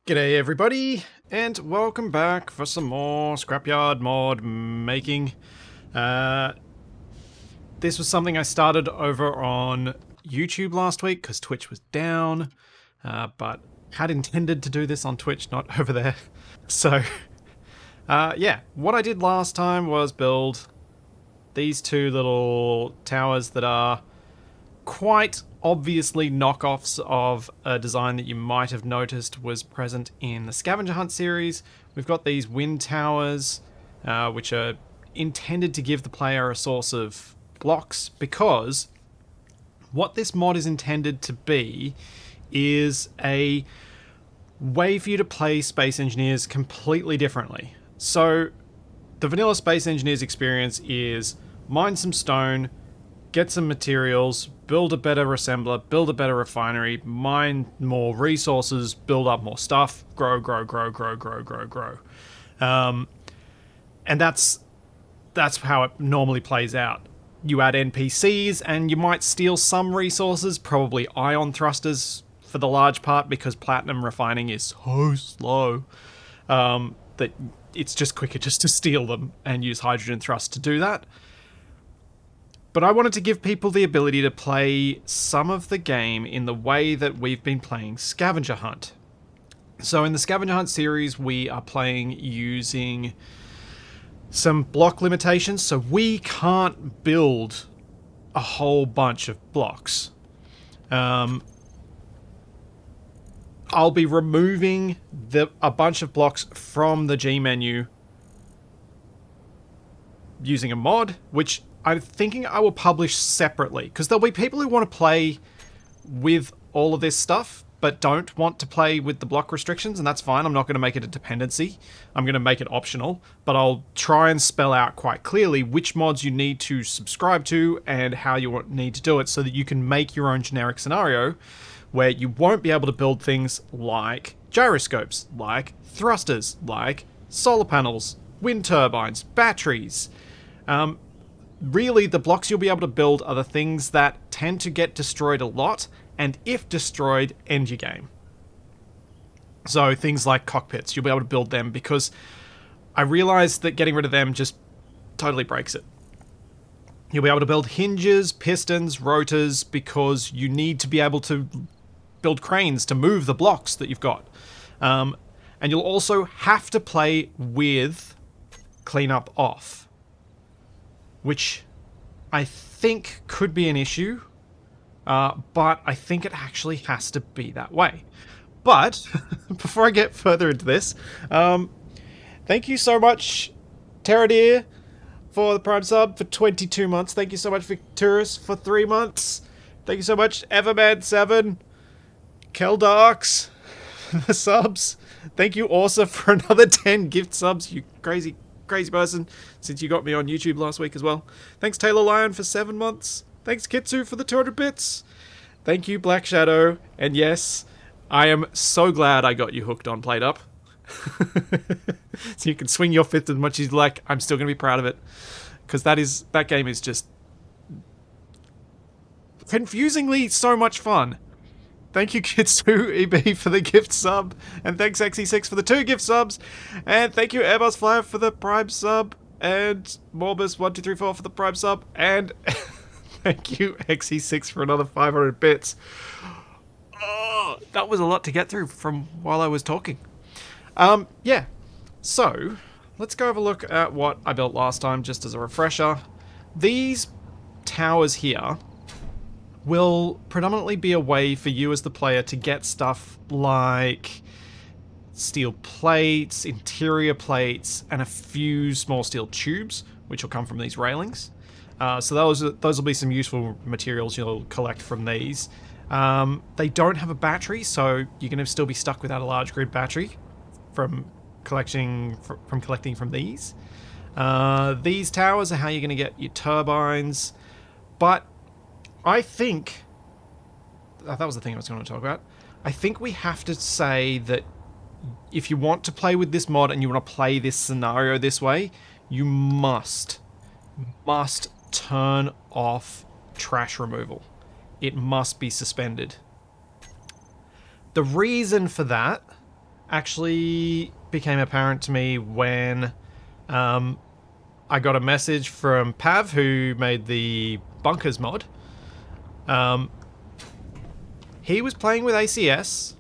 G'day everybody, and welcome back for some more Scrapyard mod making. This was something I started over on YouTube last week because Twitch was down, but had intended to do this on Twitch, not over there. So, yeah, what I did last time was build these two little towers that are quite obviously knockoffs of a design that you might have noticed was present in the Scavenger Hunt series. We've got these wind towers, which are intended to give the player a source of blocks, because what this mod is intended to be is a way for you to play Space Engineers completely differently. So the vanilla Space Engineers experience is mine some stone, get some materials, build a better assembler, build a better refinery, mine more resources, build up more stuff, grow. And that's how it normally plays out. You add NPCs and you might steal some resources, probably ion thrusters for the large part, because platinum refining is so slow that it's just quicker just to steal them and use hydrogen thrust to do that. But I wanted to give people the ability to play some of the game in the way that we've been playing Scavenger Hunt. So in the Scavenger Hunt series, we are playing using some block limitations, so we can't build a whole bunch of blocks. I'll be removing a bunch of blocks from the G menu using a mod, which I'm thinking I will publish separately, because there'll be people who want to play with all of this stuff but don't want to play with the block restrictions, and that's fine. I'm not going to make it a dependency. I'm going to make it optional, but I'll try and spell out quite clearly which mods you need to subscribe to and how you need to do it, so that you can make your own generic scenario where you won't be able to build things like gyroscopes, like thrusters, like solar panels, wind turbines, batteries. Really, the blocks you'll be able to build are the things that tend to get destroyed a lot, and if destroyed, end your game. So things like cockpits, you'll be able to build them, because I realized that getting rid of them just totally breaks it. You'll be able to build hinges, pistons, rotors, because you need to be able to build cranes to move the blocks that you've got. And you'll also have to play with cleanup off, which I think could be an issue, but I think it actually has to be that way. But before I get further into this, thank you so much, Terradeer, for the Prime sub for 22 months. Thank you so much, Victurus, for 3 months. Thank you so much, Everman7, Keldarks, for the subs. Thank you, Orsa, for another 10 gift subs, you crazy person, since you got me on YouTube last week as well. Thanks, Taylor Lion, for 7 months. Thanks, Kitsu, for the 200 bits. Thank you, Black Shadow. And yes, I am so glad I got you hooked on Played Up. So you can swing your fifth as much as you like. I'm still going to be proud of it, because that game is just confusingly so much fun. Thank you, Kitsu EB, for the gift sub. And thanks, XE6, for the 2 gift subs. And thank you, Airbus Flyer, for the Prime sub. And Morbus1234 for the Prime sub. And thank you, XE6, for another 500 bits. Oh, that was a lot to get through from while I was talking. Yeah. So, let's go have a look at what I built last time, just as a refresher. These towers here will predominantly be a way for you as the player to get stuff like steel plates, interior plates, and a few small steel tubes, which will come from these railings. So those will be some useful materials you'll collect from these. They don't have a battery, so you're going to still be stuck without a large grid battery from collecting from these. These towers are how you're going to get your turbines, but I think that was the thing I was going to talk about. I think we have to say that if you want to play with this mod and you want to play this scenario this way, you must turn off trash removal. It must be suspended. The reason for that actually became apparent to me when I got a message from Pav, who made the Bunkers mod. He was playing with ACS,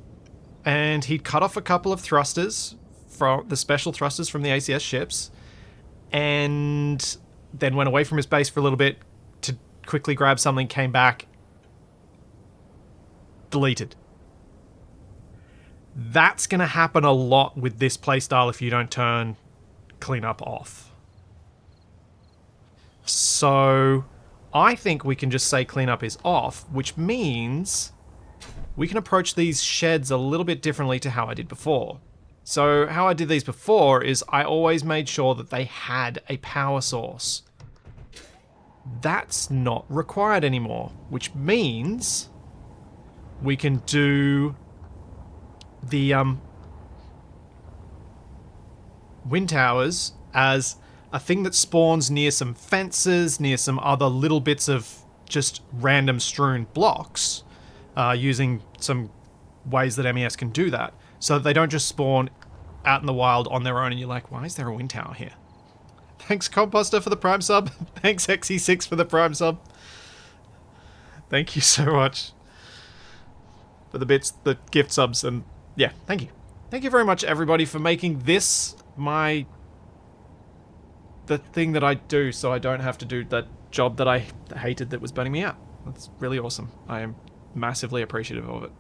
and he'd cut off a couple of thrusters from the special thrusters from the ACS ships, and then went away from his base for a little bit to quickly grab something, came back, deleted. That's going to happen a lot with this playstyle if you don't turn cleanup off. So I think we can just say cleanup is off, which means we can approach these sheds a little bit differently to how I did before. So how I did these before is I always made sure that they had a power source. That's not required anymore, which means we can do the wind towers as a thing that spawns near some fences, near some other little bits of just random strewn blocks, using some ways that MES can do that, so that they don't just spawn out in the wild on their own and you're like, why is there a wind tower here? Thanks Composter for the Prime sub. Thanks XE6 for the Prime sub. Thank you so much for the bits, the gift subs, and yeah, thank you. Thank you very much everybody for making this the thing that I do, so I don't have to do that job that I hated that was burning me out. That's really awesome. I am massively appreciative of it.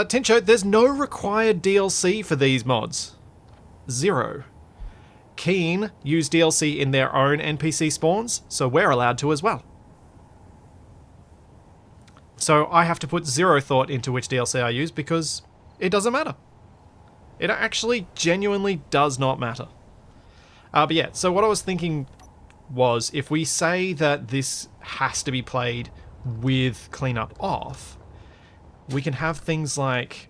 Tincho, there's no required DLC for these mods. 0. Keen use DLC in their own NPC spawns, so we're allowed to as well. So I have to put 0 thought into which DLC I use because it doesn't matter. It actually genuinely does not matter. But yeah, so what I was thinking was if we say that this has to be played with cleanup off, we can have things like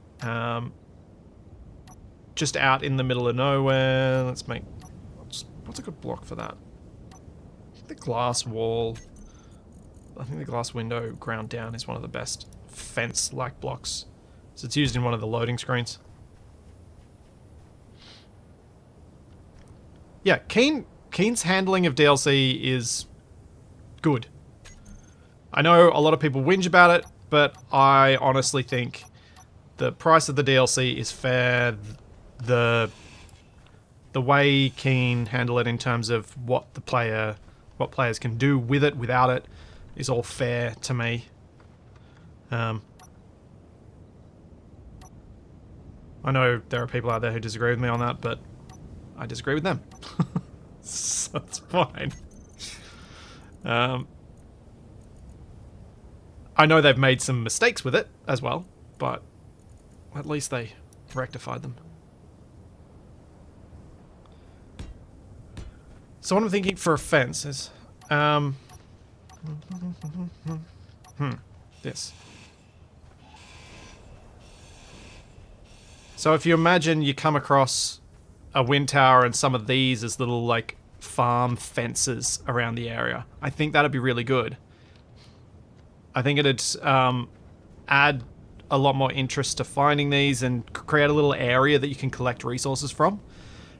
just out in the middle of nowhere. Let's make... What's a good block for that? The glass wall. I think the glass window ground down is one of the best fence-like blocks. So it's used in one of the loading screens. Yeah, Keen's handling of DLC is good. I know a lot of people whinge about it, but I honestly think the price of the DLC is fair. The way Keen handle it in terms of what players can do with it, without it, is all fair to me. I know there are people out there who disagree with me on that, but I disagree with them. So it's fine. I know they've made some mistakes with it as well, but at least they rectified them. So what I'm thinking for a fence is... this. So if you imagine you come across a wind tower and some of these as little, like, farm fences around the area, I think that'd be really good. I think it'd add a lot more interest to finding these and create a little area that you can collect resources from,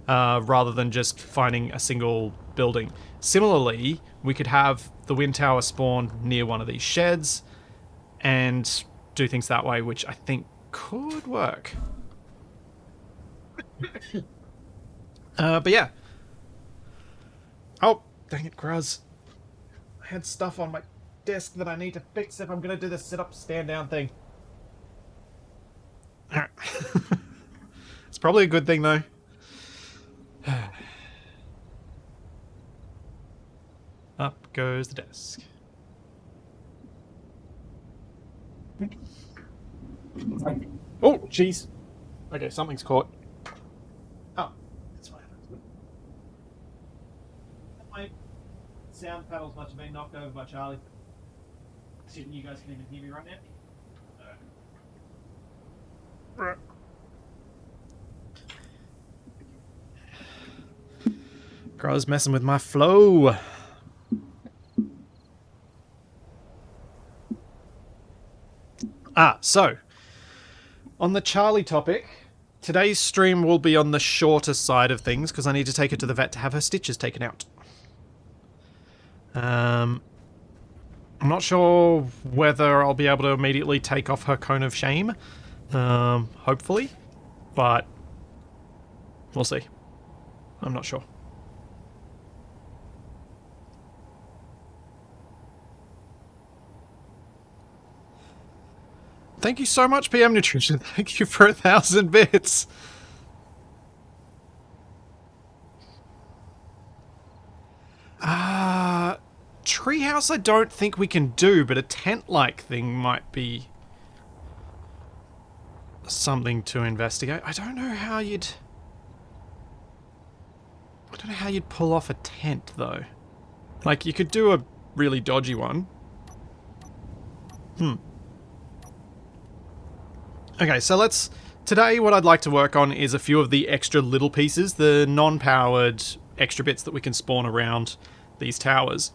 rather than just finding a single building. Similarly, we could have the wind tower spawn near one of these sheds and do things that way, which I think could work. But yeah. Oh, dang it, Gruz. I had stuff on my desk that I need to fix if I'm going to do the sit-up, stand-down thing. It's probably a good thing, though. Up goes the desk. Oh, jeez. Okay, something's caught. Oh, that's fine. My sound panels must have been knocked over by Charlie. Assuming you guys can even hear me right now. Girl's messing with my flow. So On the Charlie topic, today's stream will be on the shorter side of things because I need to take her to the vet to have her stitches taken out. I'm not sure whether I'll be able to immediately take off her cone of shame. Hopefully. But we'll see. I'm not sure. Thank you so much, PM Nutrition. Thank you for 1,000 bits. Treehouse I don't think we can do, but a tent-like thing might be something to investigate. I don't know how you'd pull off a tent, though. Like, you could do a really dodgy one. Okay, so today what I'd like to work on is a few of the extra little pieces, the non-powered extra bits that we can spawn around these towers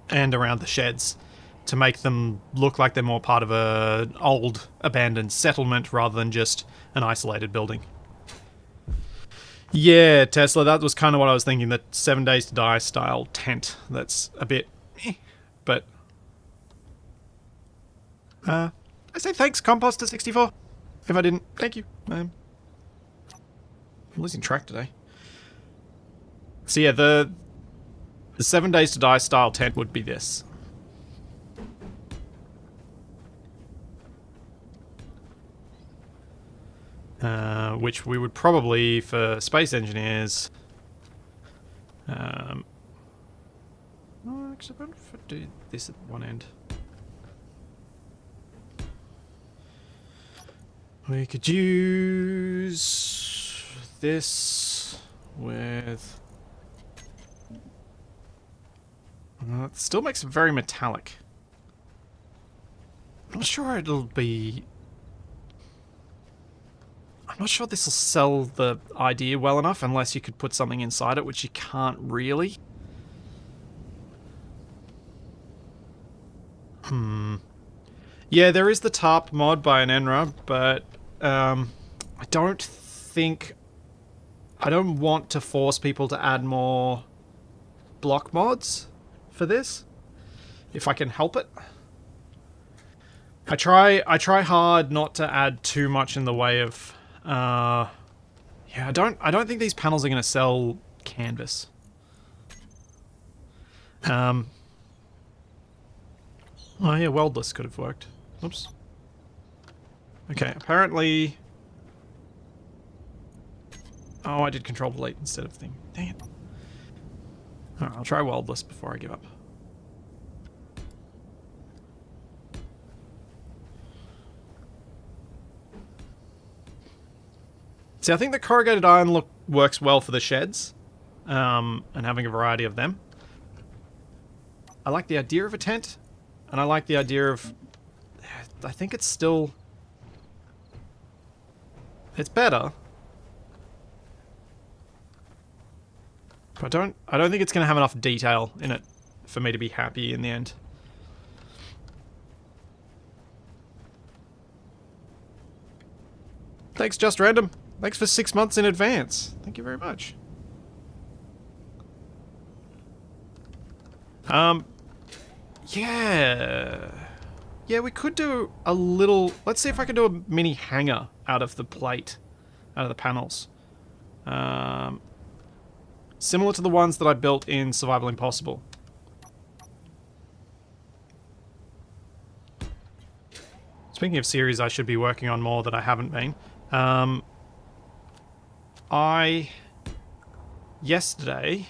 and around the sheds to make them look like they're more part of an old abandoned settlement rather than just an isolated building. Yeah, Tesla, that was kind of what I was thinking, that 7 Days to Die style tent. That's a bit but I say thanks, Composter64. If I didn't, thank you. I'm losing track today. So yeah, the 7 Days to Die style tent would be this. Which we would probably, for space engineers... oh, actually, I wonder if I do this at one end. We could use this with... it still makes it very metallic. I'm not sure it'll be... I'm not sure this will sell the idea well enough unless you could put something inside it, which you can't really. Yeah, there is the tarp mod by an Enra, but I don't want to force people to add more block mods for this, if I can help it. I try hard not to add too much in the way of yeah, I don't think these panels are going to sell canvas. Oh yeah, weldless could have worked. Oops. Okay, apparently... Oh, I did control delete instead of thing. Dang it. Alright, I'll try weldless before I give up. See, I think the corrugated iron look works well for the sheds, and having a variety of them. I like the idea of a tent, and I like the idea of... I think it's still... It's better. But I don't think it's going to have enough detail in it for me to be happy in the end. Thanks, Just Random. Thanks for 6 months in advance. Thank you very much. Yeah. Yeah, we could do a little... Let's see if I can do a mini hangar out of the plate. Out of the panels. Similar to the ones that I built in Survival Impossible. Speaking of series I should be working on more that I haven't been. Yesterday...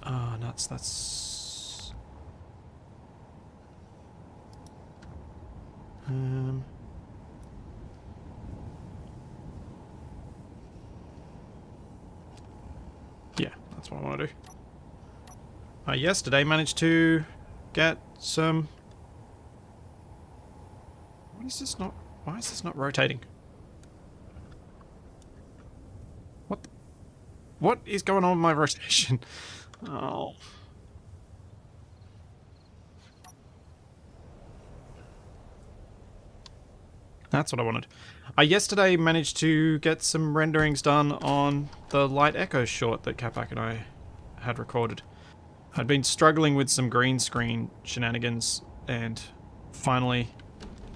Oh, nuts, that's... Yeah, that's what I want to do. Yesterday managed to get some... Why is this not rotating? What is going on with my rotation? Oh. That's what I wanted. I yesterday managed to get some renderings done on the Light Echoes short that Capac and I had recorded. I'd been struggling with some green screen shenanigans and finally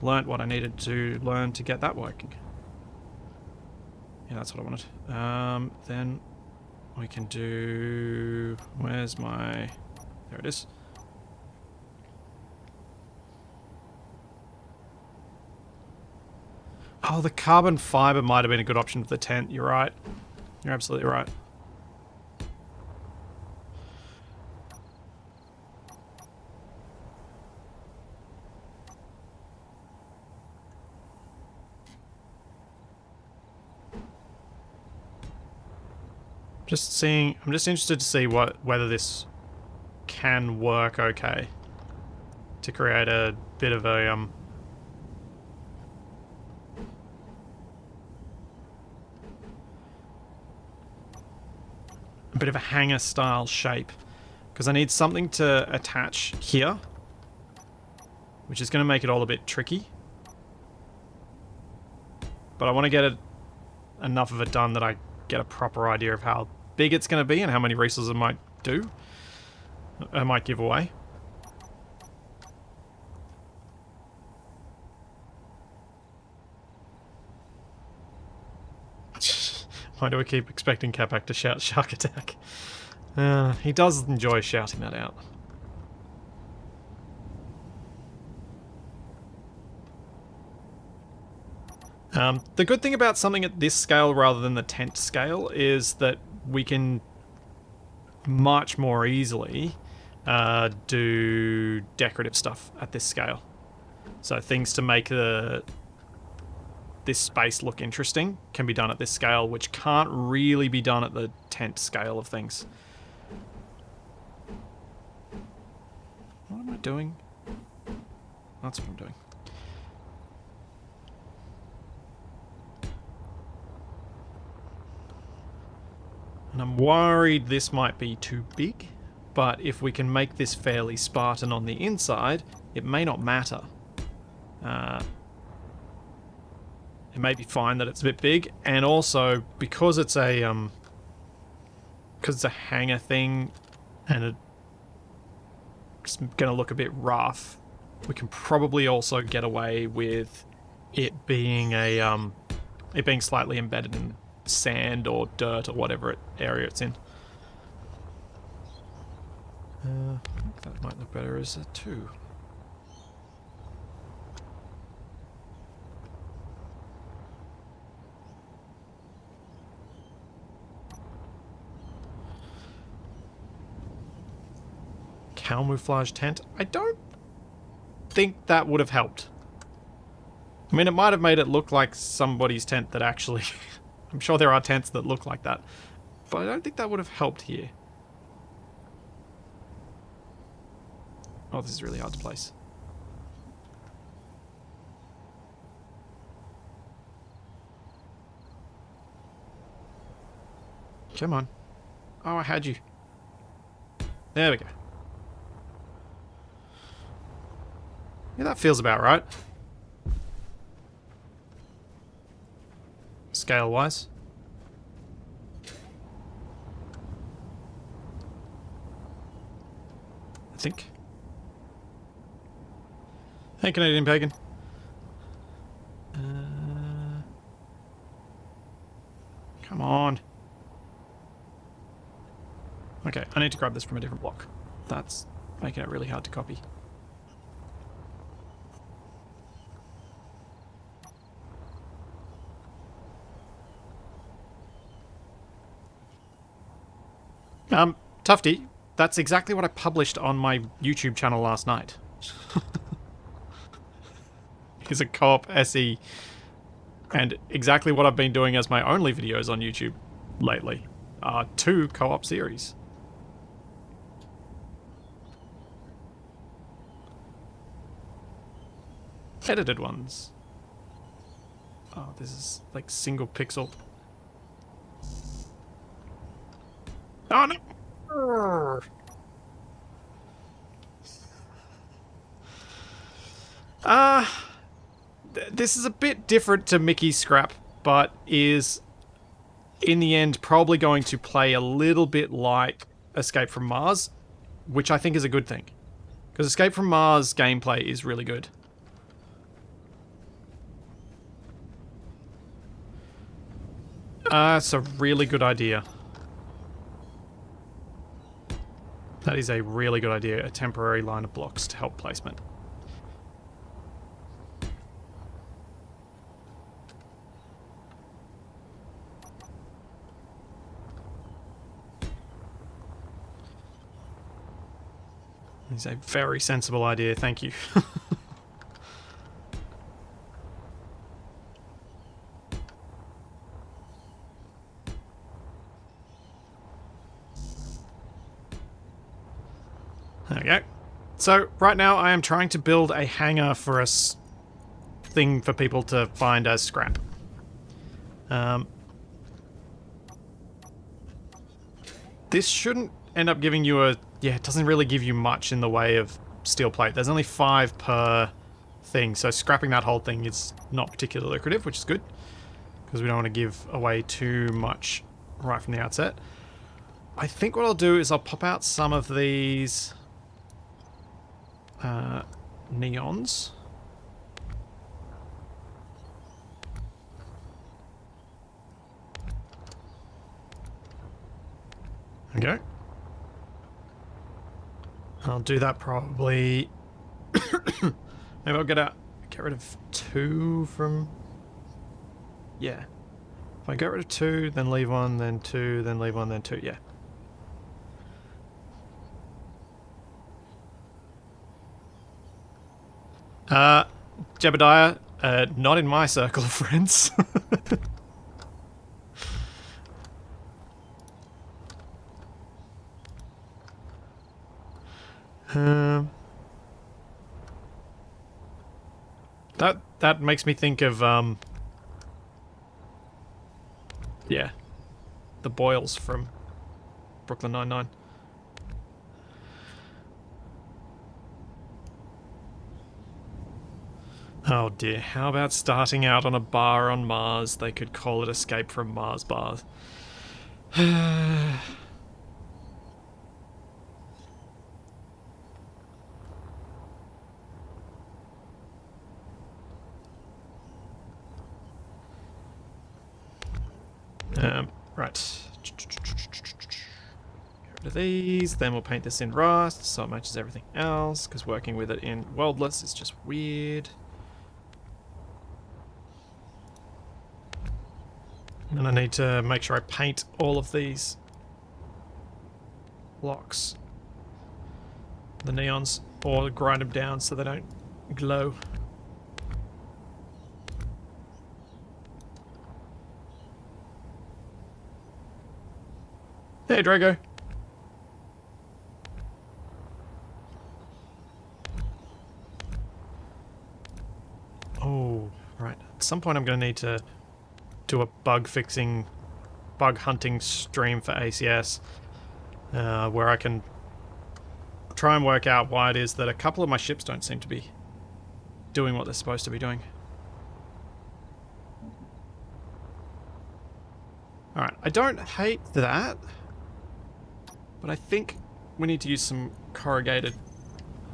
learnt what I needed to learn to get that working. Yeah, that's what I wanted. Then we can do... Where's my... There it is. Oh, the carbon fibre might have been a good option for the tent. You're right. You're absolutely right. Just seeing... I'm just interested to see whether this can work okay to create a bit of a... a bit of a hangar style shape, because I need something to attach here, which is going to make it all a bit tricky, but I want to get enough of it done that I get a proper idea of how big it's going to be and how many resources I might give away. Why do we keep expecting Capac to shout shark attack? He does enjoy shouting that out. The good thing about something at this scale rather than the tent scale is that we can much more easily do decorative stuff at this scale. So things to make this space look interesting can be done at this scale, which can't really be done at the tent scale of things. What am I doing? That's what I'm doing. And I'm worried this might be too big, but if we can make this fairly Spartan on the inside, it may not matter. It may be fine that it's a bit big, and also because it's a hangar thing, and it's going to look a bit rough, we can probably also get away with it being it being slightly embedded in sand or dirt or whatever area it's in. I think that might look better as a 2. Camouflage tent. I don't think that would have helped. I mean, it might have made it look like somebody's tent that actually... I'm sure there are tents that look like that, but I don't think that would have helped here. Oh, this is really hard to place. Come on. Oh, I had you. There we go. Yeah, that feels about right. Scale-wise. I think. Hey, Canadian Pagan. Come on. Okay, I need to grab this from a different block. That's making it really hard to copy. Tufty, that's exactly what I published on my YouTube channel last night. It's a co-op SE, and exactly what I've been doing as my only videos on YouTube lately are 2 co-op series. Edited ones. Oh, this is like single pixel. Oh no! This is a bit different to Mickey's scrap, but is, in the end, probably going to play a little bit like Escape from Mars, which I think is a good thing. Because Escape from Mars gameplay is really good. It's a really good idea. That is a really good idea. A temporary line of blocks to help placement. It's a very sensible idea, thank you. There we go. So, right now I am trying to build a hangar for a thing for people to find as scrap. This shouldn't end up giving you a... Yeah, it doesn't really give you much in the way of steel plate. There's only 5 per thing, so scrapping that whole thing is not particularly lucrative, which is good. Because we don't want to give away too much right from the outset. I think what I'll do is I'll pop out some of these... neons. Okay. I'll do that probably. Maybe I'll get rid of 2 from. Yeah. If I get rid of 2, then leave 1, then 2, then leave 1, then 2. Yeah. Jebediah, not in my circle of friends. That makes me think of yeah, the Boyles from Brooklyn Nine-Nine. Oh dear, how about starting out on a bar on Mars? They could call it Escape from Mars Bars. Right. Get rid of these, then we'll paint this in rust so it matches everything else, because working with it in weldless is just weird. And I need to make sure I paint all of these blocks, the neons, or grind them down so they don't glow. Hey, Drago. Oh, right. At some point I'm going to need to do a bug hunting stream for ACS, where I can try and work out why it is that a couple of my ships don't seem to be doing what they're supposed to be doing. Alright, I don't hate that, but I think we need to use some corrugated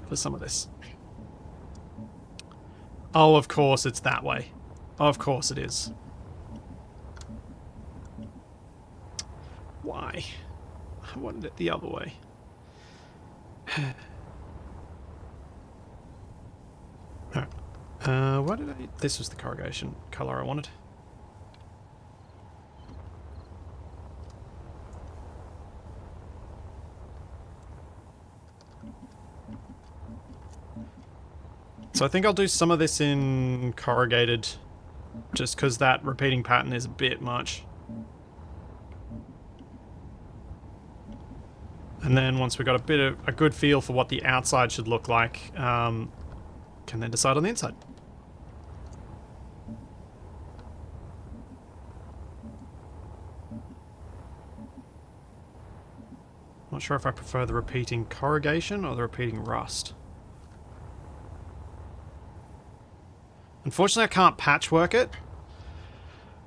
for some of this. Oh, of course it's that way. Of course it is. Why? I wanted it the other way. Alright. What did I... This was the corrugation colour I wanted. So I think I'll do some of this in corrugated, just because that repeating pattern is a bit much. And then once we've got a good feel for what the outside should look like, can then decide on the inside. Not sure if I prefer the repeating corrugation or the repeating rust. Unfortunately, I can't patchwork it.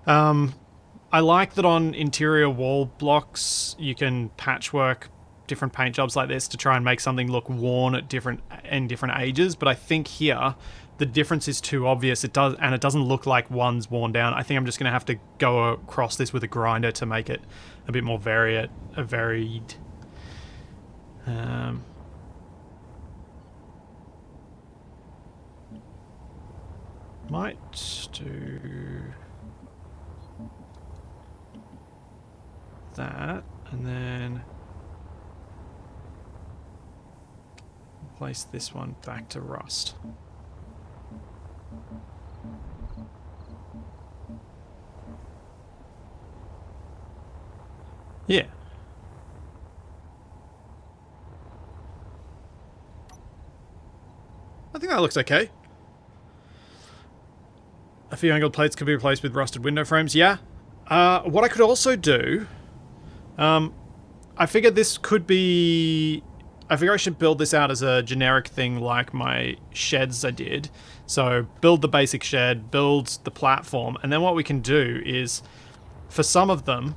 I like that on interior wall blocks you can patchwork different paint jobs like this to try and make something look worn at different ages, but I think here the difference is too obvious. It doesn't look like one's worn down. I think I'm just going to have to go across this with a grinder to make it a bit more varied. Might do that, and then place this one back to rust. Yeah. I think that looks okay. A few angled plates could be replaced with rusted window frames. Yeah. What I could also do... I figured this could be... I figure I should build this out as a generic thing like my sheds I did. So build the basic shed, build the platform, and then what we can do is, for some of them,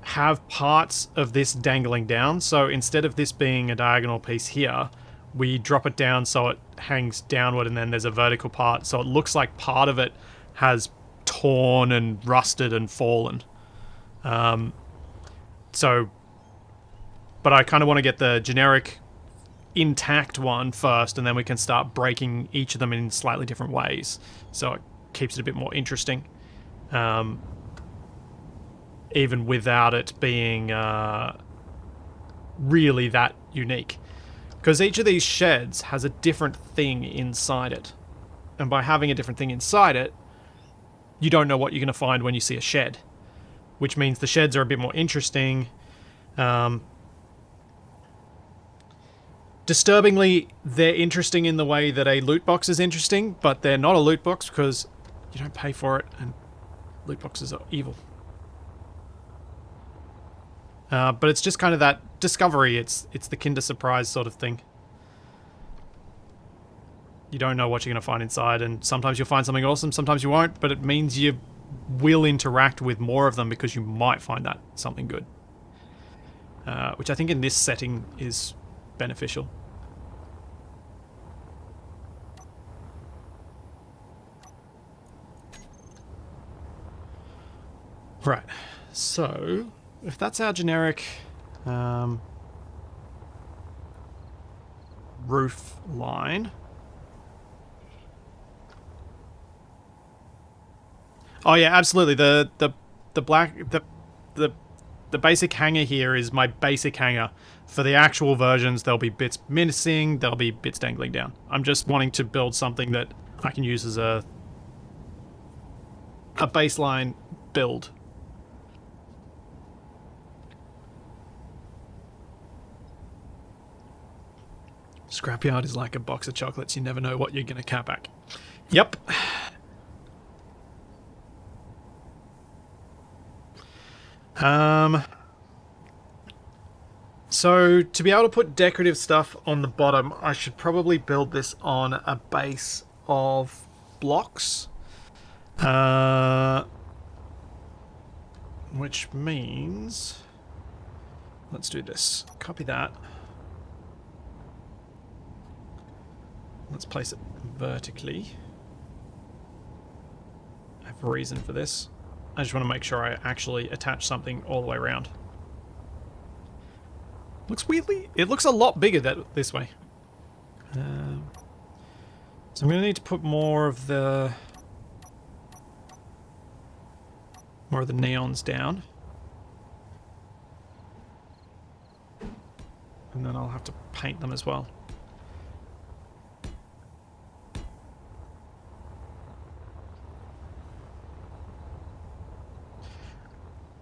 have parts of this dangling down. So instead of this being a diagonal piece here, we drop it down so it hangs downward, and then there's a vertical part. So it looks like part of it has torn and rusted and fallen. But I kind of want to get the generic intact one first, and then we can start breaking each of them in slightly different ways. So it keeps it a bit more interesting. Even without it being really that unique. Because each of these sheds has a different thing inside it. And by having a different thing inside it, you don't know what you're going to find when you see a shed. Which means the sheds are a bit more interesting. Disturbingly, they're interesting in the way that a loot box is interesting, but they're not a loot box because you don't pay for it, and loot boxes are evil. But it's just kind of that discovery. It's the Kinder Surprise sort of thing. You don't know what you're going to find inside, and sometimes you'll find something awesome, sometimes you won't, but it means you will interact with more of them because you might find that something good. Which I think in this setting is beneficial. Right, so if that's our generic roof line. Oh yeah, absolutely. The basic hanger here is my basic hanger. For the actual versions, there'll be bits missing, there'll be bits dangling down. I'm just wanting to build something that I can use as a baseline build. Scrapyard is like a box of chocolates. You never know what you're going to cat back. Yep. So to be able to put decorative stuff on the bottom, I should probably build this on a base of blocks. Which means... Let's do this. Copy that. Let's place it vertically. I have a reason for this. I just want to make sure I actually attach something all the way around. Looks weirdly... It looks a lot bigger this way. So I'm going to need to put more of the neons down. And then I'll have to paint them as well.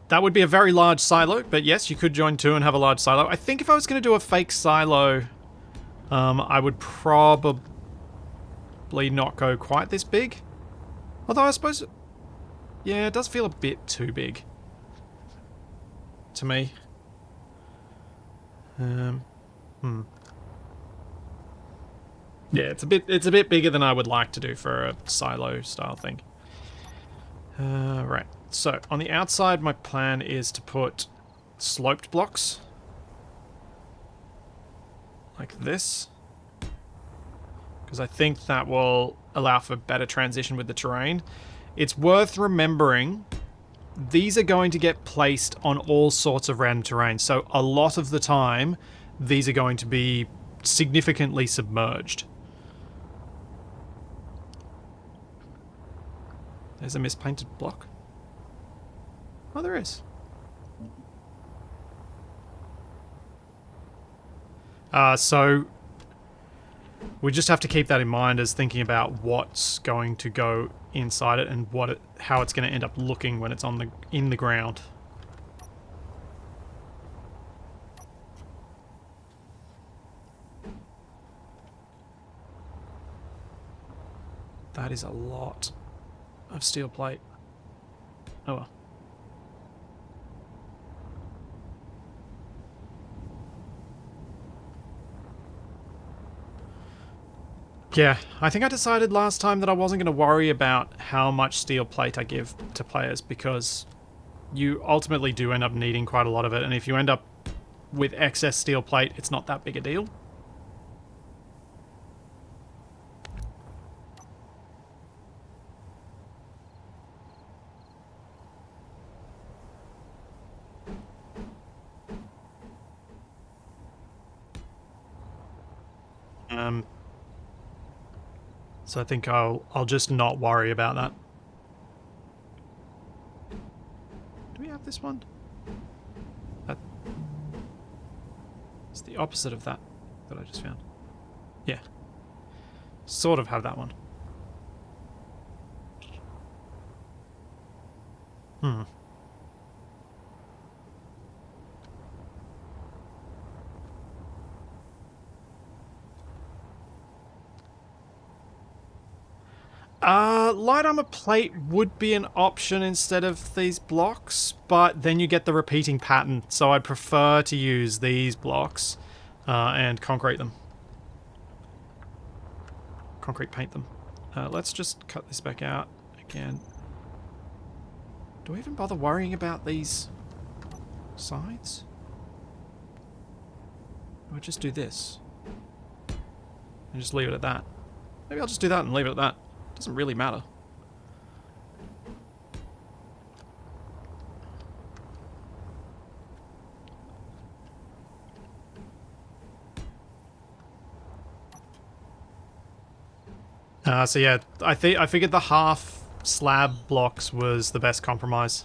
That would be a very large silo, but yes, you could join two and have a large silo. I think if I was going to do a fake silo, I would probably not go quite this big. Although I suppose... Yeah, it does feel a bit too big. To me. Yeah, it's a bit bigger than I would like to do for a silo style thing. Right. So on the outside, my plan is to put sloped blocks like this, because I think that will allow for better transition with the terrain. It's worth remembering these are going to get placed on all sorts of random terrain, so a lot of the time these are going to be significantly submerged. There's a mispainted block. Oh, there is. So we just have to keep that in mind as thinking about what's going to go inside it and how it's going to end up looking when it's in the ground. That is a lot of steel plate. Oh well. Yeah, I think I decided last time that I wasn't going to worry about how much steel plate I give to players, because you ultimately do end up needing quite a lot of it, and if you end up with excess steel plate, it's not that big a deal. So I think I'll just not worry about that. Do we have this one? It's the opposite of that I just found. Yeah. Sort of have that one. Light armor plate would be an option instead of these blocks, but then you get the repeating pattern, so I'd prefer to use these blocks and concrete them. Concrete paint them. Let's just cut this back out again. Do I even bother worrying about these sides? Or just do this and just leave it at that? Maybe I'll just do that and leave it at that. Doesn't really matter. So yeah, I figured the half slab blocks was the best compromise.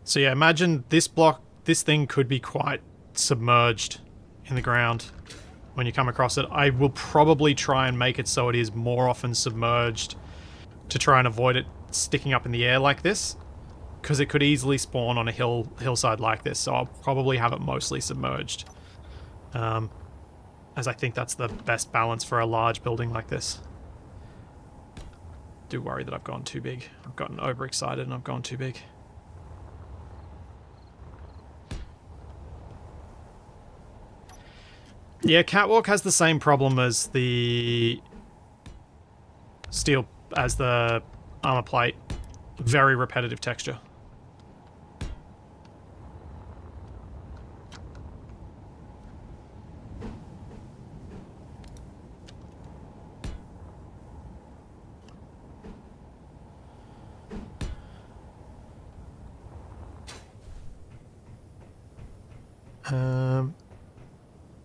So yeah, imagine this thing could be quite submerged in the ground when you come across it. I will probably try and make it so it is more often submerged to try and avoid it sticking up in the air like this, because it could easily spawn on a hillside like this, so I'll probably have it mostly submerged, as I think that's the best balance for a large building like this. Do worry that I've gone too big. I've gotten overexcited and I've gone too big. Yeah, Catwalk has the same problem as the armor plate. Very repetitive texture.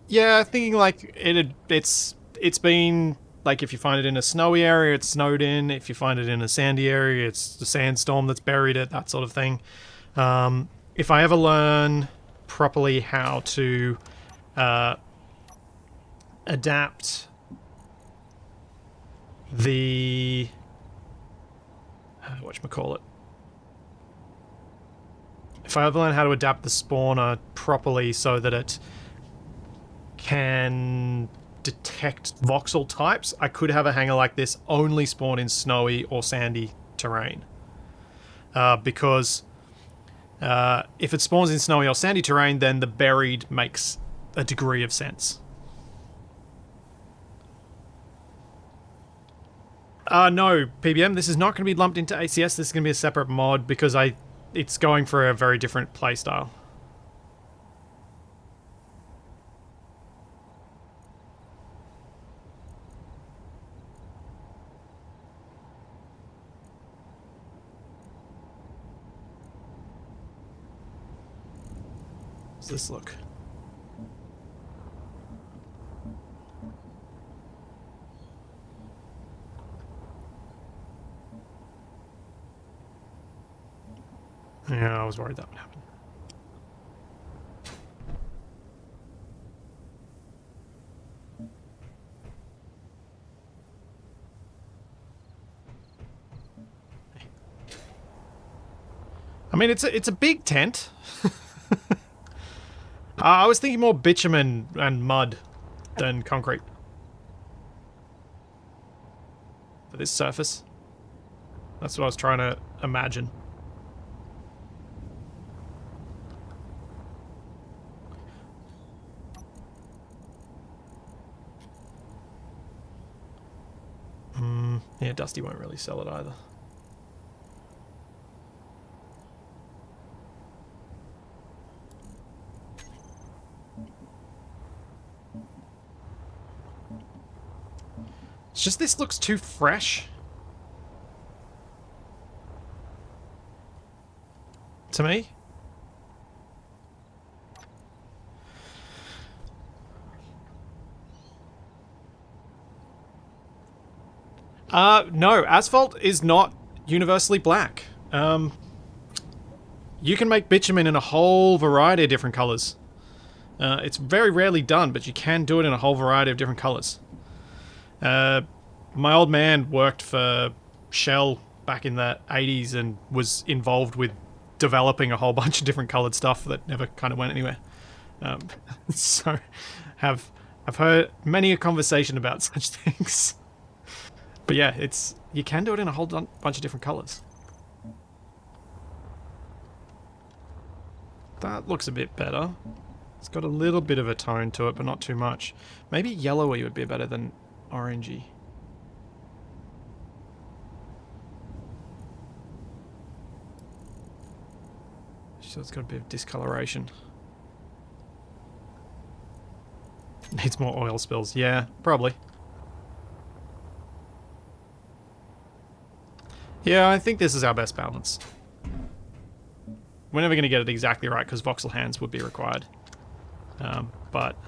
Yeah, thinking like it's been like, if you find it in a snowy area, it's snowed in. If you find it in a sandy area, it's the sandstorm that's buried it, that sort of thing. If I ever learn properly how to adapt the whatchamacallit. If I ever learn how to adapt the spawner properly so that it can detect voxel types, I could have a hangar like this only spawn in snowy or sandy terrain. Because If it spawns in snowy or sandy terrain, then the buried makes a degree of sense. No, PBM, this is not going to be lumped into ACS. This is going to be a separate mod because it's going for a very different playstyle. How's this look? Yeah, I was worried that would happen. I mean, it's a big tent. I was thinking more bitumen and mud than concrete for this surface. That's what I was trying to imagine. Yeah, Dusty won't really sell it either. It's just this looks too fresh to me. No, asphalt is not universally black. You can make bitumen in a whole variety of different colors. It's very rarely done, but you can do it in a whole variety of different colors. My old man worked for Shell back in the 80s and was involved with developing a whole bunch of different colored stuff that never kind of went anywhere. So, I've heard many a conversation about such things. But yeah, you can do it in a whole bunch of different colors. That looks a bit better. It's got a little bit of a tone to it, but not too much. Maybe yellowy would be better than orangey. So it's got a bit of discoloration. Needs more oil spills. Yeah, probably. Yeah, I think this is our best balance. We're never going to get it exactly right because voxel hands would be required. But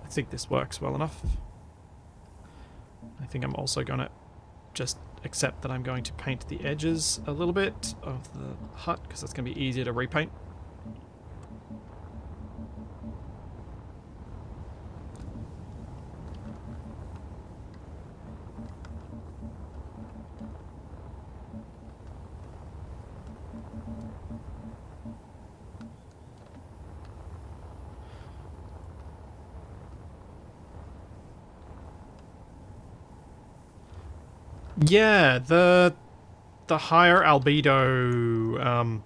I think this works well enough. I think I'm also going to just accept that I'm going to paint the edges a little bit of the hut because that's going to be easier to repaint. Yeah, the higher albedo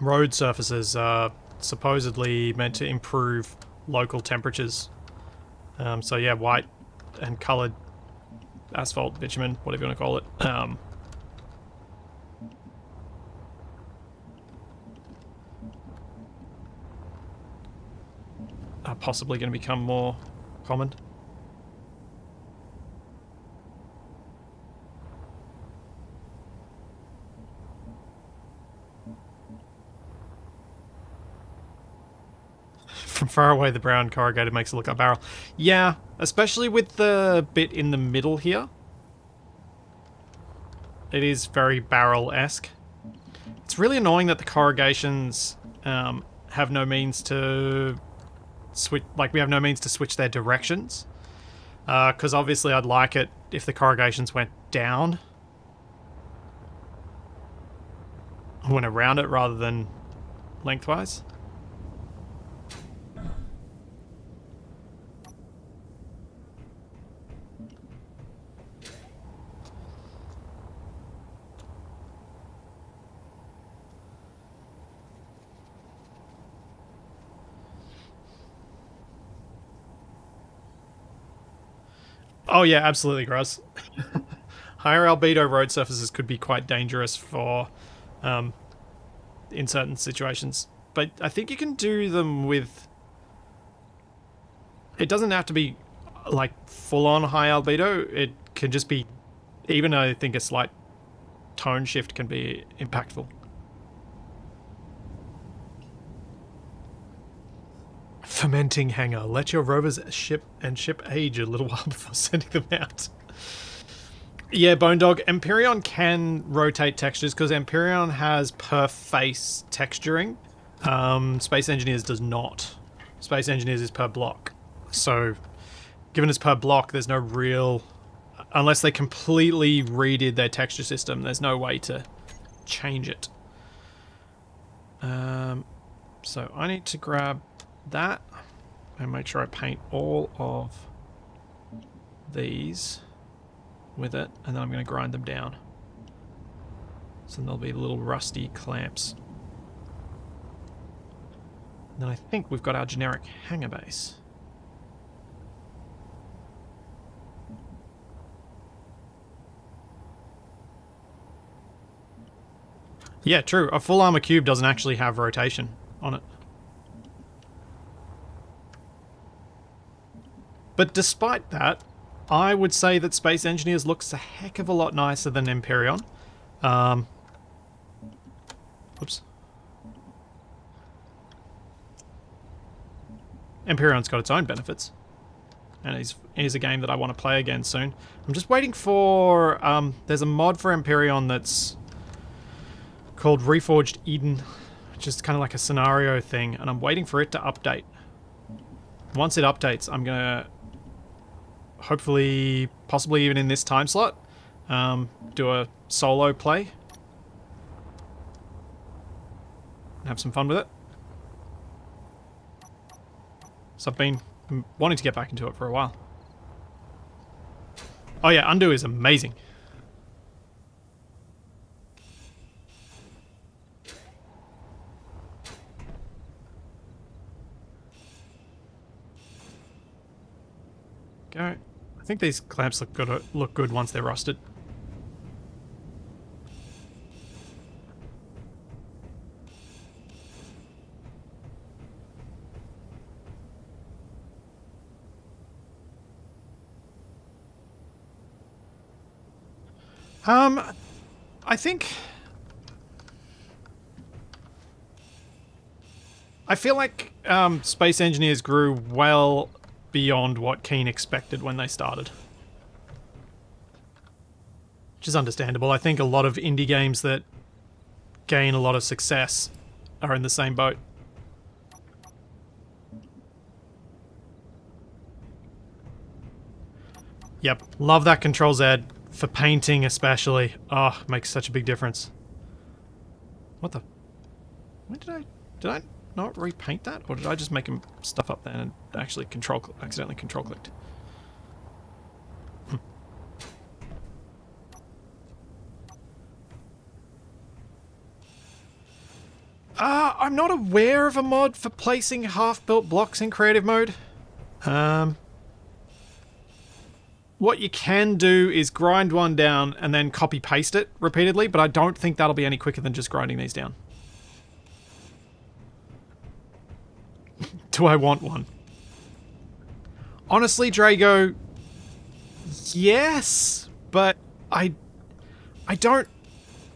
road surfaces are supposedly meant to improve local temperatures. So yeah, white and coloured asphalt, bitumen, whatever you want to call it. Are possibly going to become more common. From far away, the brown corrugated makes it look like a barrel. Yeah, especially with the bit in the middle here. It is very barrel-esque. It's really annoying that the corrugations have no means to switch. Like, we have no means to switch their directions. Because obviously I'd like it if the corrugations went down. Went around it rather than lengthwise. Oh yeah, absolutely, Gross. Higher albedo road surfaces could be quite dangerous for, in certain situations. But I think you can do them with. It doesn't have to be like full on high albedo. It can just be. Even I think a slight tone shift can be impactful. Fermenting hangar. Let your rovers ship age a little while before sending them out. Yeah, Bone Dog. Empyrean can rotate textures because Empyrean has per face texturing. Space Engineers does not. Space Engineers is per block. So, given it's per block, there's no real. Unless they completely redid their texture system, there's no way to change it. So I need to grab that and make sure I paint all of these with it, and then I'm going to grind them down. So there'll be little rusty clamps. And then I think we've got our generic hangar base. Yeah, true. A full armor cube doesn't actually have rotation on it. But despite that, I would say that Space Engineers looks a heck of a lot nicer than Empyrean. Oops. Empyrean's got its own benefits. And he's a game that I want to play again soon. I'm just waiting for... there's a mod for Empyrean that's called Reforged Eden, which is kind of like a scenario thing, and I'm waiting for it to update. Once it updates, I'm going to hopefully, possibly even in this time slot, do a solo play and have some fun with it. So I've been wanting to get back into it for a while. Oh yeah, Undo is amazing. Go. I think these clamps look good once they're rusted. I think... I feel like Space Engineers grew well beyond what Keen expected when they started. Which is understandable. I think a lot of indie games that gain a lot of success are in the same boat. Yep, love that Control Z. For painting especially. Oh, makes such a big difference. What the... When did I not repaint that? Or did I just make him stuff up there and actually accidentally control clicked? I'm not aware of a mod for placing half-built blocks in creative mode. What you can do is grind one down and then copy-paste it repeatedly, but I don't think that'll be any quicker than just grinding these down. Do I want one? Honestly, Drago, yes, but I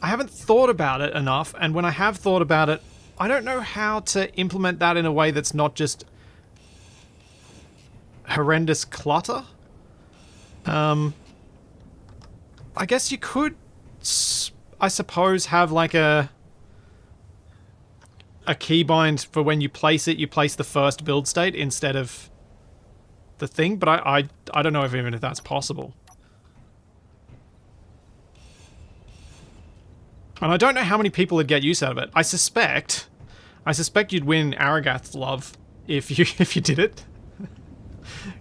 haven't thought about it enough, and when I have thought about it, I don't know how to implement that in a way that's not just horrendous clutter. I guess you could, I suppose, have like a keybind for when you place it, you place the first build state instead of the thing, but I don't know even if that's possible. And I don't know how many people would get use out of it. I suspect you'd win Aragath's love if you did it.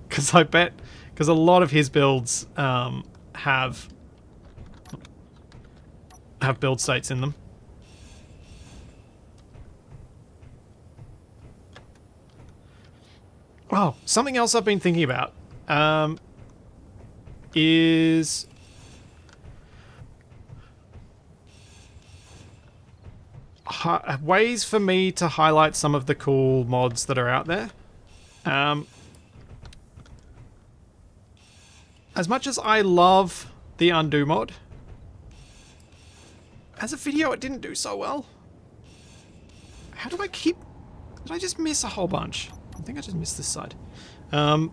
Because a lot of his builds have build states in them. Oh, something else I've been thinking about. is ways for me to highlight some of the cool mods that are out there. As much as I love the undo mod, as a video it didn't do so well. How do I keep... Did I just miss a whole bunch? I think I just missed this side. So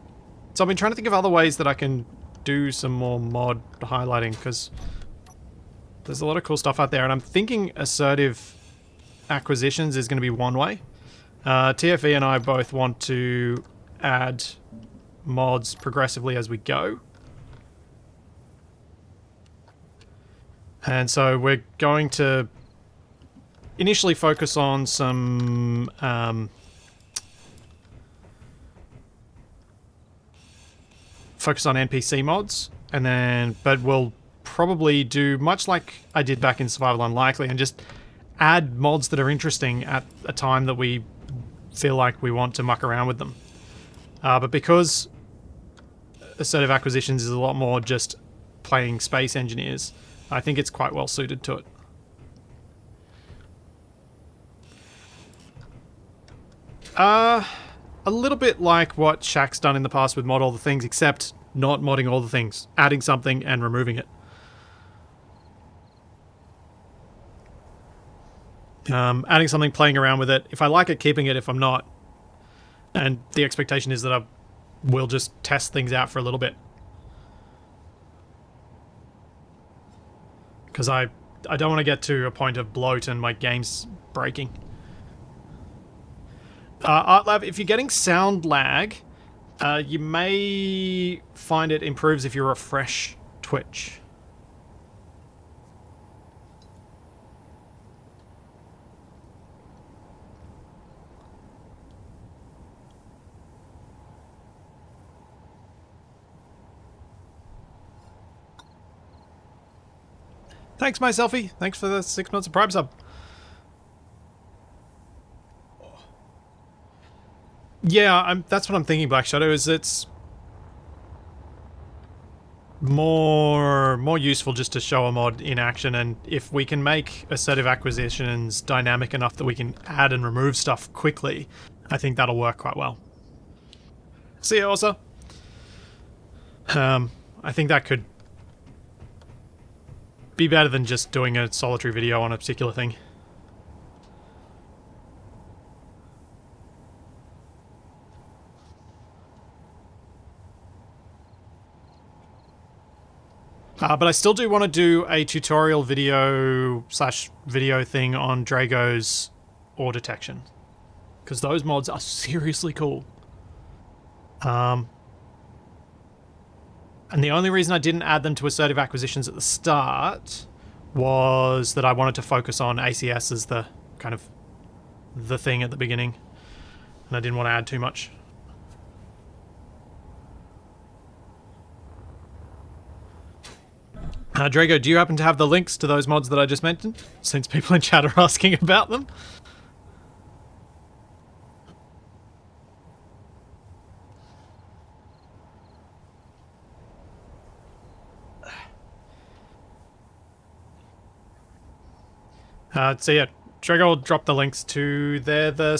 I've been trying to think of other ways that I can do some more mod highlighting, because there's a lot of cool stuff out there, and I'm thinking assertive acquisitions is going to be one way. TFE and I both want to add mods progressively as we go. And so we're going to initially focus on some focus on NPC mods, and then but we'll probably do much like I did back in Survival Unlikely and just add mods that are interesting at a time that we feel like we want to muck around with them. But because assertive acquisitions is a lot more just playing space engineers, I think it's quite well suited to it. A little bit like what Shaq's done in the past with Mod All the Things, except not modding all the things, adding something and removing it. Adding something, playing around with it. If I like it, keeping it. If I'm not, and the expectation is that I will just test things out for a little bit. Because I don't want to get to a point of bloat and my game's breaking. ArtLab, if you're getting sound lag, you may find it improves if you refresh Twitch. Thanks, my selfie. Thanks for the 6 months of Prime sub. Yeah, that's what I'm thinking, Black Shadow, is it's more useful just to show a mod in action, and if we can make assertive acquisitions dynamic enough that we can add and remove stuff quickly, I think that'll work quite well. See you, Osa. I think that could be better than just doing a solitary video on a particular thing. But I still do want to do a tutorial video / video thing on Drago's ore detection, because those mods are seriously cool. And the only reason I didn't add them to assertive acquisitions at the start was that I wanted to focus on ACS as the kind of the thing at the beginning, and I didn't want to add too much. Drago, do you happen to have the links to those mods that I just mentioned, since people in chat are asking about them? So yeah, Drago will drop the links to the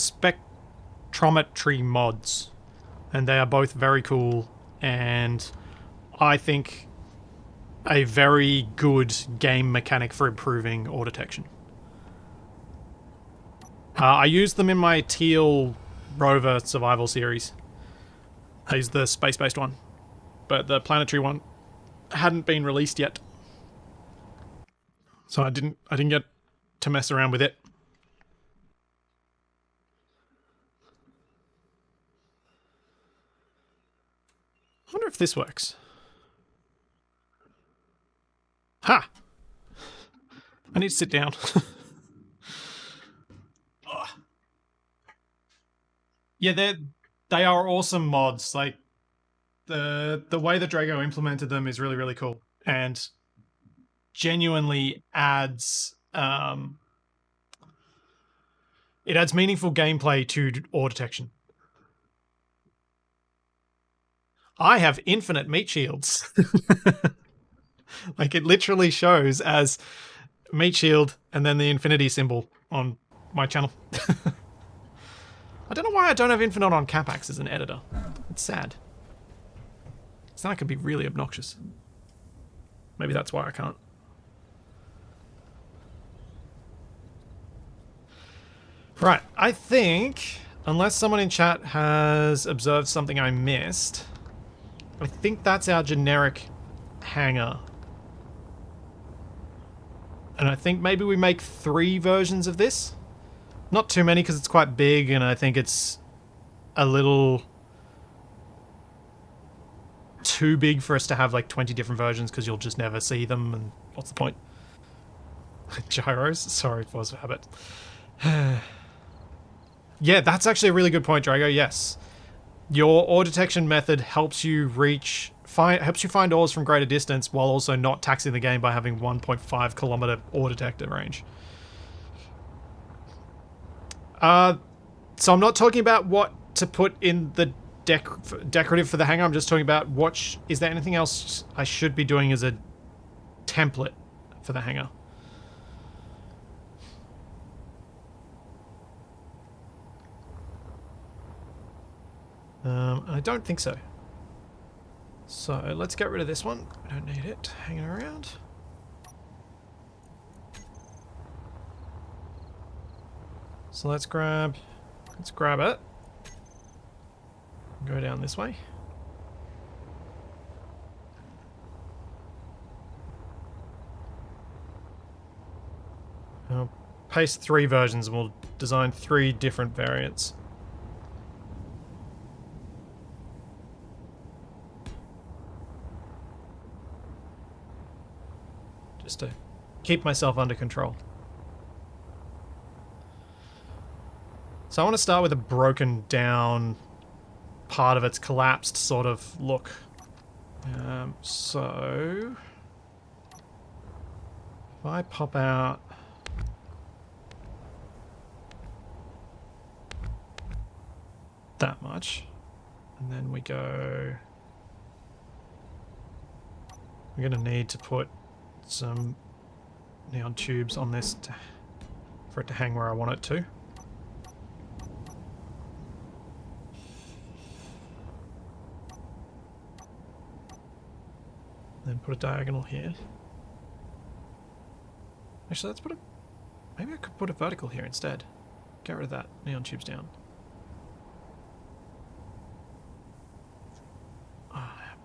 spectrometry mods, and they are both very cool, and I think a very good game mechanic for improving ore detection. I used them in my Teal Rover survival series. I used the space-based one, but the planetary one hadn't been released yet, so I didn't get to mess around with it. I wonder if this works. Ha! I need to sit down. Yeah, they are awesome mods. Like the way that Drago implemented them is really, really cool, and genuinely adds it adds meaningful gameplay to ore detection. I have infinite meat shields. Like, it literally shows as meat shield and then the infinity symbol on my channel. I don't know why I don't have infinite on Capax as an editor. It's sad. So that could be really obnoxious. Maybe that's why I can't. Right, I think, unless someone in chat has observed something I missed, I think that's our generic hangar. And I think maybe we make 3 versions of this. Not too many because it's quite big and I think it's a little too big for us to have like 20 different versions because you'll just never see them and what's the point? Gyros? Sorry, force of habit. Yeah, that's actually a really good point, Drago. Yes. Your ore detection method helps you find ores from greater distance while also not taxing the game by having 1.5 kilometer ore detector range. So I'm not talking about what to put in the decorative for the hangar. I'm just talking about is there anything else I should be doing as a template for the hangar? I don't think so. So let's get rid of this one. We don't need it hanging around. So let's grab it. Go down this way. I'll paste 3 versions and we'll design 3 different variants. Just to keep myself under control. So I want to start with a broken down part of its collapsed sort of look. So if I pop out that much, and then we're going to need to put some neon tubes on this for it to hang where I want it to. Then put a diagonal here. Actually, maybe I could put a vertical here instead. Get rid of that. Neon tubes down.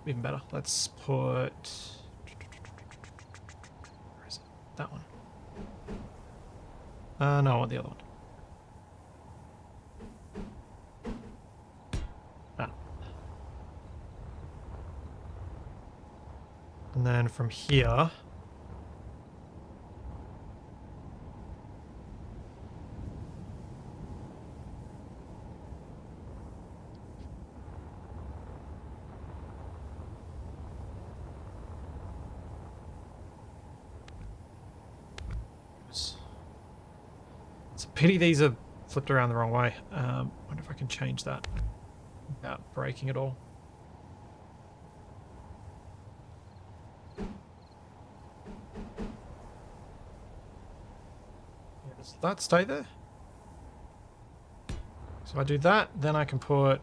Even better. Let's put... Where is it? That one. No, I want the other one. And then from here... It's a pity these are flipped around the wrong way. Wonder if I can change that without breaking it all. Does that stay there? So if I do that, then I can put...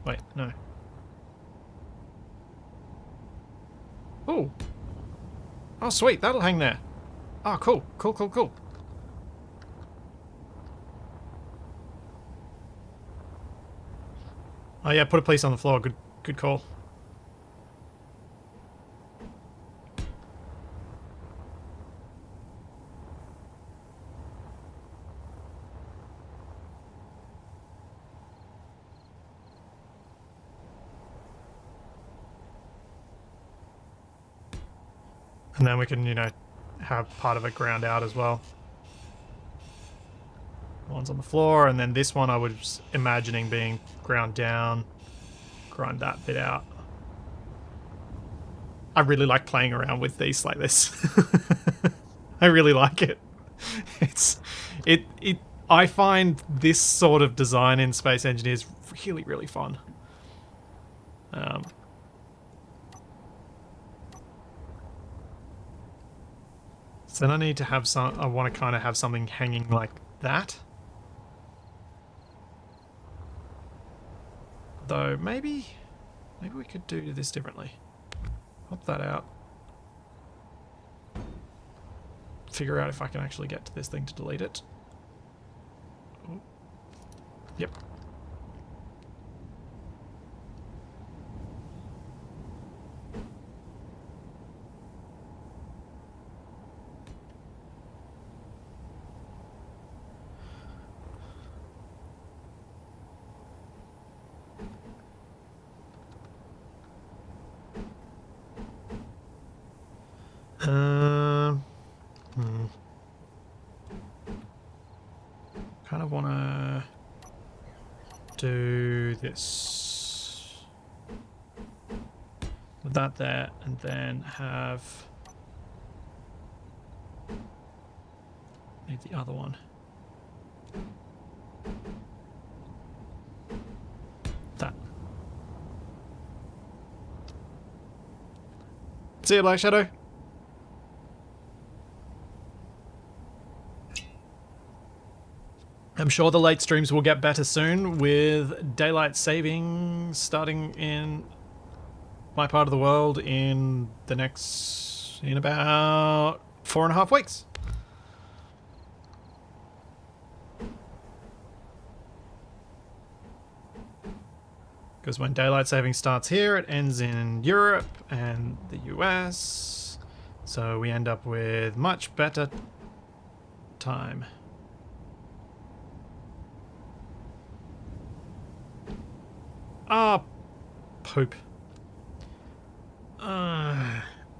Wait, no. Oh! Oh, sweet, that'll hang there. Oh, cool, cool, cool, cool. Oh yeah, put a piece on the floor. Good call. And then we can, you know, have part of it ground out as well. One's on the floor, and then this one I was imagining being ground down. Grind that bit out. I really like playing around with these like this. I really like it. It I find this sort of design in Space Engineers really, really fun. So then I need to have some. I want to kind of have something hanging like that. Though maybe we could do this differently. Pop that out. Figure out if I can actually get to this thing to delete it. Ooh. Yep. Kind of want to do this. With that there, and then have... Need the other one. That. See you, Black Shadow. I'm sure the late streams will get better soon with daylight saving starting in my part of the world in about 4.5 weeks. Because when daylight saving starts here, it ends in Europe and the US. So we end up with much better time. Ah, poop.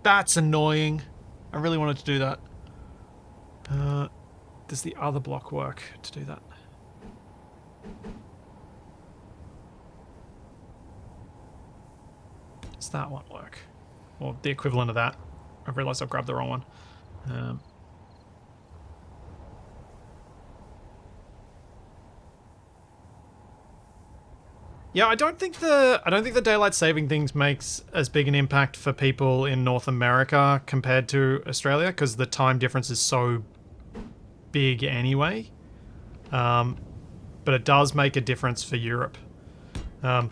That's annoying. I really wanted to do that. Does the other block work to do that? Does that one work? Or the equivalent of that? I realised I've grabbed the wrong one. Yeah, I don't think the daylight saving things makes as big an impact for people in North America compared to Australia because the time difference is so big anyway. But it does make a difference for Europe. I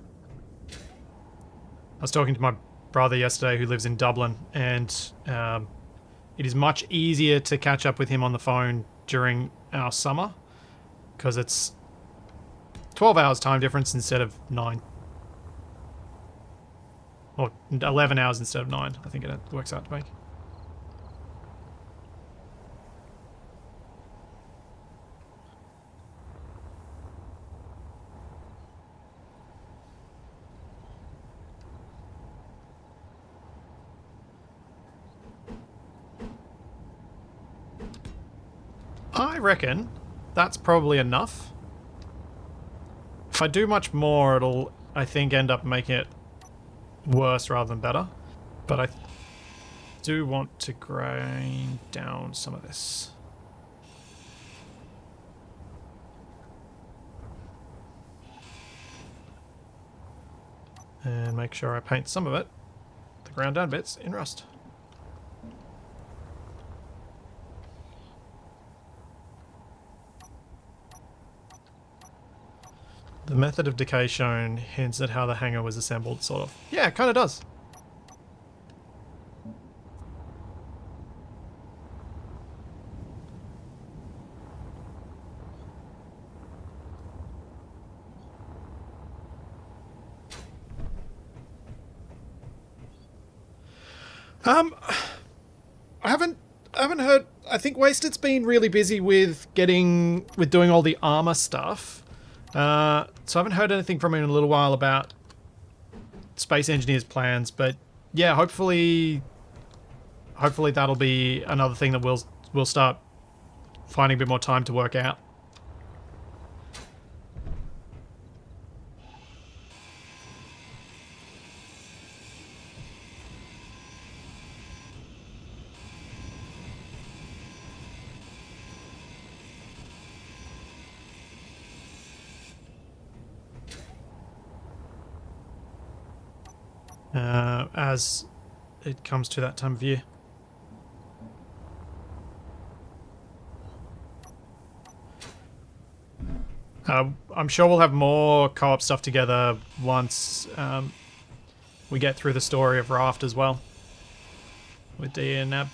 was talking to my brother yesterday who lives in Dublin, and it is much easier to catch up with him on the phone during our summer because it's 12 hours time difference instead of 9. Or 11 hours instead of 9, I think it works out to be. I reckon that's probably enough. If I do much more, it'll, I think, end up making it worse rather than better. But I do want to grind down some of this. And make sure I paint some of it, the ground down bits, in rust. The method of decay shown hints at how the hangar was assembled, sort of. Yeah, it kind of does. I haven't heard. I think Wasted's been really busy with doing all the armor stuff. So I haven't heard anything from him in a little while about Space Engineer's plans, but yeah, hopefully that'll be another thing that we'll start finding a bit more time to work out. as it comes to that time of year. I'm sure we'll have more co-op stuff together once we get through the story of Raft as well. With Dee and Nab.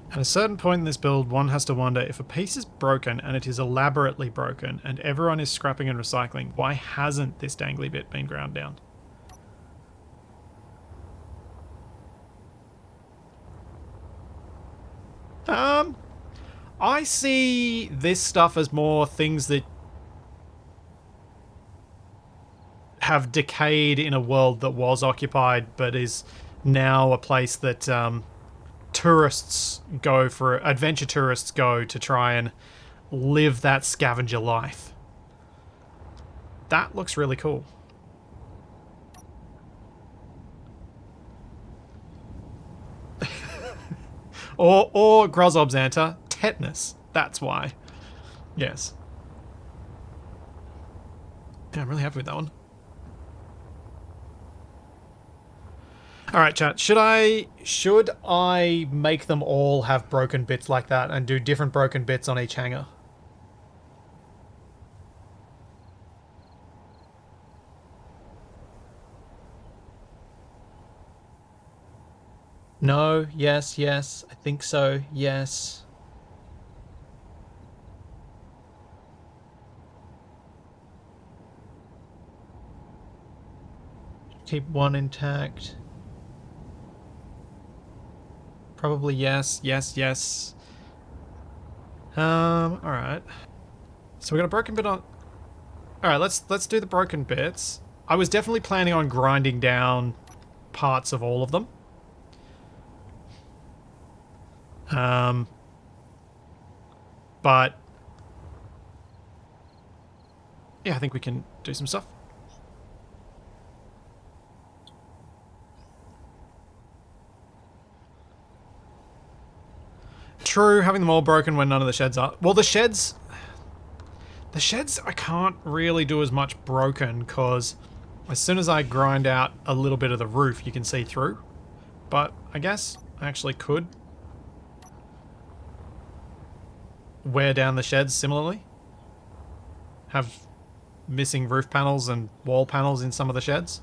At a certain point in this build, one has to wonder if a piece is broken and it is elaborately broken and everyone is scrapping and recycling, why hasn't this dangly bit been ground down? I see this stuff as more things that have decayed in a world that was occupied but is now a place that tourists go for, adventure tourists go to try and live that scavenger life. That looks really cool. or Grozob's answer, tetanus. That's why. Yes. Yeah, I'm really happy with that one. Alright, chat. Should I make them all have broken bits like that and do different broken bits on each hangar? No, yes, yes. I think so, yes. Keep one intact. Probably yes, yes, yes. Alright. So we got a broken bit on... Alright, let's do the broken bits. I was definitely planning on grinding down parts of all of them. But... yeah, I think we can do some stuff. True, having them all broken when none of the sheds are... Well, the sheds I can't really do as much broken because as soon as I grind out a little bit of the roof, you can see through. But I guess I actually could wear down the sheds similarly. Have missing roof panels and wall panels in some of the sheds.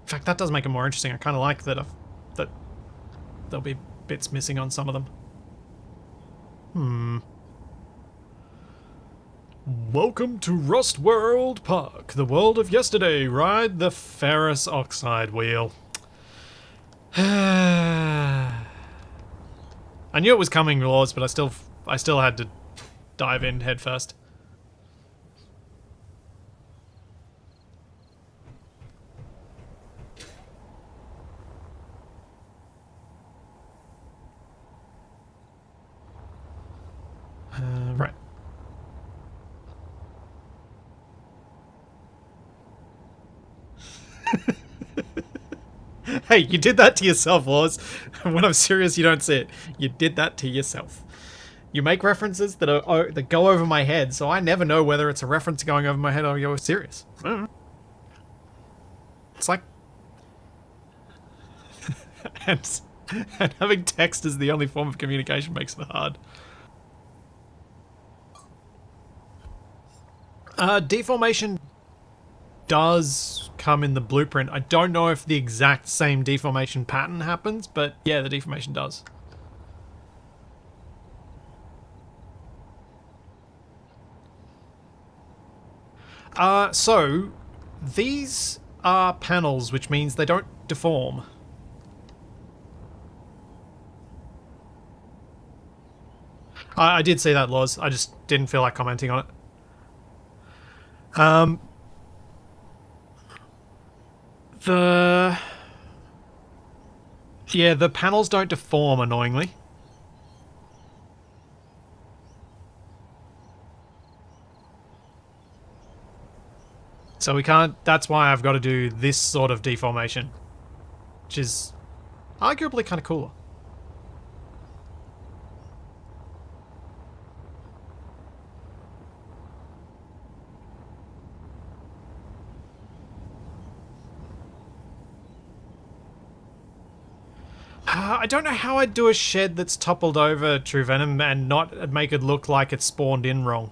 In fact, that does make it more interesting. I kind of like that that there'll be bits missing on some of them. Welcome to Rust World Park, the world of yesterday. Ride the ferrous oxide wheel. I knew it was coming, Lords, but I still had to dive in head first. Right. Hey, you did that to yourself, Laws. When I'm serious, you don't see it. You did that to yourself. You make references that go over my head, so I never know whether it's a reference going over my head or you're serious. It's like... and having text as the only form of communication makes it hard. Deformation does come in the blueprint. I don't know if the exact same deformation pattern happens, but yeah, the deformation does. So these are panels, which means they don't deform. I did see that, Laws. I just didn't feel like commenting on it. The... Yeah, the panels don't deform, annoyingly. So we can't... That's why I've got to do this sort of deformation. Which is arguably kind of cooler. I don't know how I'd do a shed that's toppled over, True Venom, and not make it look like it's spawned in wrong.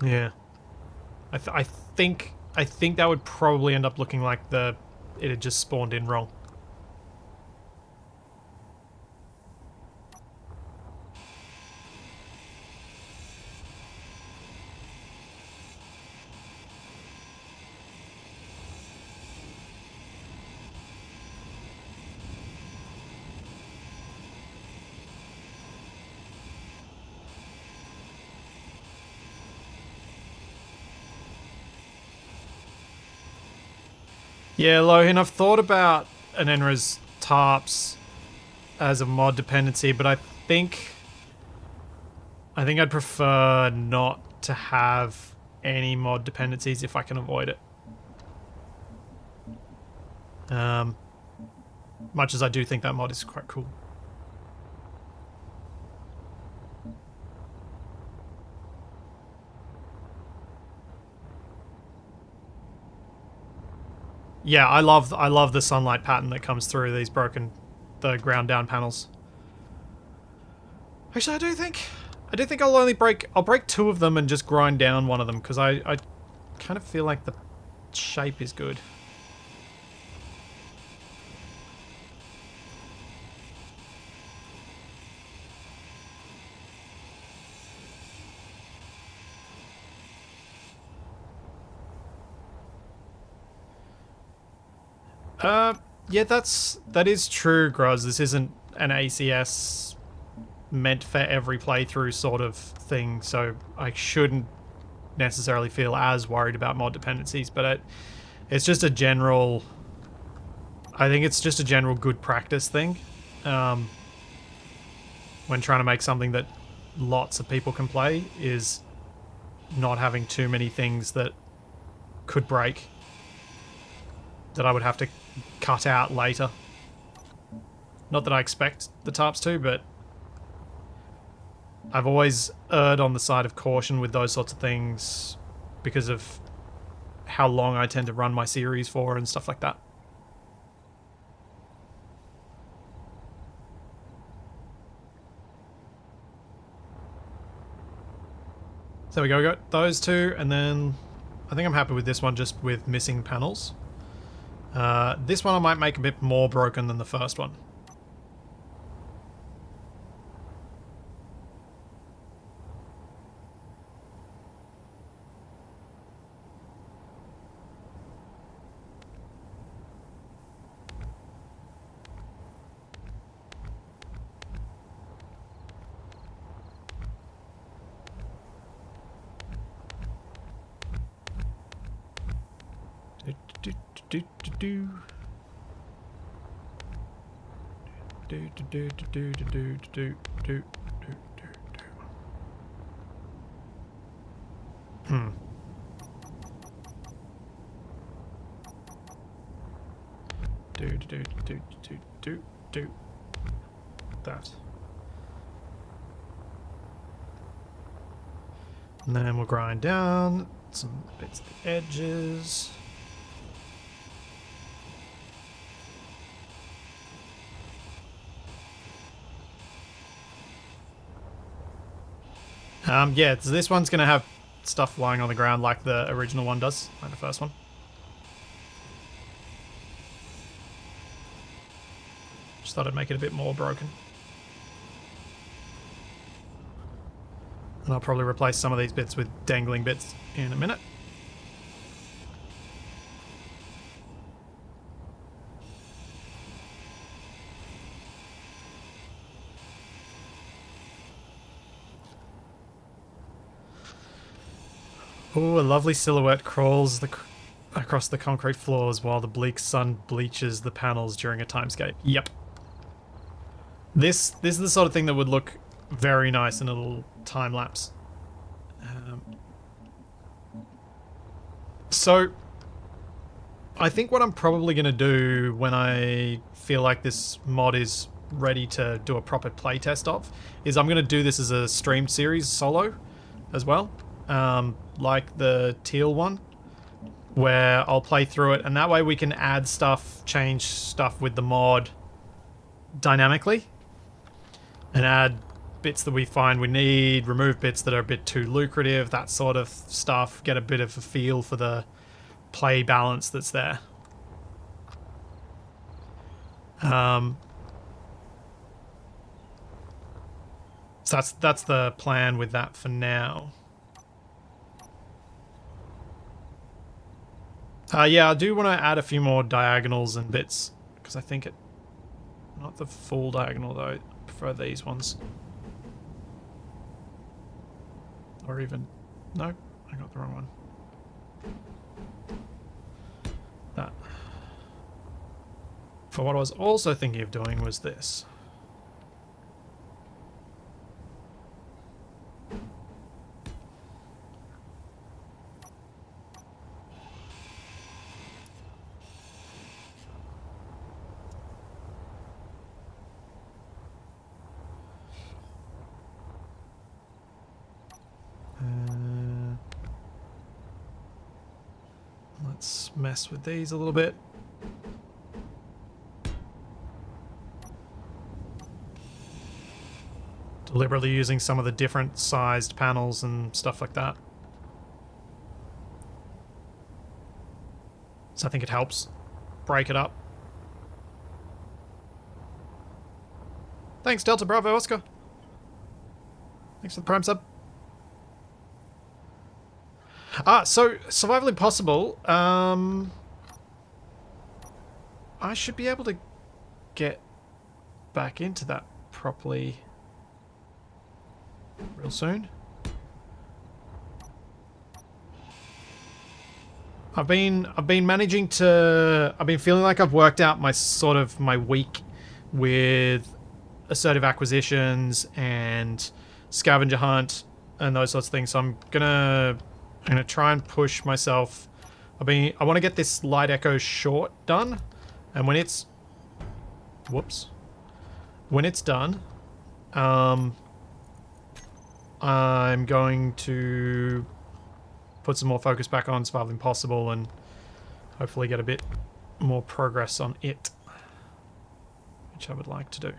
Yeah. I think that would probably end up looking like it had just spawned in wrong. Yeah, Lohan, I've thought about an NRES tarps as a mod dependency, but I think I'd prefer not to have any mod dependencies if I can avoid it. Much as I do think that mod is quite cool. Yeah, I love the sunlight pattern that comes through these the ground down panels. Actually, I do think I'll break 2 of them and just grind down one of them, because I kind of feel like the shape is good. Yeah, that is true, Gruz. This isn't an ACS meant for every playthrough sort of thing, so I shouldn't necessarily feel as worried about mod dependencies, but it's just a general... I think it's just a general good practice thing. When trying to make something that lots of people can play, is not having too many things that could break, that I would have to cut out later. Not that I expect the tarps to, but I've always erred on the side of caution with those sorts of things because of how long I tend to run my series for and stuff like that. So we got those 2, and then I think I'm happy with this one just with missing panels. This one I might make a bit more broken than the first one. That. And then we'll grind down some bits of the edges. Yeah, so this one's going to have stuff lying on the ground like the original one does, like the first one. Just thought I'd make it a bit more broken. And I'll probably replace some of these bits with dangling bits in a minute. Ooh, a lovely silhouette crawls across the concrete floors while the bleak sun bleaches the panels during a timescape. Yep. This is the sort of thing that would look very nice in a little time lapse. So, I think what I'm probably going to do when I feel like this mod is ready to do a proper playtest of is I'm going to do this as a streamed series solo as well, like the teal one, where I'll play through it, and that way we can add stuff, change stuff with the mod dynamically, and add bits that we find we need, remove bits that are a bit too lucrative, that sort of stuff, get a bit of a feel for the play balance that's there. So that's the plan with that for now. Yeah, I do want to add a few more diagonals and bits, because I think not the full diagonal though, I prefer these ones. Or even, no, I got the wrong one. That. For what I was also thinking of doing was this. Let's mess with these a little bit. Deliberately using some of the different sized panels and stuff like that. So I think it helps break it up. Thanks, Delta Bravo Oscar. Thanks for the Prime sub. So Survival Impossible, I should be able to get back into that properly real soon. I've been managing to, I've been feeling like I've worked out my week with assertive acquisitions and scavenger hunt and those sorts of things. So I'm gonna try and push myself. I want to get this light echo short done, and when it's done, I'm going to put some more focus back on Survival Impossible and hopefully get a bit more progress on it, which I would like to do.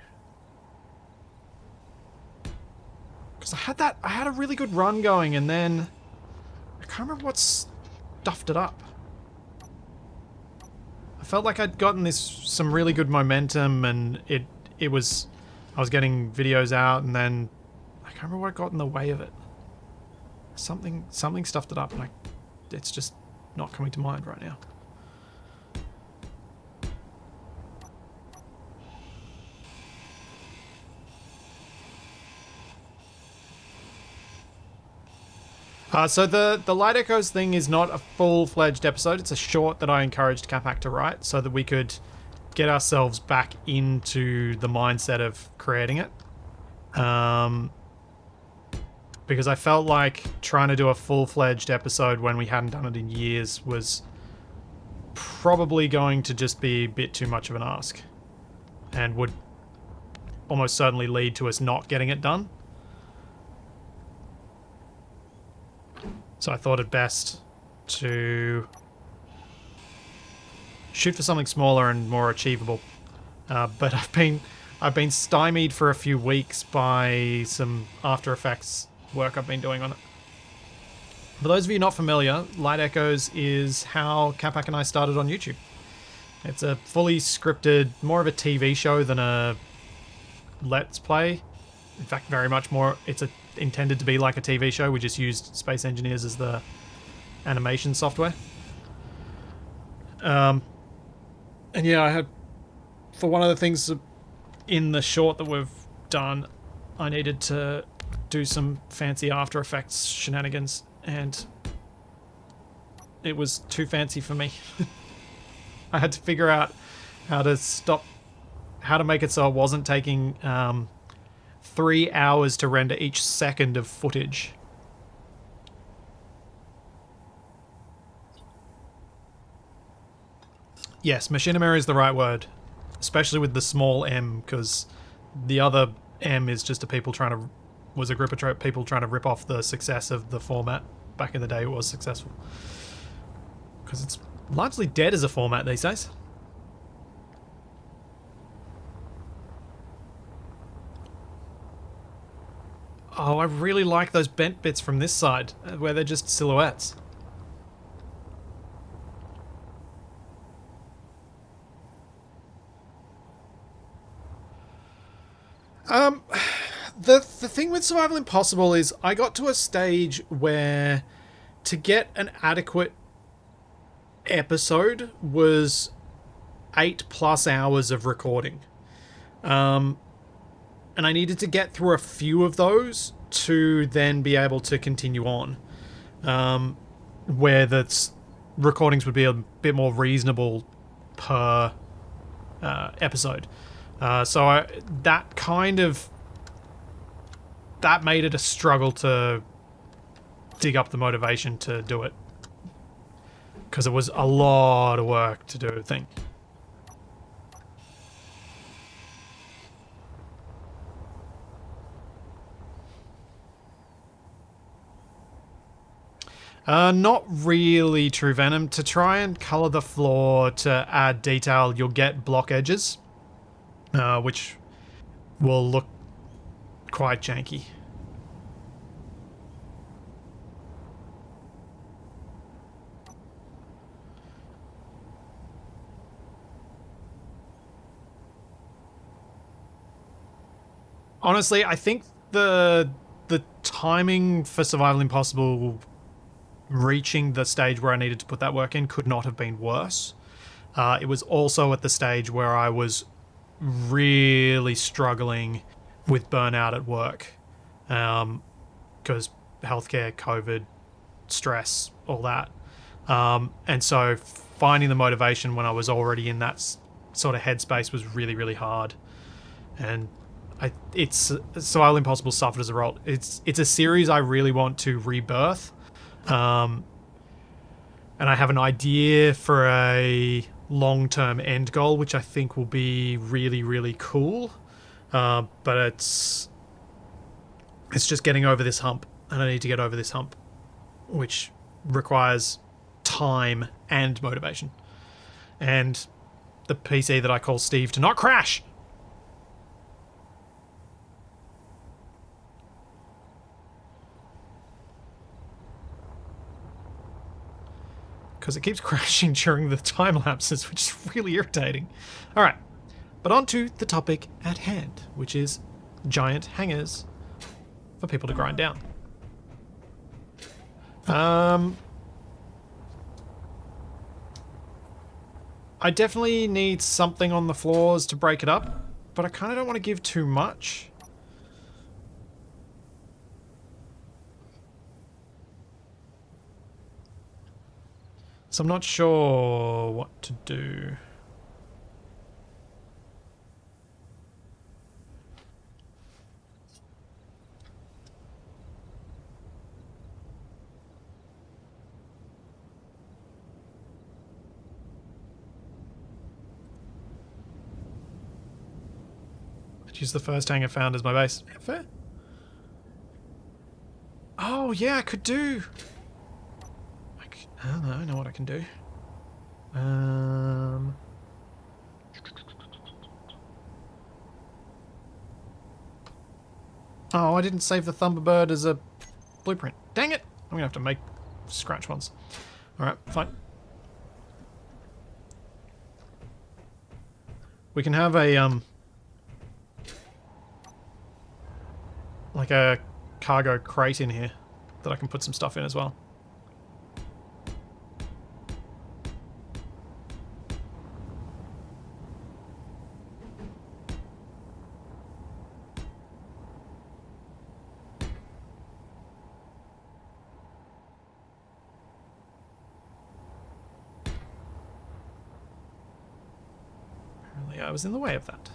Because I had a really good run going, and then I can't remember what stuffed it up. I felt like I'd gotten some really good momentum, and I was getting videos out, and then I can't remember what got in the way of it. Something stuffed it up, and it's just not coming to mind right now. So the Light Echoes thing is not a full-fledged episode. It's a short that I encouraged Capac to write so that we could get ourselves back into the mindset of creating it. Because I felt like trying to do a full-fledged episode when we hadn't done it in years was probably going to just be a bit too much of an ask, and would almost certainly lead to us not getting it done. So I thought it best to shoot for something smaller and more achievable. But I've been stymied for a few weeks by some After Effects work I've been doing on it. For those of you not familiar, Light Echoes is how Capac and I started on YouTube. It's a fully scripted, more of a TV show than a Let's Play. In fact, very much more, it's intended to be like a TV show. We just used Space Engineers as the animation software. And yeah, for one of the things in the short that we've done, I needed to do some fancy After Effects shenanigans, and It was too fancy for me. I had to figure out how to make it so it wasn't taking 3 hours to render each second of footage. Yes, machinima is the right word, especially with the small m, because the other m is just was a group of people trying to rip off the success of the format. Back in the day, it was successful. Because it's largely dead as a format these days. Oh, I really like those bent bits from this side, where they're just silhouettes. The thing with Survival Impossible is I got to a stage where to get an adequate episode was 8+ hours of recording. And I needed to get through a few of those to then be able to continue on. Where the recordings would be a bit more reasonable per episode. So that made it a struggle to dig up the motivation to do it. Because it was a lot of work to do a thing. Not really, True Venom. To try and color the floor to add detail, you'll get block edges, which will look quite janky. Honestly, I think the timing for Survival Impossible reaching the stage where I needed to put that work in could not have been worse. It was also at the stage where I was really struggling with burnout at work, because healthcare, COVID, stress, all that. And so finding the motivation when I was already in that sort of headspace was really, really hard. And it's Survival Impossible suffered as a result. It's a series I really want to rebirth. And I have an idea for a long-term end goal, which I think will be really, really cool. But it's just getting over this hump, and I need to get over this hump, which requires time and motivation. And the PC that I call Steve to not crash. Because it keeps crashing during the time lapses, which is really irritating. Alright, but on to the topic at hand, which is giant hangars for people to grind down. I definitely need something on the floors to break it up, but I kind of don't want to give too much. So I'm not sure what to do. I'd use the first hangar found as my base. Yeah, fair. Oh, yeah, I could do... I don't know, I know what I can do. Oh, I didn't save the Thunderbird as a blueprint. Dang it! I'm gonna have to make scratch ones. Alright, fine. We can have a, like a cargo crate in here that I can put some stuff in as well. Apparently I was in the way of that.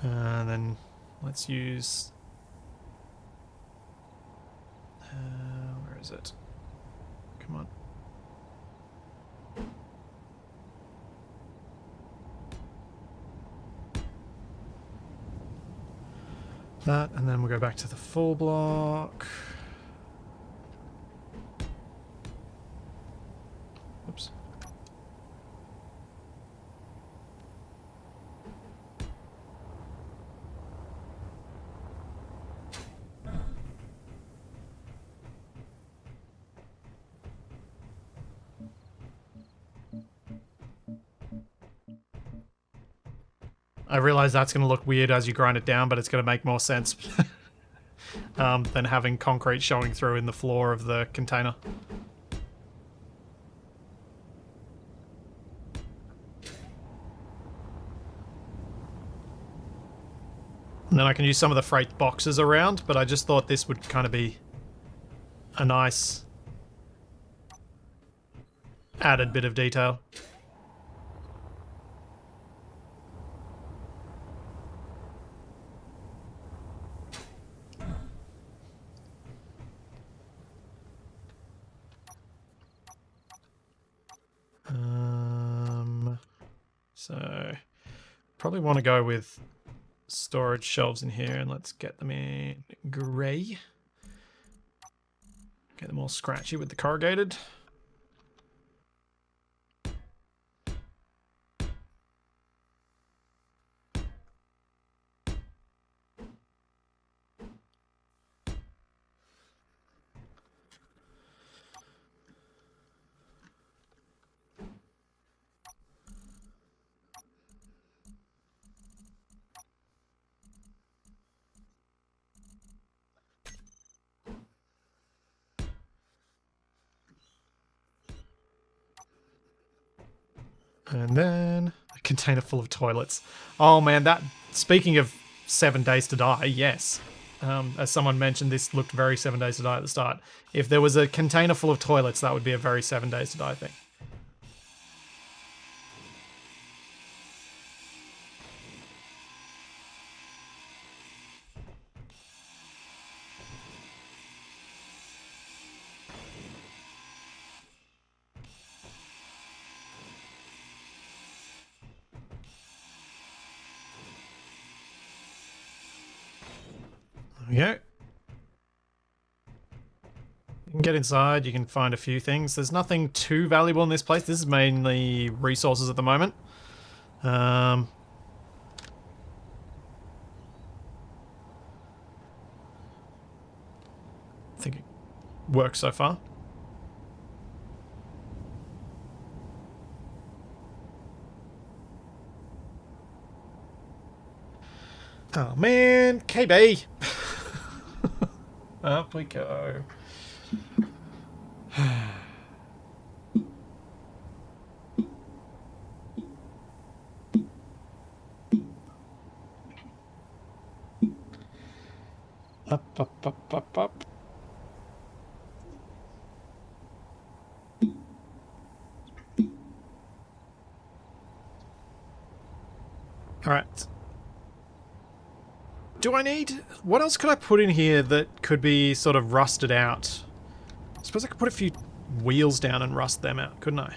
And then let's use... where is it? Come on. That, and then we'll go back to the full block. Oops. I realize that's going to look weird as you grind it down, but it's going to make more sense than having concrete showing through in the floor of the container. And then I can use some of the freight boxes around, but I just thought this would kind of be a nice added bit of detail. So probably want to go with storage shelves in here, and let's get them in grey. Get them all scratchy with the corrugated. And then a container full of toilets. Oh man, that, speaking of 7 Days to Die, yes. As someone mentioned, this looked very 7 Days to Die at the start. If there was a container full of toilets, that would be a very 7 Days to Die thing. There we go. You can get inside, you can find a few things. There's nothing too valuable in this place. This is mainly resources at the moment. I think it works so far. Oh man, KB! Up we go. Up, up, up, up, up. Alright. Do I need... What else could I put in here that could be sort of rusted out? I suppose I could put a few wheels down and rust them out, couldn't I?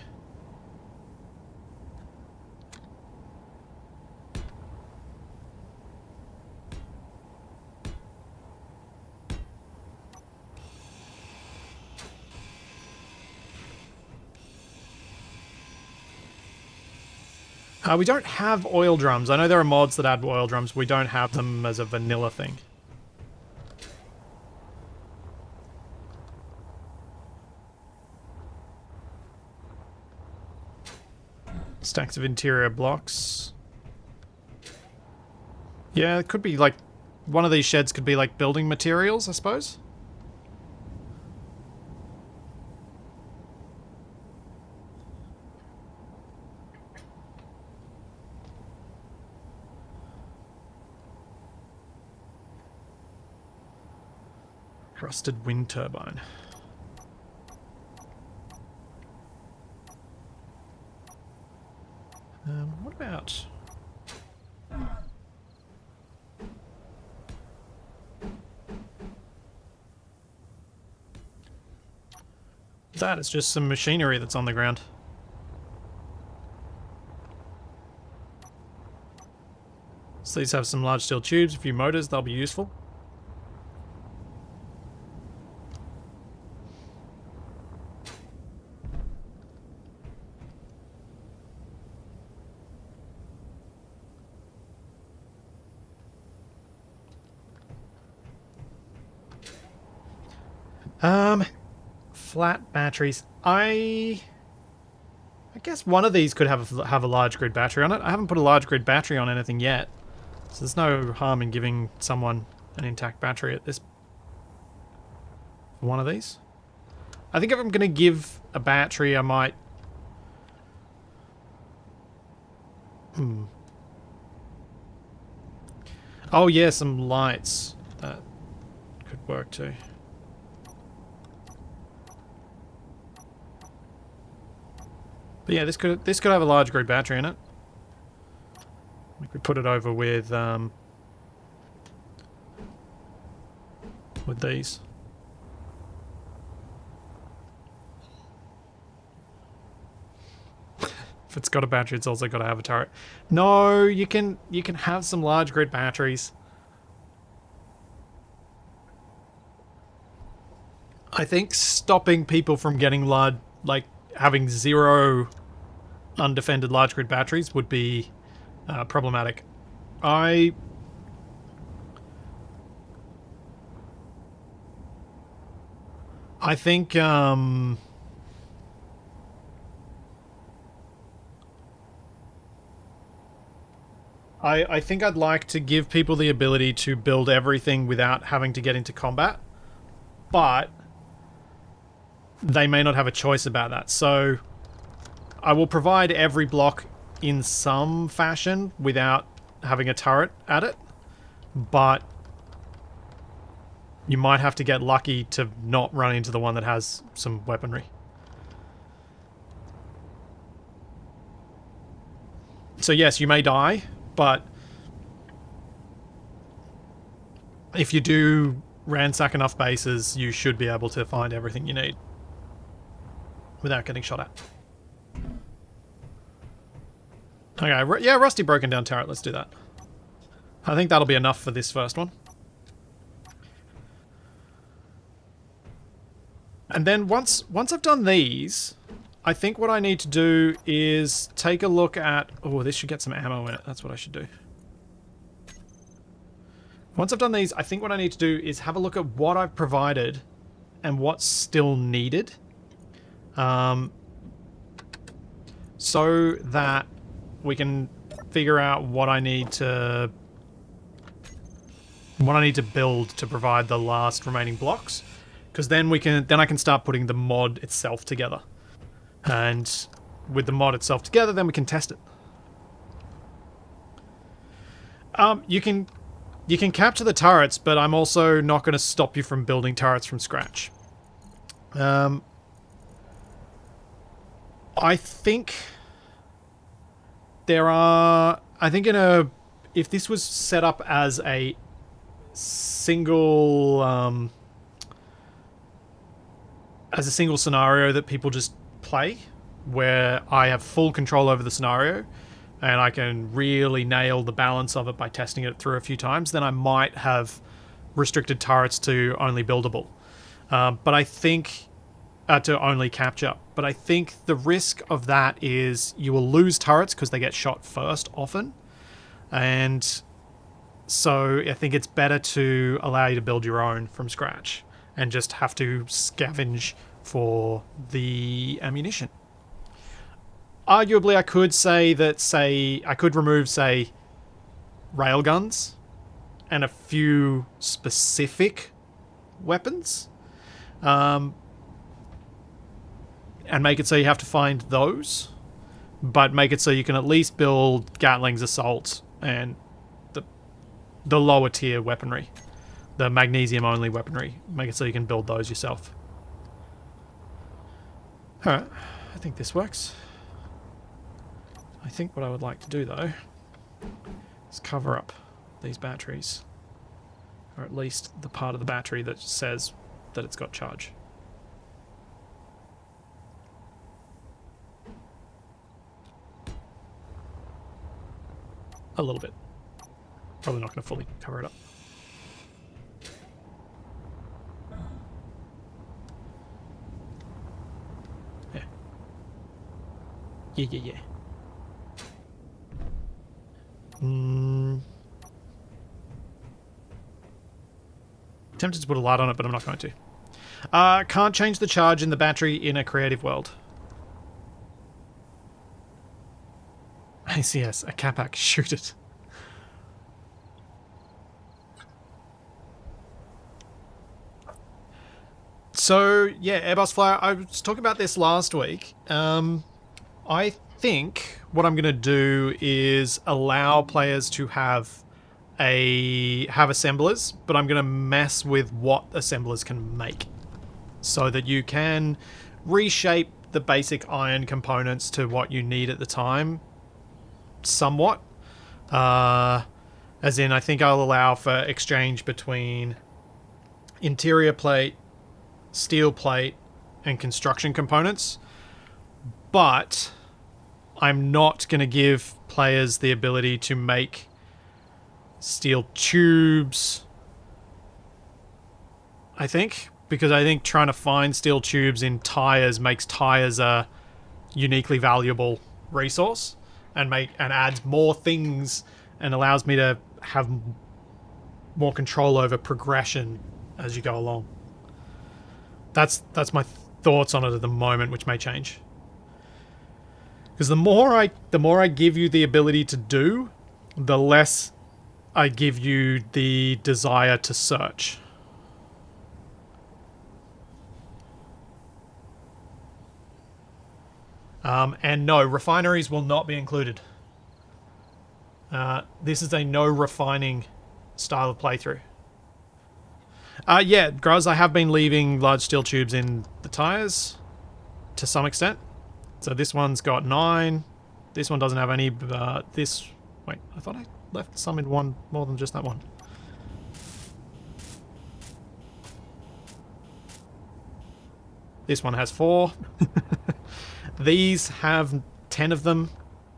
We don't have oil drums. I know there are mods that add oil drums. We don't have them as a vanilla thing. Stacks of interior blocks. Yeah, it could be like... One of these sheds could be like building materials, I suppose. Rusted wind turbine. What about... that is just some machinery that's on the ground. So these have some large steel tubes, a few motors, they'll be useful. Flat batteries. I guess one of these could have a large grid battery on it. I haven't put a large grid battery on anything yet, so there's no harm in giving someone an intact battery at this. One of these. I think if I'm going to give a battery, I might. Oh yeah, some lights. That could work too. But yeah, this could have a large grid battery in it. We could put it over with these. If it's got a battery, it's also got to have a turret. No, you can have some large grid batteries. I think stopping people from getting large, like having 0 undefended large grid batteries would be problematic. I think I think I'd like to give people the ability to build everything without having to get into combat, but they may not have a choice about that. So I will provide every block in some fashion without having a turret at it, but you might have to get lucky to not run into the one that has some weaponry. So yes, you may die, but if you do ransack enough bases, you should be able to find everything you need without getting shot at. Okay, yeah, rusty broken down turret, let's do that. I think that'll be enough for this first one. And then once I've done these, I think what I need to do is take a look at... oh, this should get some ammo in it. That's what I should do. Once I've done these, I think what I need to do is have a look at what I've provided and what's still needed. So that we can figure out what I need to build to provide the last remaining blocks, because then I can start putting the mod itself together, and with the mod itself together, then we can test it. You can capture the turrets, but I'm also not going to stop you from building turrets from scratch. I think there are... I think if this was set up as a single... as a single scenario that people just play, where I have full control over the scenario, and I can really nail the balance of it by testing it through a few times, then I might have restricted turrets to only buildable. But I think... to only capture. But I think the risk of that is you will lose turrets because they get shot first often. And so I think it's better to allow you to build your own from scratch and just have to scavenge for the ammunition. Arguably, I could say that, I could remove, railguns and a few specific weapons. And make it so you have to find those, but make it so you can at least build Gatling's assault and the lower tier weaponry. The magnesium-only weaponry. Make it so you can build those yourself. Alright, I think this works. I think what I would like to do, though, is cover up these batteries. Or at least the part of the battery that says that it's got charge. A little bit. Probably not going to fully cover it up. Yeah. Yeah. Tempted to put a light on it, but I'm not going to. Can't change the charge in the battery in a creative world. ACS, a Capac, shoot it. So, yeah, Airbus Flyer, I was talking about this last week. I think what I'm going to do is allow players to have assemblers, but I'm going to mess with what assemblers can make. So that you can reshape the basic iron components to what you need at the time somewhat. As in, I think I'll allow for exchange between interior plate, steel plate, and construction components. But I'm not going to give players the ability to make steel tubes, I think. Because I think trying to find steel tubes in tires makes tires a uniquely valuable resource. And adds more things and allows me to have more control over progression as you go along. That's my thoughts on it at the moment, which may change. Because the more I give you the ability to do, the less I give you the desire to search. And no, refineries will not be included. This is a no refining style of playthrough. Yeah, Gruz, I have been leaving large steel tubes in the tires to some extent. So this one's got 9. This one doesn't have any. This... Wait, I thought I left some in one more than just that one. This one has 4. These have 10 of them,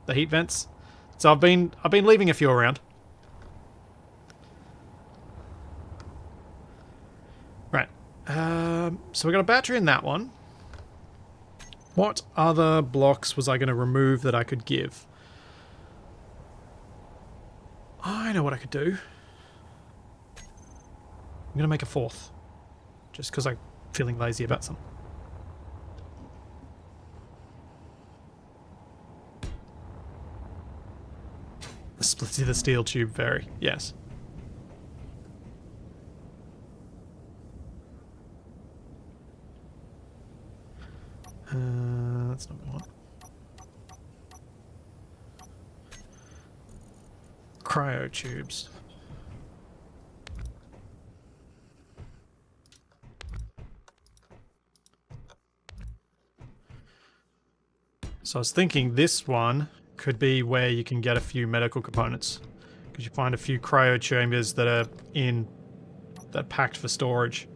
the heat vents. So I've been leaving a few around. Right. So we got a battery in that one. What other blocks was I going to remove that I could give? I know what I could do. I'm going to make a 4th. Just because I'm feeling lazy about some. Split the steel tube vary. Yes. That's not what I want. Cryo tubes. So I was thinking this one could be where you can get a few medical components. Because you find a few cryo chambers that are packed for storage.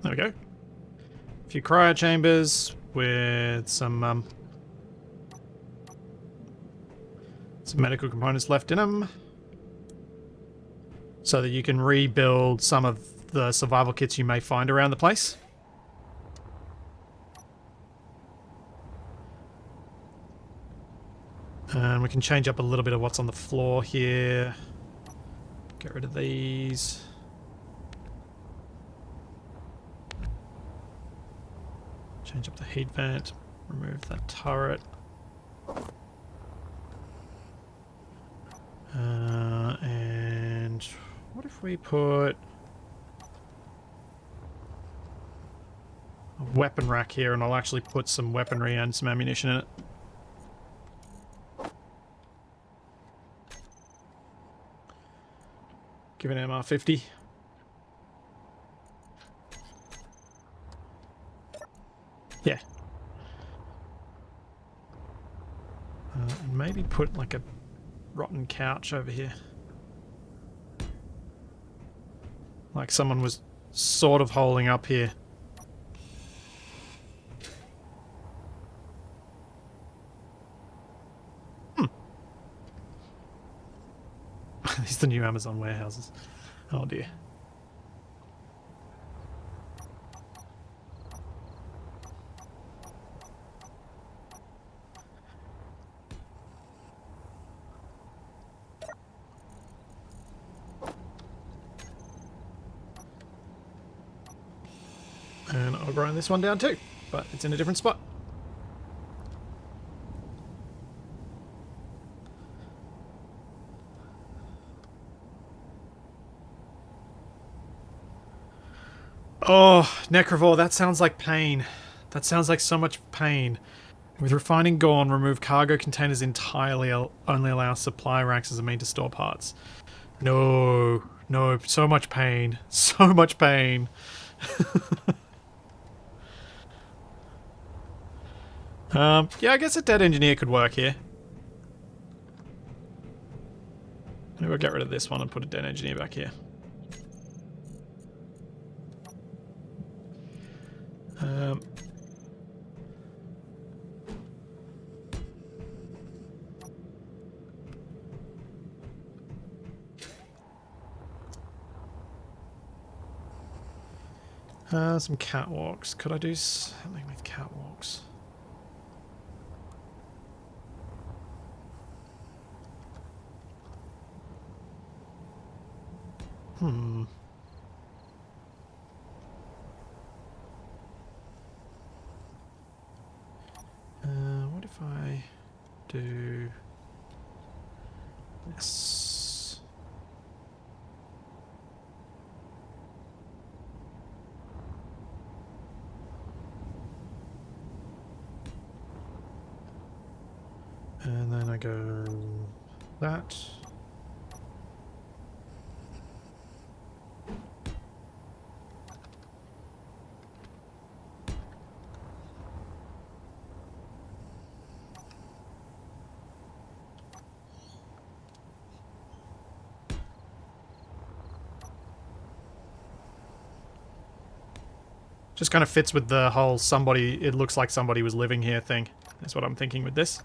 There we go. A few cryo chambers with some medical components left in them, so that you can rebuild some of the survival kits you may find around the place. And we can change up a little bit of what's on the floor here. Get rid of these. Change up the heat vent. Remove that turret. And what if we put a weapon rack here, and I'll actually put some weaponry and some ammunition in it. Give it an MR50. Yeah. And maybe put like a rotten couch over here. Like someone was sort of holding up here. These are the new Amazon warehouses. Oh dear. And I'll grind this one down too, but it's in a different spot. Oh, Necrovore, that sounds like pain. That sounds like so much pain. With refining gone, remove cargo containers entirely, only allow supply racks as a means to store parts. No, no, so much pain. So much pain. Yeah, I guess a dead engineer could work here. Maybe we'll get rid of this one and put a dead engineer back here. Some catwalks. Could I do something with catwalks? What if I do this? And then I go that. Just kind of fits with the whole somebody, it looks like somebody was living here thing. That's what I'm thinking with this.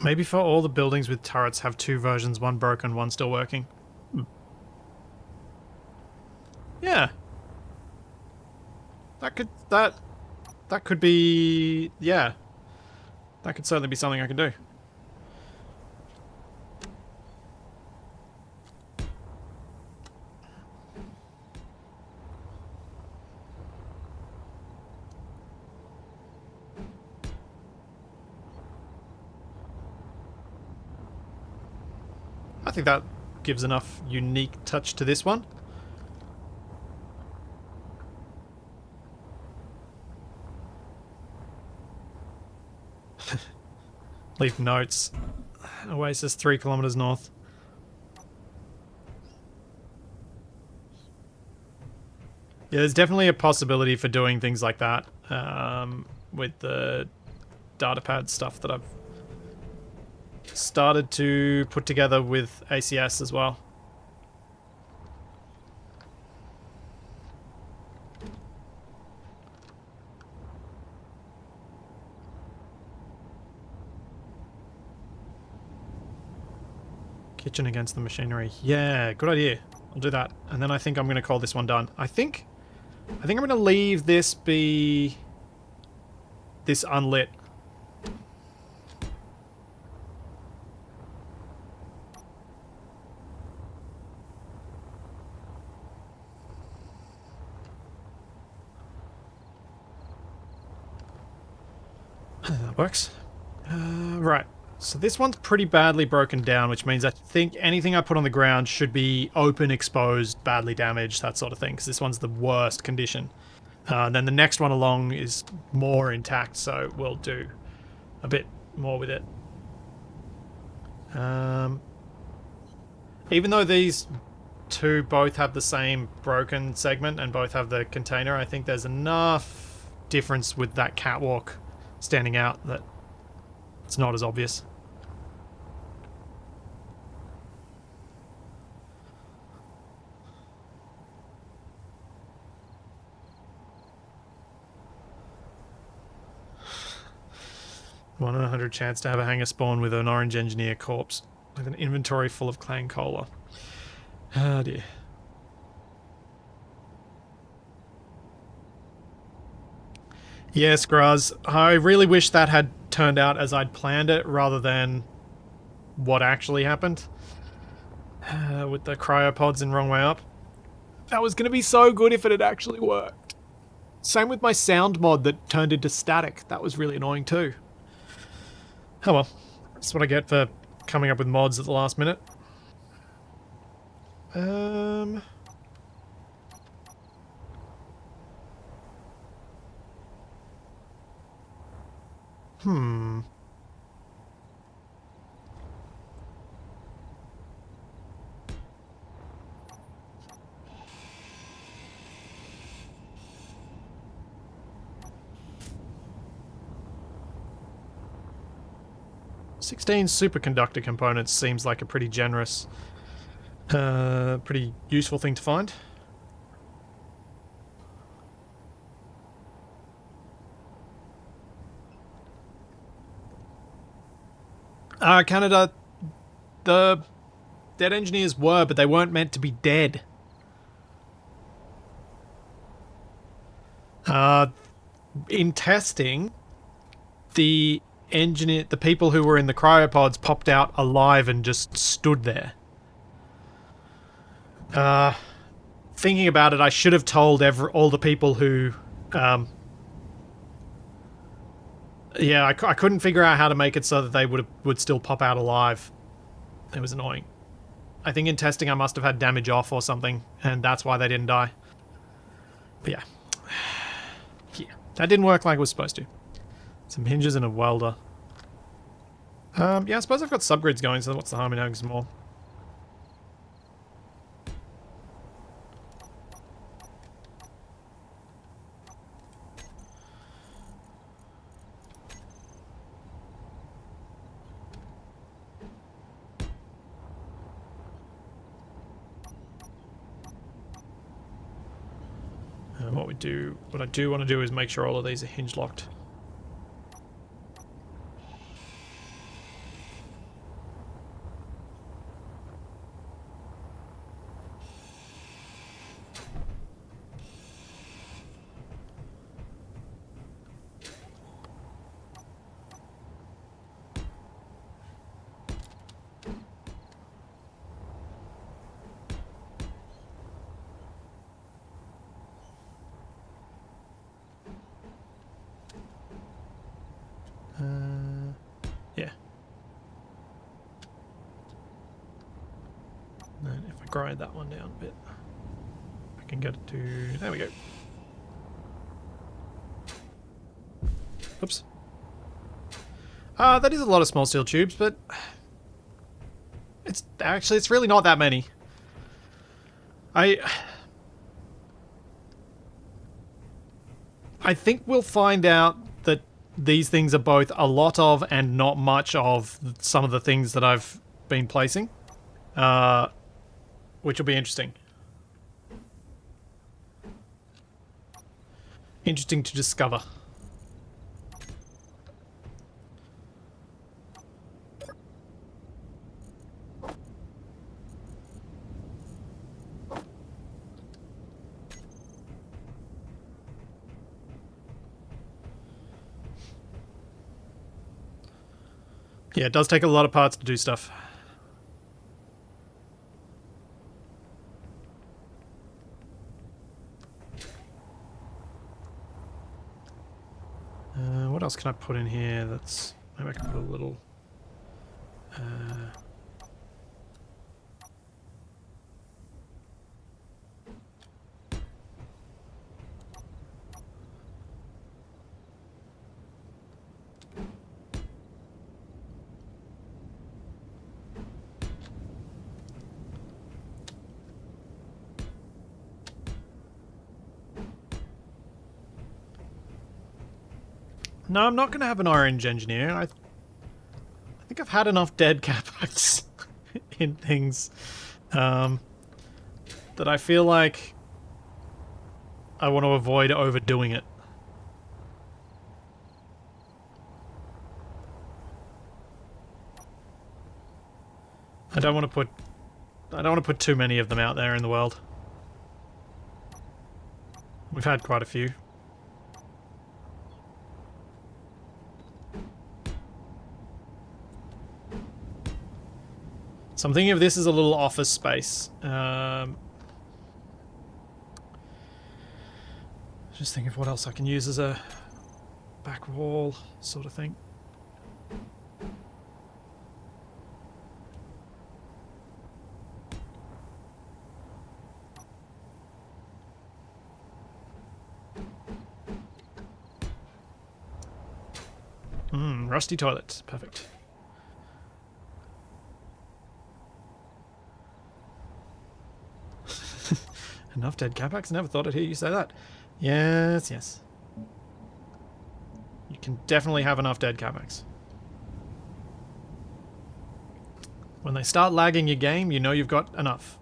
Maybe for all the buildings with turrets have two versions, one broken, one still working. Yeah. That could be, yeah. That could certainly be something I can do. I think that gives enough unique touch to this one. Leave notes. Oasis 3 kilometers north. Yeah, there's definitely a possibility for doing things like that with the datapad stuff that I've started to put together with ACS as well. Kitchen against the machinery. Yeah, good idea. we'll do that. And then I think I'm going to call this one done. I think I'm going to leave this be this unlit. That works. Right. So this one's pretty badly broken down, which means I think anything I put on the ground should be open, exposed, badly damaged, that sort of thing, because this one's the worst condition. And then the next one along is more intact, so we'll do a bit more with it. Even though these two both have the same broken segment and both have the container, I think there's enough difference with that catwalk standing out that it's not as obvious. One in 100 chance to have a hangar spawn with an orange engineer corpse with an inventory full of clang cola. Oh dear. Yes, Graz. I really wish that had turned out as I'd planned it rather than what actually happened with the cryopods in wrong way up. That was going to be so good if it had actually worked. Same with my sound mod that turned into static. That was really annoying too. Oh well, that's what I get for coming up with mods at the last minute. Hmm. "16 superconductor components" seems like a pretty generous, pretty useful thing to find. Canada, the dead engineers were, but they weren't meant to be dead. In testing, the people who were in the cryopods popped out alive and just stood there. Thinking about it, I should have told all the people who... yeah, I couldn't figure out how to make it so that they would still pop out alive. It was annoying. I think in testing I must have had damage off or something, and that's why they didn't die. But yeah. Yeah, that didn't work like it was supposed to. Some hinges and a welder. Yeah, I suppose I've got subgrids going, so what's the harm in having some more? What I do want to do is make sure all of these are hinge locked. Yeah. And if I grind that one down a bit, I can get it to... There we go. Oops. That is a lot of small steel tubes, but... It's really not that many. I think we'll find out that these things are both a lot of and not much of some of the things that I've been placing, which will be interesting. Interesting to discover. Yeah, it does take a lot of parts to do stuff. What else can I put in here that's... Maybe I can put a little... No, I'm not going to have an orange engineer. I think I've had enough dead capex in things that I feel like I want to avoid overdoing it. I don't want to put too many of them out there in the world. We've had quite a few. So I'm thinking of this as a little office space. Just think of what else I can use as a back wall sort of thing. Rusty toilet. Perfect. Enough dead capex? Never thought I'd hear you say that. Yes, yes. You can definitely have enough dead capex. When they start lagging your game, you know you've got enough.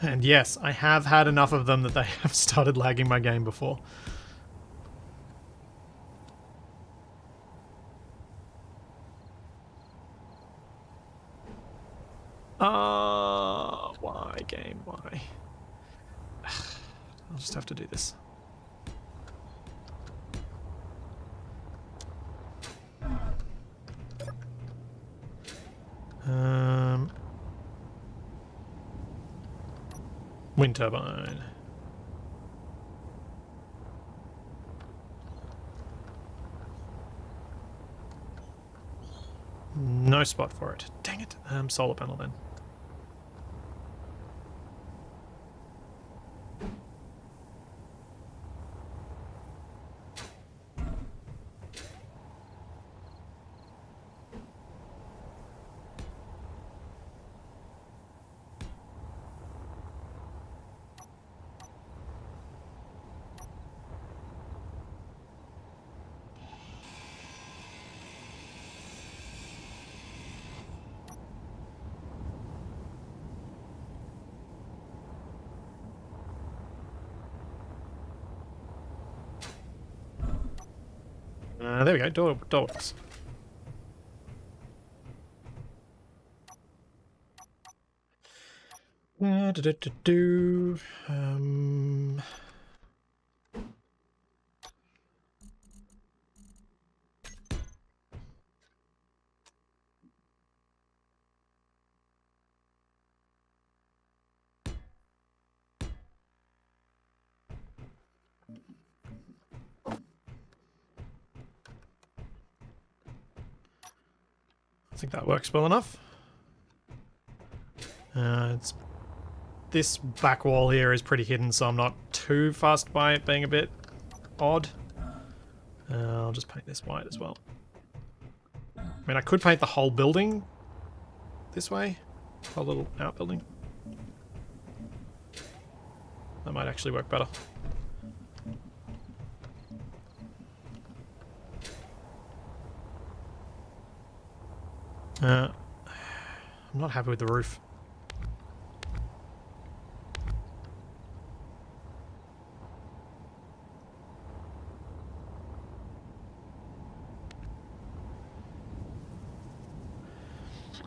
And yes, I have had enough of them that they have started lagging my game before. Why, game? Why? I'll just have to do this. Wind turbine. No spot for it. Dang it. Solar panel then. There we go, door works. I think that works well enough. This back wall here is pretty hidden, so I'm not too fussed by it being a bit odd. I'll just paint this white as well. I mean, I could paint the whole building this way. Whole little outbuilding. That might actually work better. I'm not happy with the roof.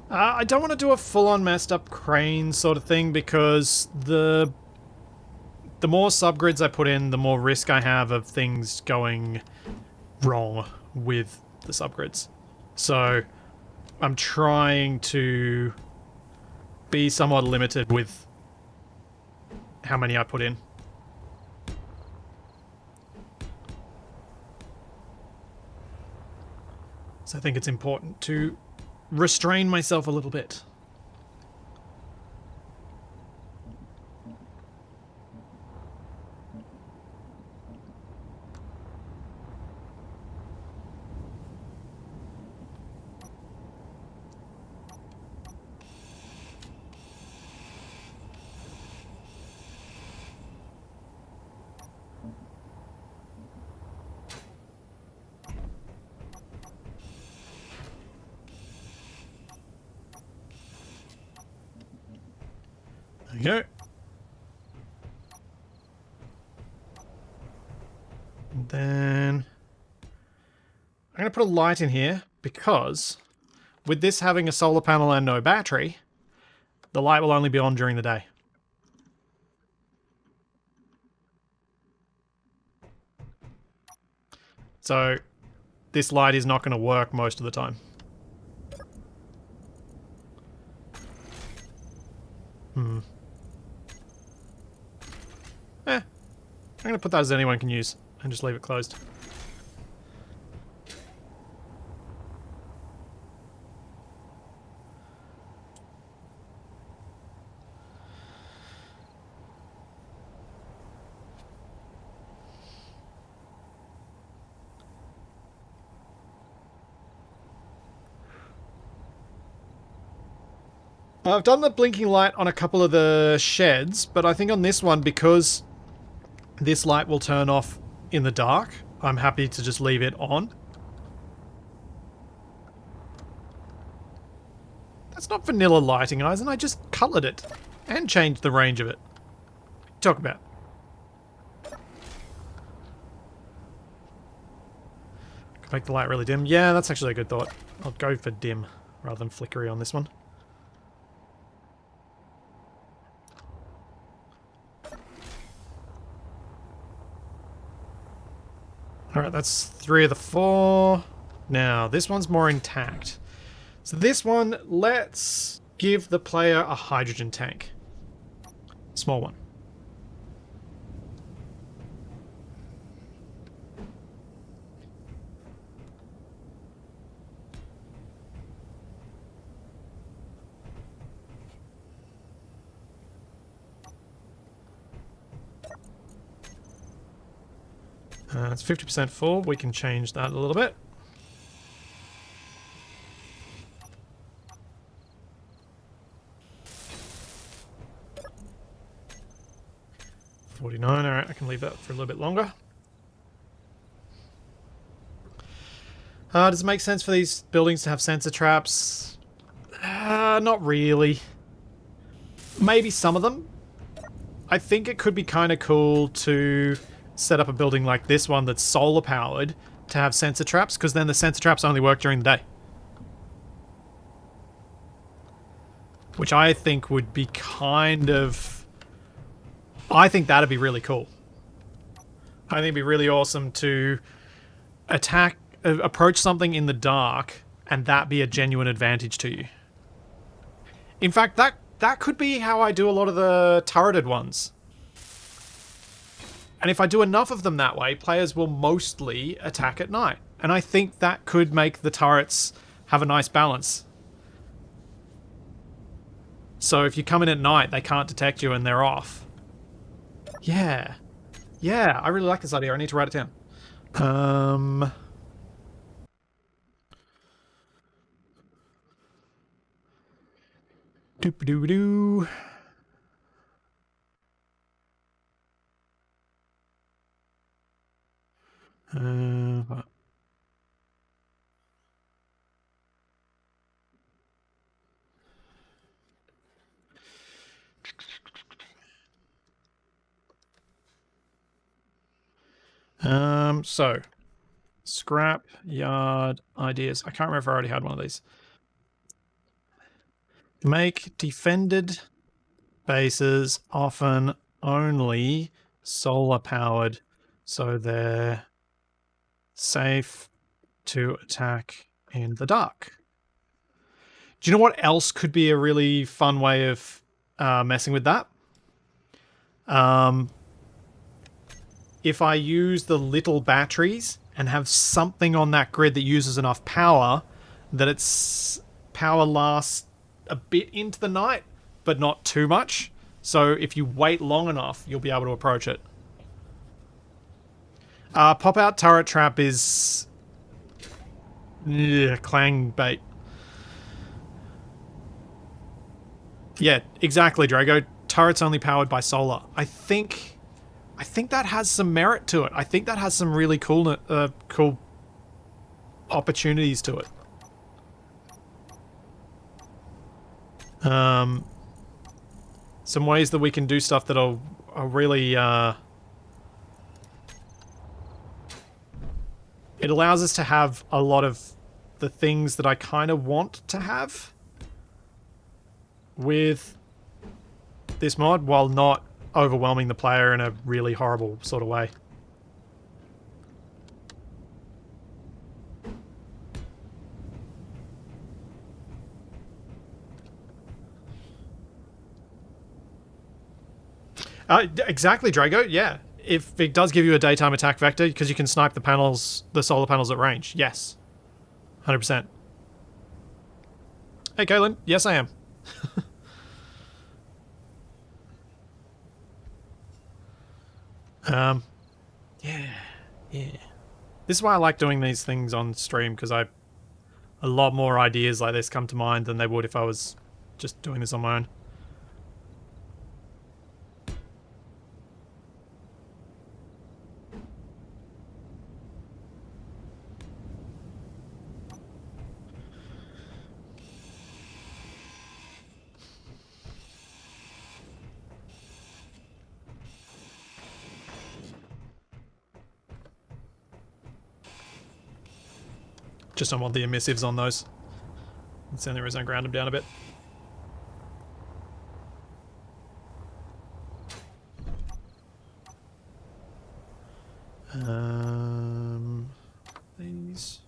I don't want to do a full-on messed up crane sort of thing because the the more subgrids I put in, the more risk I have of things going wrong with the subgrids. So I'm trying to be somewhat limited with how many I put in. So I think it's important to restrain myself a little bit. There you go. And then I'm going to put a light in here because with this having a solar panel and no battery, the light will only be on during the day. So this light is not going to work most of the time. I'm going to put that as anyone can use and just leave it closed. I've done the blinking light on a couple of the sheds, but I think on this one, because this light will turn off in the dark, I'm happy to just leave it on. That's not vanilla lighting, Eisen. I just coloured it and changed the range of it. Talk about. Could make the light really dim. Yeah, that's actually a good thought. I'll go for dim rather than flickery on this one. Alright, that's 3 of the 4. Now, this one's more intact. So this one, let's give the player a hydrogen tank. Small one. It's 50% full. We can change that a little bit. $49. Alright, I can leave that for a little bit longer. Does it make sense for these buildings to have sensor traps? Not really. Maybe some of them. I think it could be kind of cool to set up a building like this one that's solar powered to have sensor traps, because then the sensor traps only work during the day. Which I think would be kind of... I think that'd be really cool. I think it'd be really awesome to approach something in the dark and that be a genuine advantage to you. In fact, that could be how I do a lot of the turreted ones. And if I do enough of them that way, players will mostly attack at night. And I think that could make the turrets have a nice balance. So if you come in at night, they can't detect you and they're off. Yeah. Yeah, I really like this idea. I need to write it down. Doop-a-doo-a-doo. So Scrapyard ideas. I can't remember if I already had one of these. Make defended bases often only solar powered, so they're safe to attack in the dark. Do you know what else could be a really fun way of messing with that? If I use the little batteries and have something on that grid that uses enough power that its power lasts a bit into the night, but not too much. So if you wait long enough, you'll be able to approach it. Pop-out turret trap is... clang bait. Yeah, exactly, Drago. Turret's only powered by solar. I think that has some merit to it. I think that has some really cool opportunities to it. Some ways that we can do stuff that are really... it allows us to have a lot of the things that I kind of want to have with this mod, while not overwhelming the player in a really horrible sort of way. Exactly, Drago. Yeah, if it does give you a daytime attack vector, because you can snipe the solar panels at range. Yes, 100%. Hey, Kaylin. Yes, I am. Yeah. This is why I like doing these things on stream, because a lot more ideas like this come to mind than they would if I was just doing this on my own. Just don't want the emissives on those. That's the only reason I ground them down a bit. These.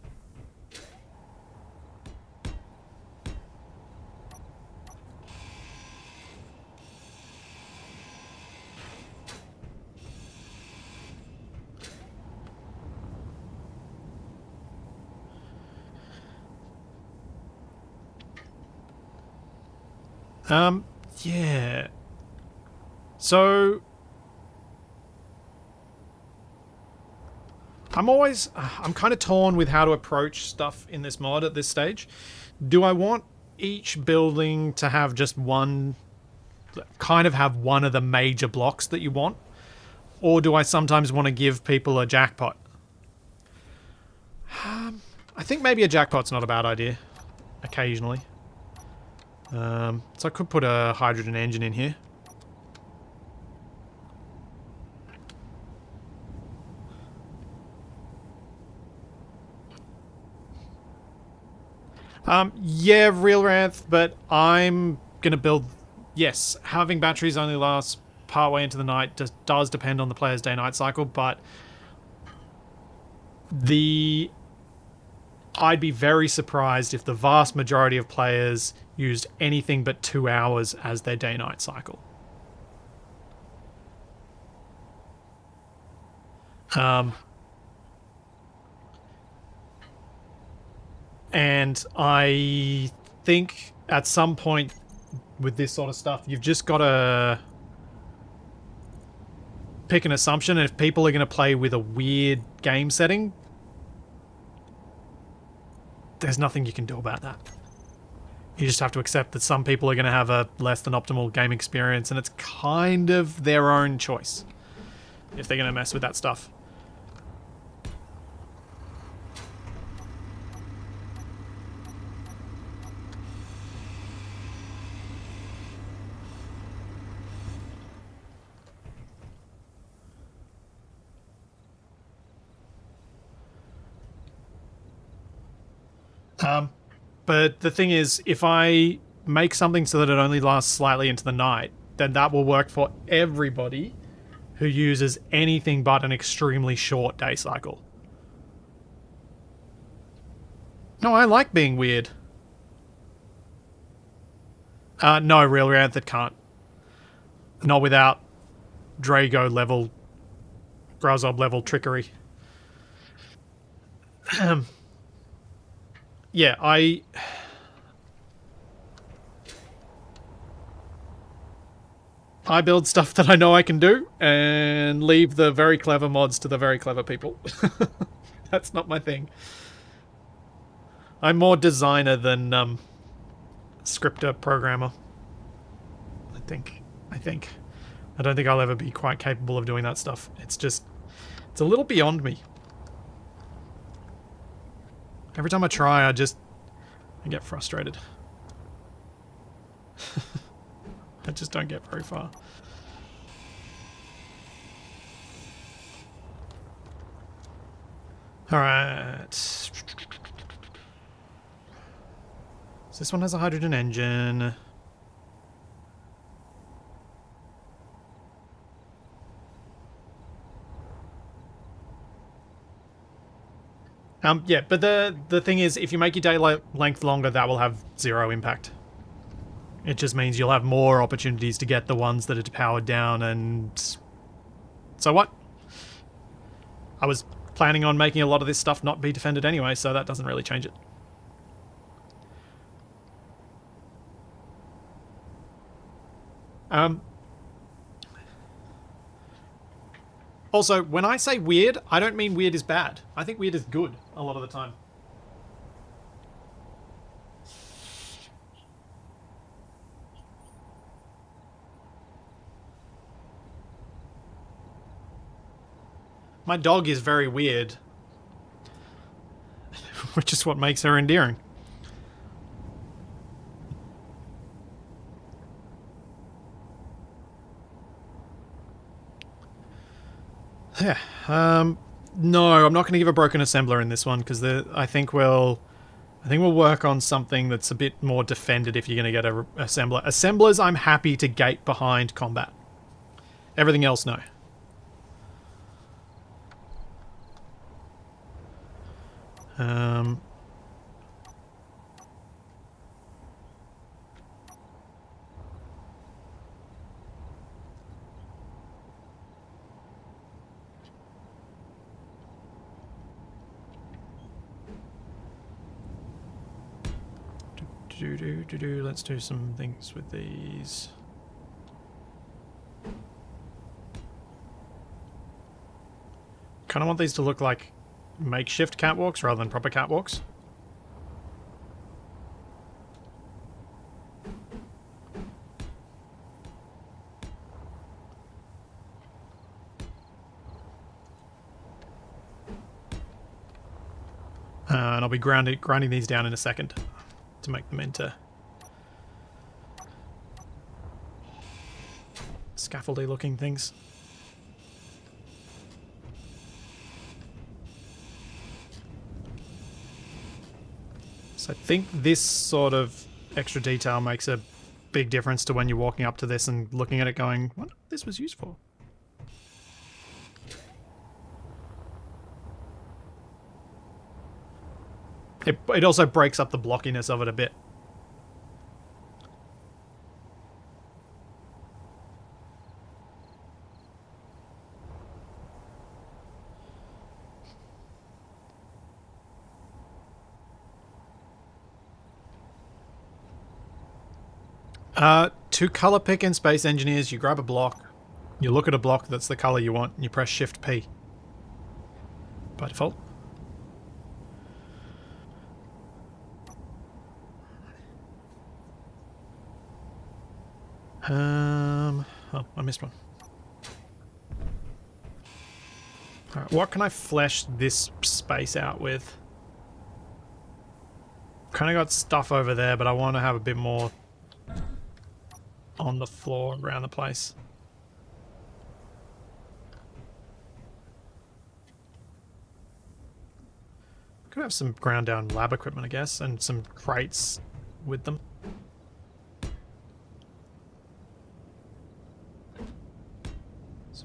Yeah. So I'm kind of torn with how to approach stuff in this mod at this stage. Do I want each building to have just one, kind of have one of the major blocks that you want? Or do I sometimes want to give people a jackpot? I think maybe a jackpot's not a bad idea, occasionally. So I could put a hydrogen engine in here. Yeah, real Ranth, but I'm gonna build... Yes, having batteries only last partway into the night does depend on the player's day-night cycle, but I'd be very surprised if the vast majority of players used anything but 2 hours as their day-night cycle. And I think at some point with this sort of stuff, you've just got to pick an assumption, and if people are going to play with a weird game setting, there's nothing you can do about that. You just have to accept that some people are going to have a less than optimal game experience, and it's kind of their own choice if they're going to mess with that stuff. But the thing is, if I make something so that it only lasts slightly into the night, then that will work for everybody. who uses anything but an extremely short day cycle. No, I like being weird. No, Real Ranthid can't. Not without Drago level, Grazob level trickery. Yeah, I build stuff that I know I can do and leave the very clever mods to the very clever people. That's not my thing. I'm more designer than scripter programmer. I think. I don't think I'll ever be quite capable of doing that stuff. It's a little beyond me. Every time I try, I get frustrated. I just don't get very far. Alright. So this one has a hydrogen engine. Yeah, but the thing is, if you make your day length longer, that will have zero impact. It just means you'll have more opportunities to get the ones that are powered down, and so what? I was planning on making a lot of this stuff not be defended anyway, so that doesn't really change it. Also, when I say weird, I don't mean weird is bad. I think weird is good a lot of the time. My dog is very weird, which is what makes her endearing. Yeah. No, I'm not going to give a broken assembler in this one because I think we'll work on something that's a bit more defended if you're going to get a assembler. Assemblers, I'm happy to gate behind combat. Everything else, no. Let's do some things with these. Kind of want these to look like makeshift catwalks rather than proper catwalks. And I'll be grinding these down in a second to make them into scaffoldy looking things. So I think this sort of extra detail makes a big difference to when you're walking up to this and looking at it going, what this was used for? It also breaks up the blockiness of it a bit. To color pick in Space Engineers, you grab a block, you look at a block that's the color you want, and you press Shift P by default. Oh, I missed one. Alright, what can I flesh this space out with? Kind of got stuff over there, but I want to have a bit more on the floor around the place. Could have some ground down lab equipment, I guess, and some crates with them.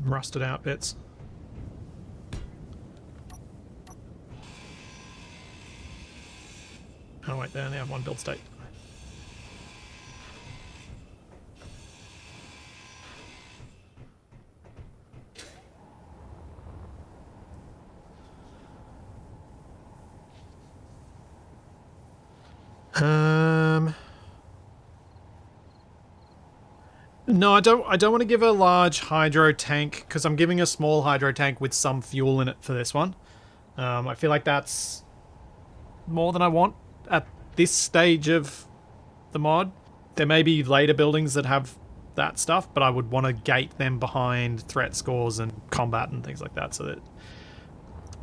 Some rusted out bits. Oh wait, they only have one build state. No, I don't want to give a large hydro tank because I'm giving a small hydro tank with some fuel in it for this one. I feel like that's more than I want at this stage of the mod. There may be later buildings that have that stuff, but I would want to gate them behind threat scores and combat and things like that so that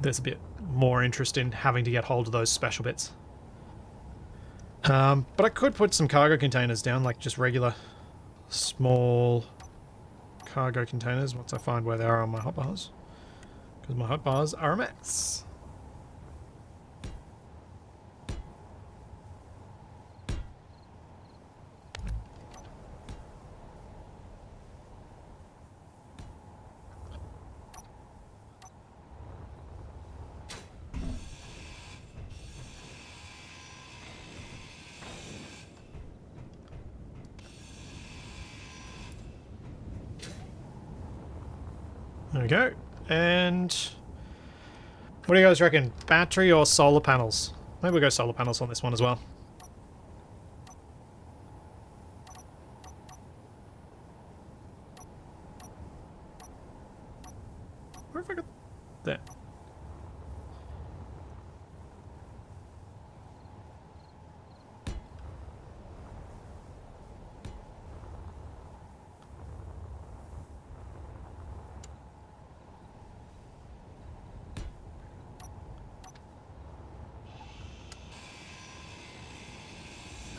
there's a bit more interest in having to get hold of those special bits. But I could put some cargo containers down, like just regular small cargo containers once I find where they are on my hotbars. Because my hotbars are a mess. There we go. And what do you guys reckon? Battery or solar panels? Maybe we'll go solar panels on this one as well. Where have I got... There.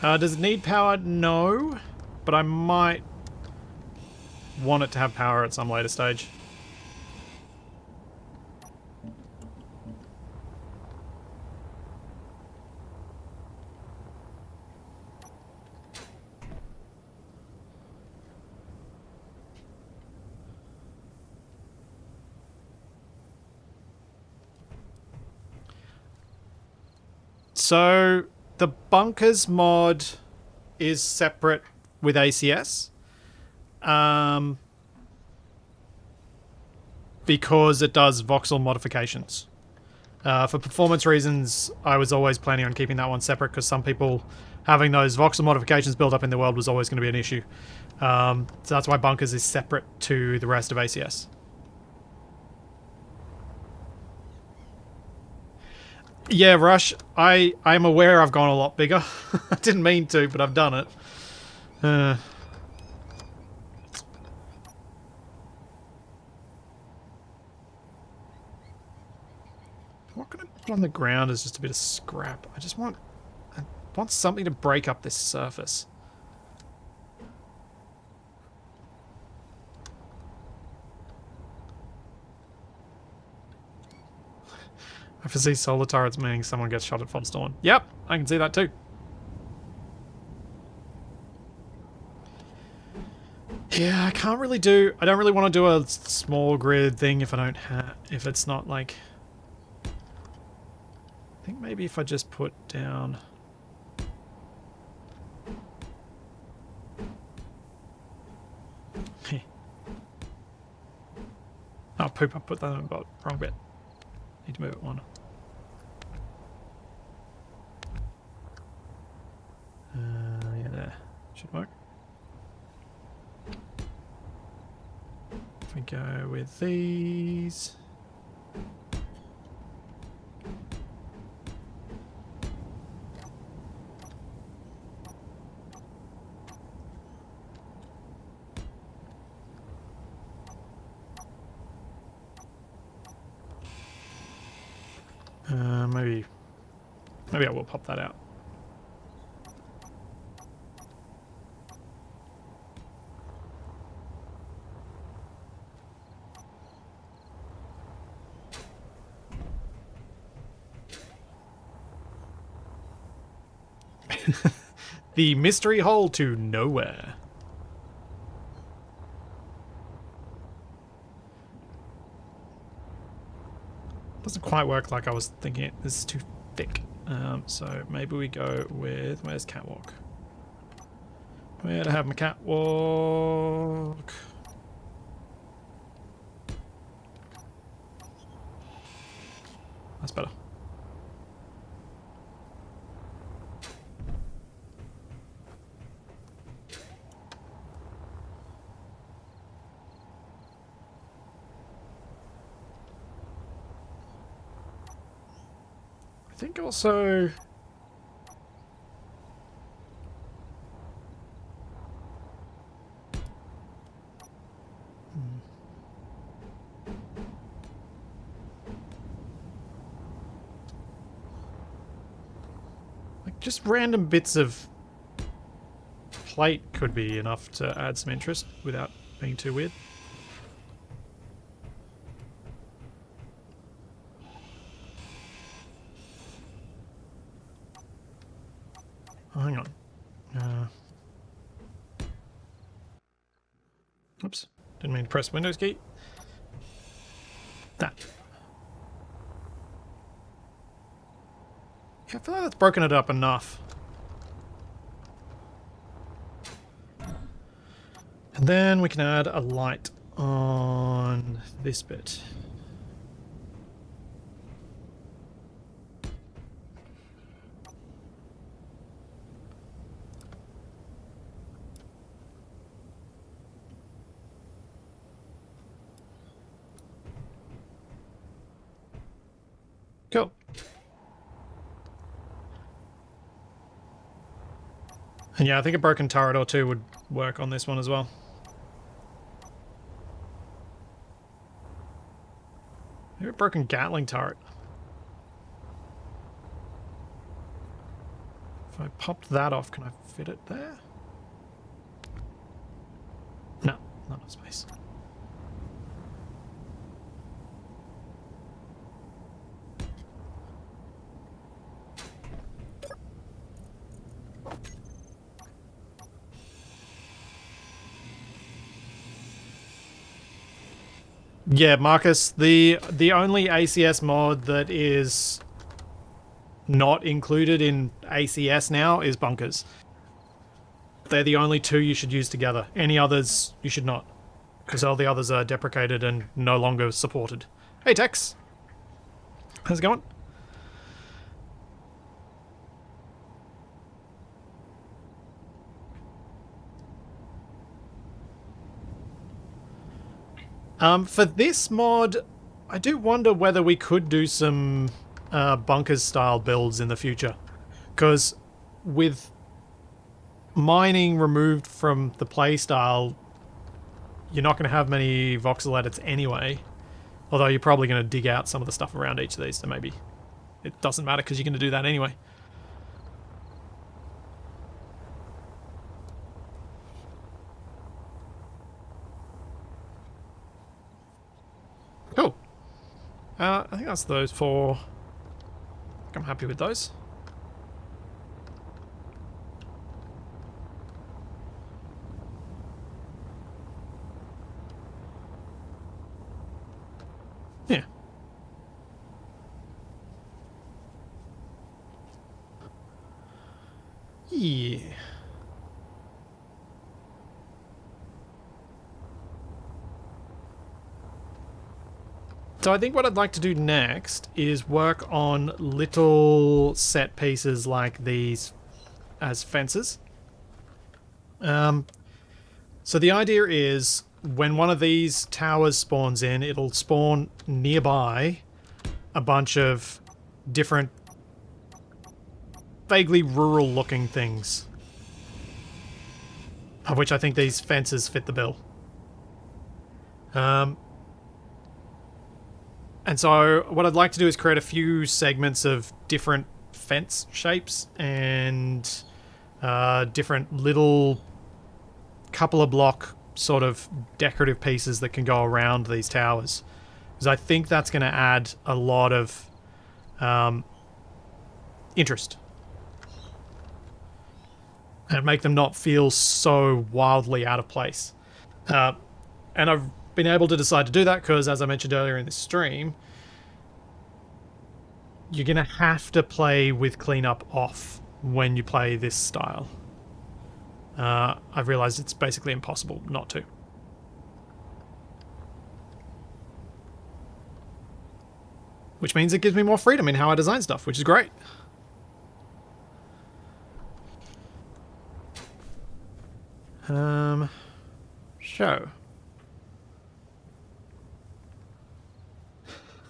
Does it need power? No, but I might want it to have power at some later stage. So the bunkers mod is separate with ACS because it does voxel modifications. For performance reasons, I was always planning on keeping that one separate because some people having those voxel modifications built up in the world was always going to be an issue. So that's why bunkers is separate to the rest of ACS. Yeah, Rush, I'm aware I've gone a lot bigger. I didn't mean to, but I've done it. What can I put on the ground is just a bit of scrap. I want something to break up this surface. I foresee solar turrets meaning someone gets shot at full storm. Yep, I can see that too. Yeah, I can't really do... I don't really want to do a small grid thing if I don't have... If it's not like... I think maybe if I just put down... Oh, poop, I put that in the wrong bit. Need to move it one. Yeah, there. Should work. If we go with these... Maybe I will pop that out. The mystery hole to nowhere. Doesn't quite work like I was thinking it. This is too thick. So maybe we go with... Where's catwalk? Where to have my catwalk? That's better. I think also... like just random bits of plate could be enough to add some interest without being too weird. Oh, hang on. Oops. Didn't mean to press Windows key. That. Yeah, I feel like that's broken it up enough. And then we can add a light on this bit. Cool. And yeah, I think a broken turret or two would work on this one as well. Maybe a broken Gatling turret. If I popped that off, can I fit it there? No, not enough space. Yeah, Marcus, the only ACS mod that is not included in ACS now is bunkers. They're the only two you should use together. Any others you should not, because all the others are deprecated and no longer supported. Hey Tex, how's it going? For this mod, I do wonder whether we could do some bunkers style builds in the future. Because with mining removed from the playstyle, you're not going to have many voxel edits anyway. Although you're probably going to dig out some of the stuff around each of these, so maybe it doesn't matter because you're going to do that anyway. Cool. I think that's those four. I think I'm happy with those. Yeah. Yeah. So I think what I'd like to do next is work on little set pieces like these as fences. So the idea is when one of these towers spawns in, it'll spawn nearby a bunch of different vaguely rural looking things, of which I think these fences fit the bill. And so what I'd like to do is create a few segments of different fence shapes and different little couple of block sort of decorative pieces that can go around these towers. Because I think that's going to add a lot of interest. And make them not feel so wildly out of place. And I've been able to decide to do that because, as I mentioned earlier in this stream, you're going to have to play with cleanup off when you play this style. I've realized it's basically impossible not to. Which means it gives me more freedom in how I design stuff, which is great. Show.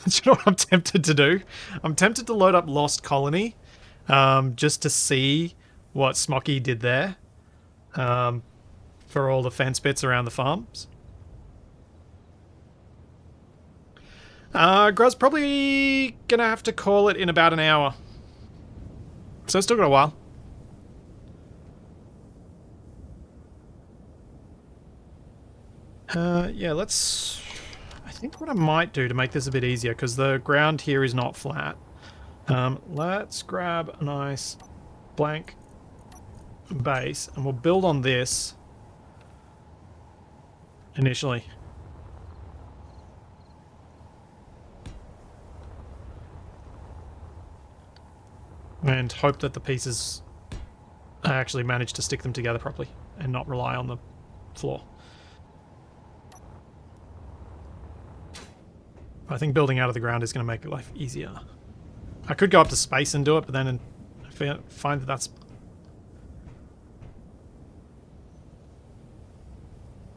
Do you know what I'm tempted to do? I'm tempted to load up Lost Colony, just to see what Smoky did there, for all the fence bits around the farms. Gruz probably gonna have to call it in about an hour. So still got a while. Yeah, let's... I think what I might do to make this a bit easier, because the ground here is not flat. Let's grab a nice blank base, and we'll build on this initially. And hope that the pieces I actually manage to stick them together properly and not rely on the floor. I think building out of the ground is going to make life easier. I could go up to space and do it, but then I find that that's...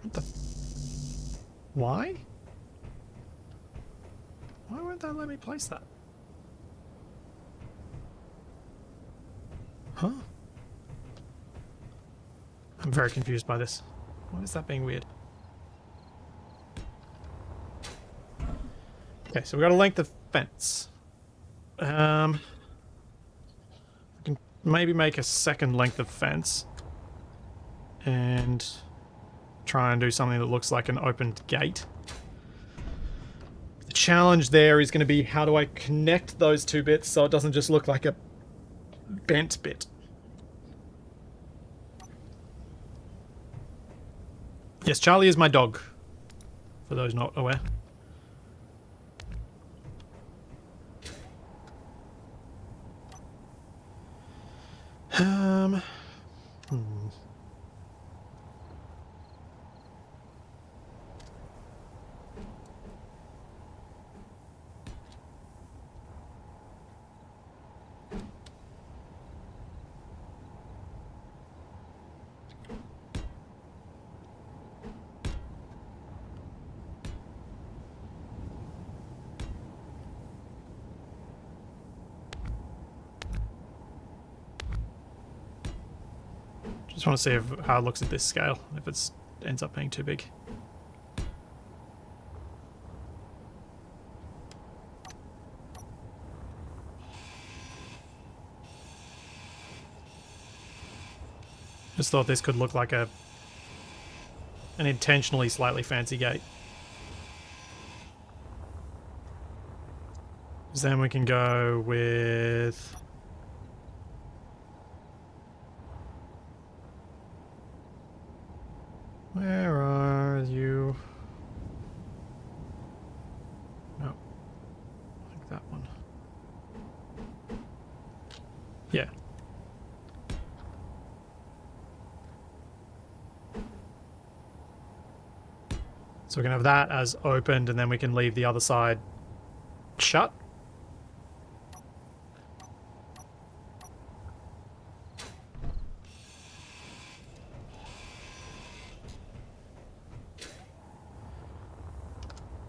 What the... Why? Why won't that let me place that? Huh? I'm very confused by this. Why is that being weird? Okay, so we got a length of fence. I can maybe make a second length of fence and try and do something that looks like an opened gate. The challenge there is going to be, how do I connect those two bits so it doesn't just look like a bent bit? Yes, Charlie is my dog, for those not aware. Just want to see how it looks at this scale, if it ends up being too big. Just thought this could look like an intentionally slightly fancy gate. Because then we can go with... Where are you? No. I think that one. Yeah. So we can have that as opened, and then we can leave the other side shut.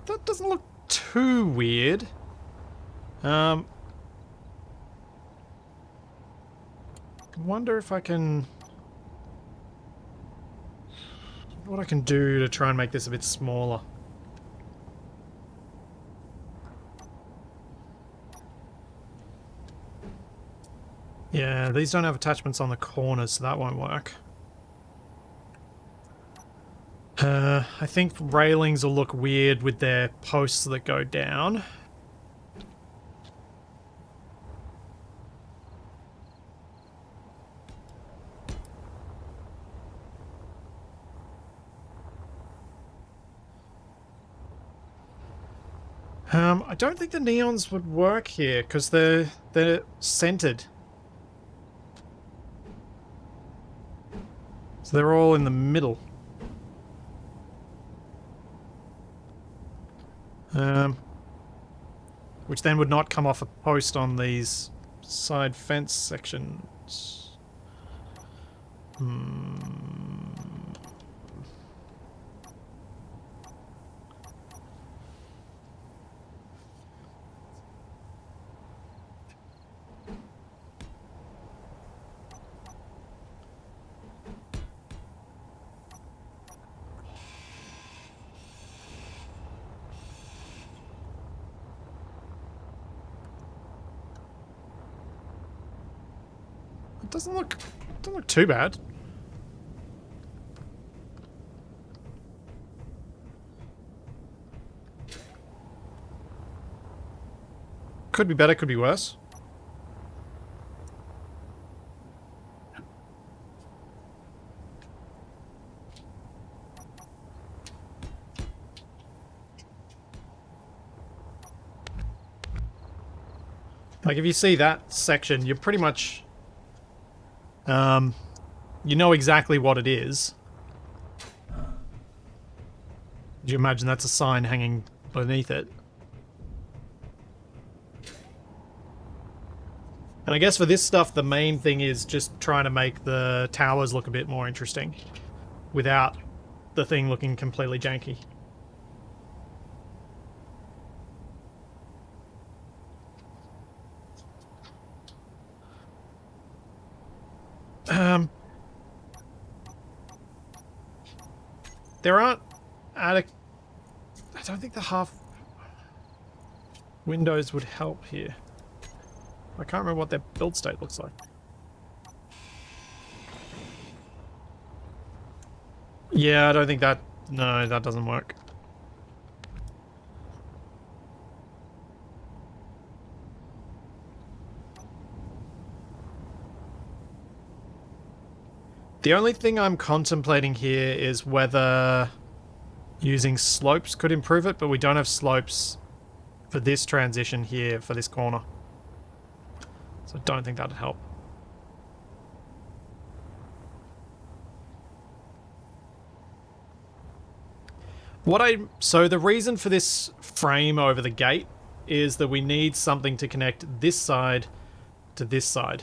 That doesn't look too weird. I wonder if I can... what I can do to try and make this a bit smaller. Yeah, these don't have attachments on the corners, so that won't work. I think railings will look weird with their posts that go down. I don't think the neons would work here because they're centered. So they're all in the middle. Which then would not come off a post on these side fence sections. It doesn't look too bad. Could be better, could be worse. Like, if you see that section, you're pretty much... you know exactly what it is. Could you imagine that's a sign hanging beneath it? And I guess for this stuff, the main thing is just trying to make the towers look a bit more interesting without the thing looking completely janky. There aren't I don't think the half windows would help here. I can't remember what their build state looks like. Yeah, I don't think that... No, that doesn't work. The only thing I'm contemplating here is whether using slopes could improve it, but we don't have slopes for this transition here, for this corner. So I don't think that'd help. So the reason for this frame over the gate is that we need something to connect this side to this side.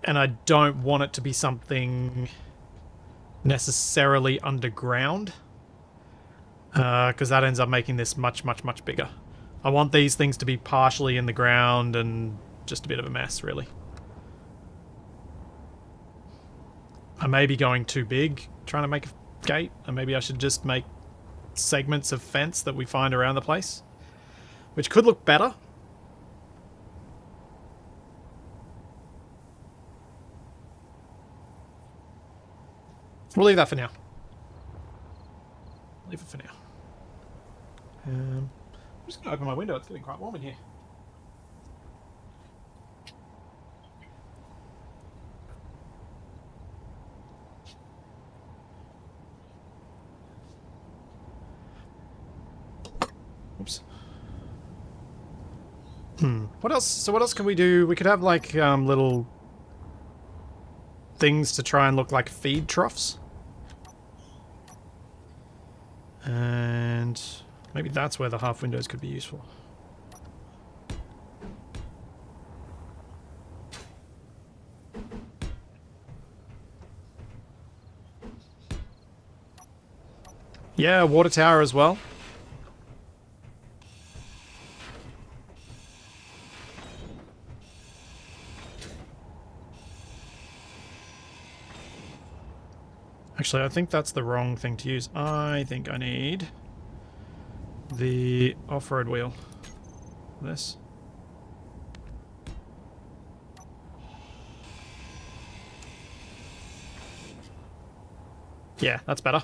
And I don't want it to be something necessarily underground, because that ends up making this much, much, much bigger. I want these things to be partially in the ground and just a bit of a mess, really. I may be going too big trying to make a gate, and maybe I should just make segments of fence that we find around the place, which could look better. We'll leave that for now. Leave it for now. I'm just going to open my window. It's getting quite warm in here. Oops. What else? So what else can we do? We could have like little things to try and look like feed troughs. And maybe that's where the half windows could be useful. Yeah, water tower as well. Actually, I think that's the wrong thing to use. I think I need the off-road wheel. This. Yeah, that's better.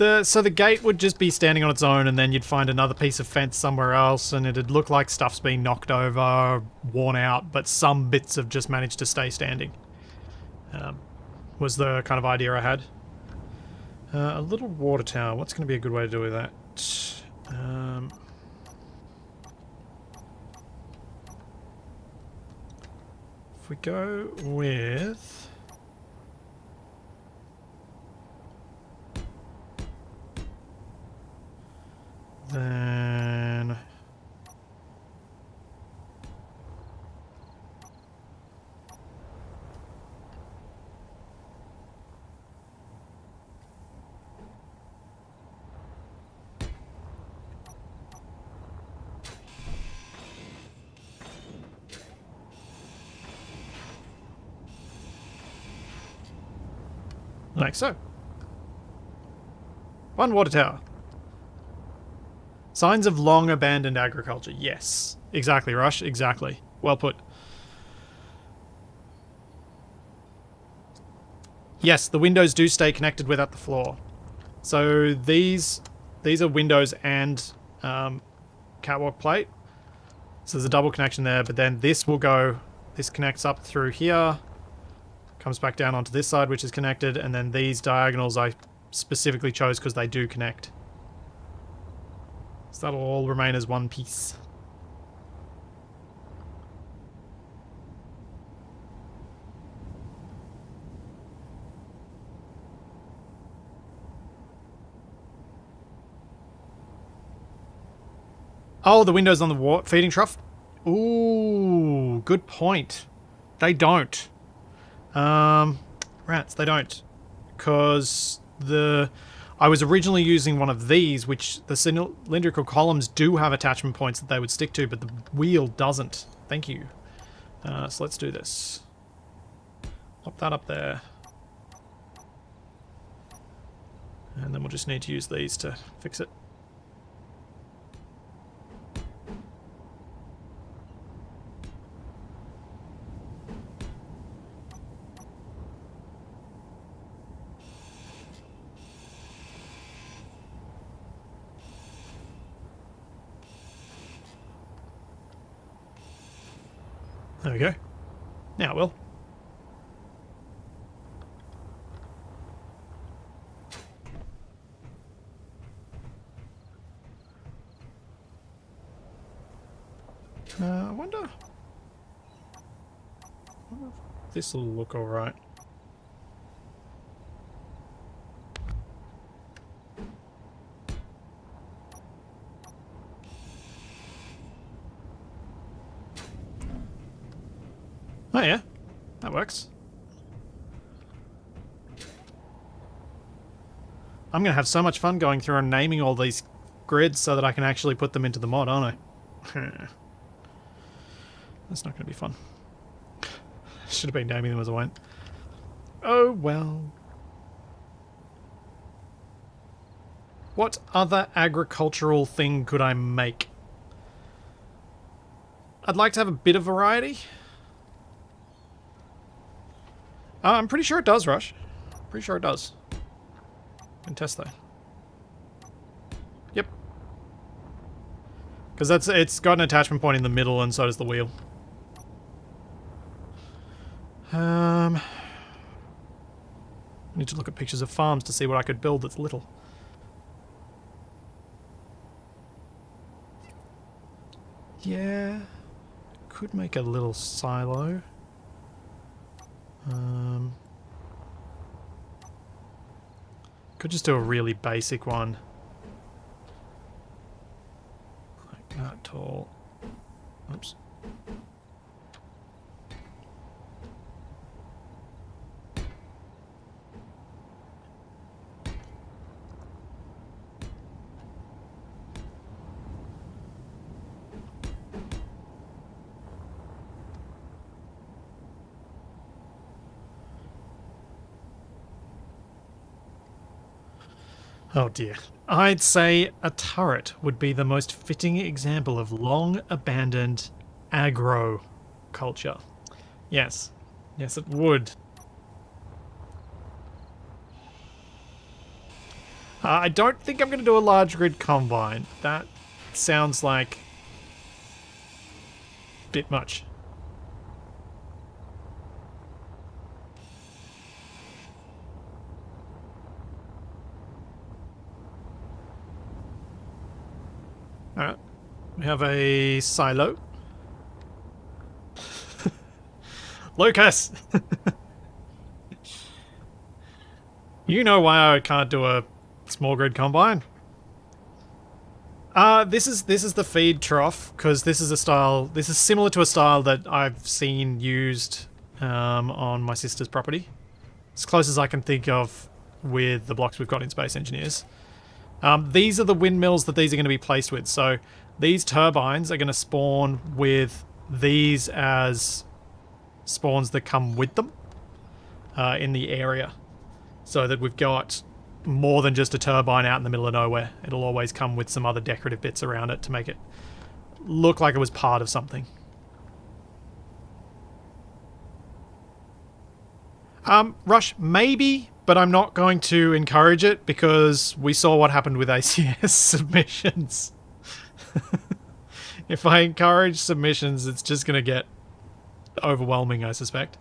So the gate would just be standing on its own, and then you'd find another piece of fence somewhere else, and it'd look like stuff's been knocked over, worn out, but some bits have just managed to stay standing. Was the kind of idea I had. A little water tower. What's going to be a good way to do that? If we go with... then... like so. One water tower. Signs of long abandoned agriculture. Yes. Exactly, Rush. Exactly. Well put. Yes, the windows do stay connected without the floor. So these are windows and catwalk plate. So there's a double connection there, but then this will go... This connects up through here. Comes back down onto this side, which is connected, and then these diagonals I specifically chose because they do connect. So that'll all remain as one piece. Oh, the windows on the feeding trough? Ooh, good point. They don't. Rats, they don't. Because I was originally using one of these, which the cylindrical columns do have attachment points that they would stick to, but the wheel doesn't. Thank you. So let's do this. Pop that up there. And then we'll just need to use these to fix it. There we go. Now it will. I wonder if this will look alright. Oh yeah, that works. I'm going to have so much fun going through and naming all these grids so that I can actually put them into the mod, aren't I? That's not going to be fun. Should have been naming them as I went. Oh well. What other agricultural thing could I make? I'd like to have a bit of variety. I'm pretty sure it does, Rush. Pretty sure it does. Can test though. Yep. Because it's got an attachment point in the middle, and so does the wheel. I need to look at pictures of farms to see what I could build that's little. Yeah, could make a little silo. Could just do a really basic one. Like that tall. Oops. Oh dear. I'd say a turret would be the most fitting example of long abandoned aggro culture. Yes. Yes, it would. I don't think I'm going to do a large grid combine. That sounds like a bit much. Alright. We have a silo. Lucas! You know why I can't do a small grid combine? This is the feed trough, because this is a style, this is similar to a style that I've seen used on my sister's property. As close as I can think of with the blocks we've got in Space Engineers. These are the windmills that these are going to be placed with. So these turbines are going to spawn with these as spawns that come with them in the area. So that we've got more than just a turbine out in the middle of nowhere. It'll always come with some other decorative bits around it to make it look like it was part of something. Rush, maybe, but I'm not going to encourage it because we saw what happened with ACS submissions. If I encourage submissions, it's just going to get overwhelming, I suspect.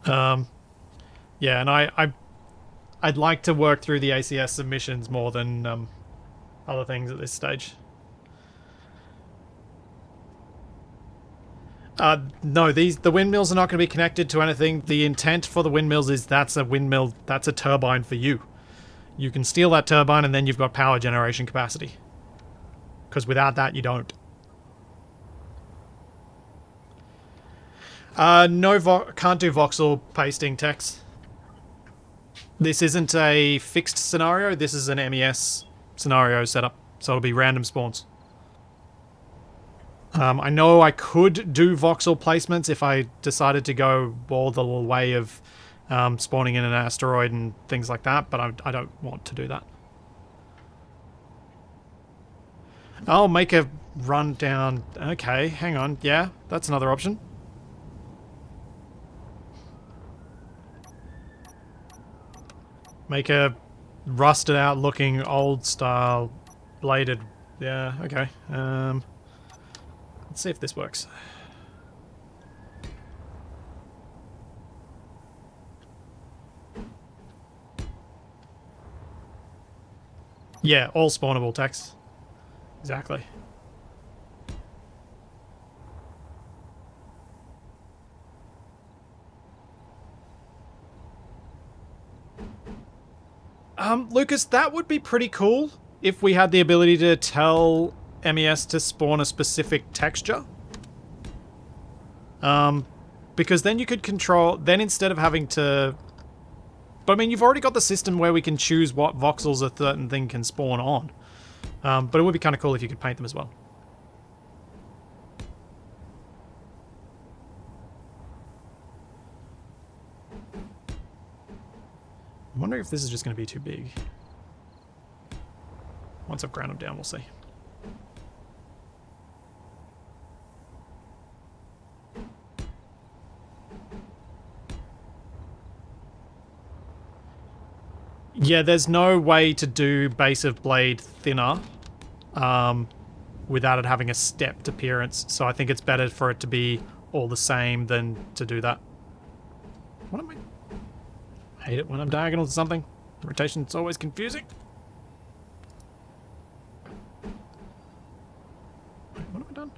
Yeah, and I'd like to work through the ACS submissions more than other things at this stage. No, the windmills are not going to be connected to anything. The intent for the windmills is that's a windmill, that's a turbine for you. You can steal that turbine and then you've got power generation capacity. Because without that, you don't. No, can't do voxel pasting text. This isn't a fixed scenario, this is an MES scenario setup. So it'll be random spawns. I know I could do voxel placements if I decided to go all the way of spawning in an asteroid and things like that, but I don't want to do that. I'll make a run down. Okay, hang on. Yeah, that's another option. Make a rusted out looking old style bladed. Yeah, okay. Let's see if this works. Yeah, all spawnable text. Exactly. Lucas, that would be pretty cool if we had the ability to tell MES to spawn a specific texture. Because then you could control, then instead of having to... But I mean, you've already got the system where we can choose what voxels a certain thing can spawn on. But it would be kind of cool if you could paint them as well. I'm wondering if this is just going to be too big. Once I've ground them down, we'll see. Yeah, there's no way to do base of blade thinner without it having a stepped appearance. So I think it's better for it to be all the same than to do that. What am I... I hate it when I'm diagonal to something. Rotation's always confusing. Wait, what have I done?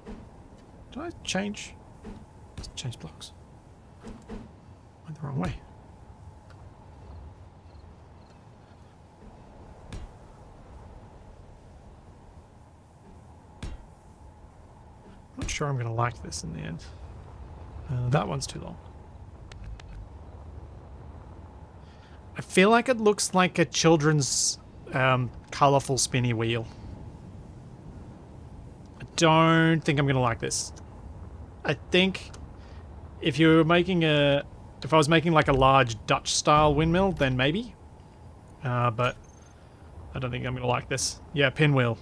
Did I change? Change blocks. Went the wrong way. I'm not sure I'm going to like this in the end. That one's too long. I feel like it looks like a children's colourful spinny wheel. I don't think I'm going to like this. I think if you were making a... If I was making like a large Dutch-style windmill, then maybe. But I don't think I'm going to like this. Yeah, pinwheel.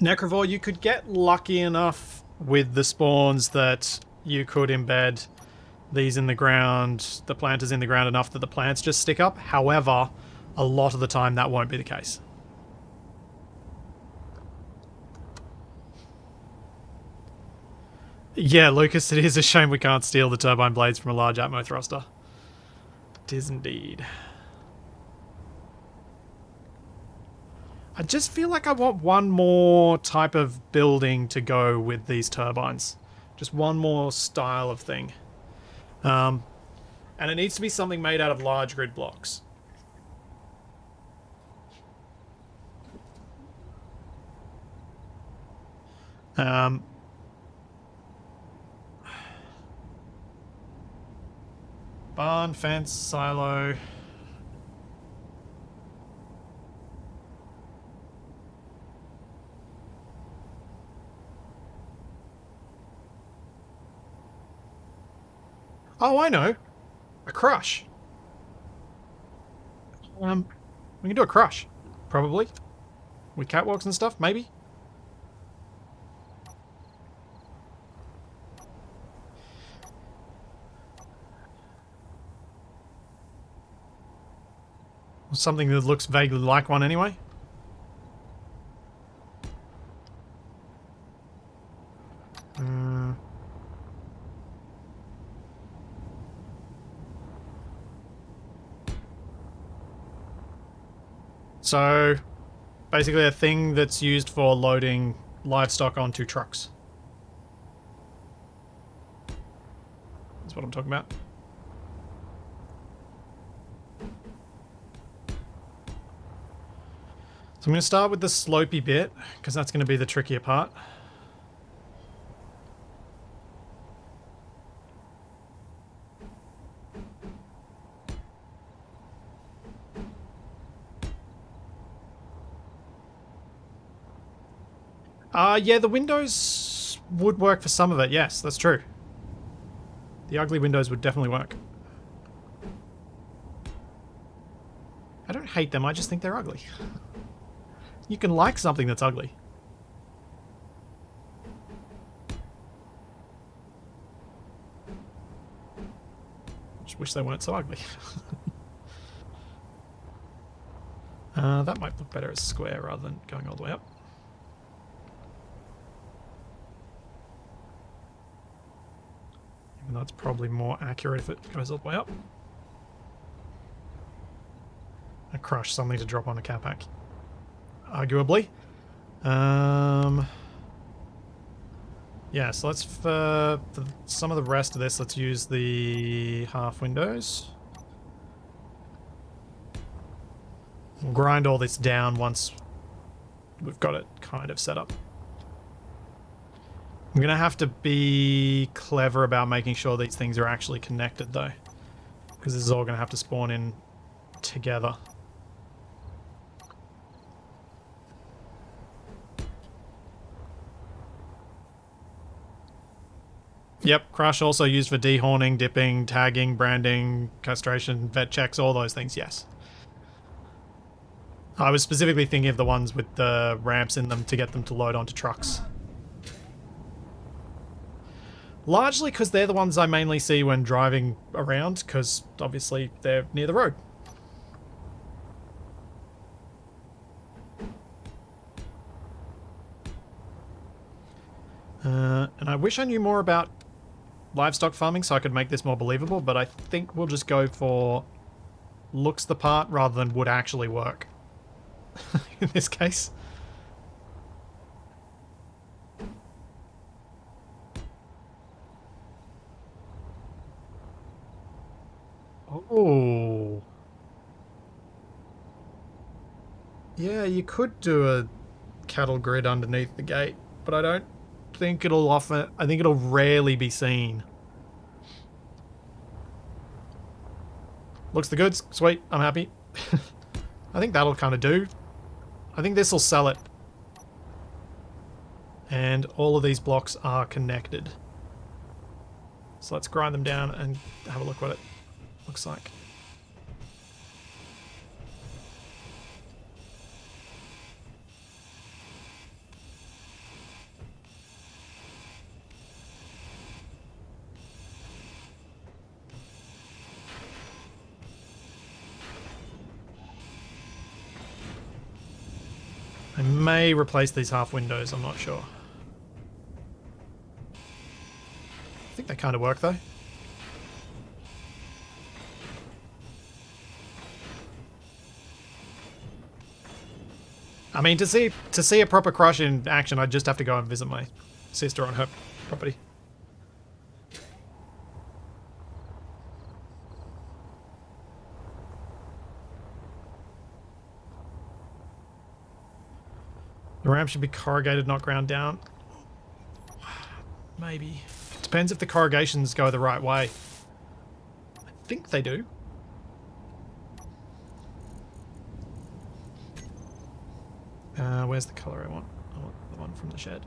Necrovore, you could get lucky enough with the spawns that you could embed these in the ground, the planters in the ground enough that the plants just stick up. However, a lot of the time that won't be the case. Yeah, Lucas, it is a shame we can't steal the turbine blades from a large Atmo thruster. It is indeed. I just feel like I want one more type of building to go with these turbines. Just one more style of thing. And it needs to be something made out of large grid blocks. Barn, fence, silo. Oh, I know. A crush. We can do a crush. Probably. With catwalks and stuff, maybe. Something that looks vaguely like one anyway. So, basically a thing that's used for loading livestock onto trucks. That's what I'm talking about. So I'm going to start with the slopey bit, because that's going to be the trickier part. Yeah, the windows would work for some of it, yes, that's true. The ugly windows would definitely work. I don't hate them, I just think they're ugly. You can like something that's ugly. Just wish they weren't so ugly. That might look better as square rather than going all the way up. Even though it's probably more accurate if it goes all the way up. A crush, something to drop on a capac. Arguably. Yeah, so let's, for some of the rest of this, let's use the half windows. We'll grind all this down once we've got it kind of set up. I'm going to have to be clever about making sure these things are actually connected, though. Because this is all going to have to spawn in together. Yep, crush also used for dehorning, dipping, tagging, branding, castration, vet checks, all those things, yes. I was specifically thinking of the ones with the ramps in them to get them to load onto trucks. Largely because they're the ones I mainly see when driving around, because obviously they're near the road. And I wish I knew more about livestock farming so I could make this more believable, but I think we'll just go for looks the part rather than would actually work in this case. Oh. Yeah, you could do a cattle grid underneath the gate, but I don't think it'll often... I think it'll rarely be seen. Looks the goods. Sweet, I'm happy. I think that'll kind of do. I think this will sell it. And all of these blocks are connected. So let's grind them down and have a look what it looks like. I may replace these half windows, I'm not sure. I think they kind of work though. I mean, to see a proper crush in action, I'd just have to go and visit my sister on her property. The ramp should be corrugated, not ground down. Maybe. Depends if the corrugations go the right way. I think they do. Where's the colour I want? I want the one from the shed.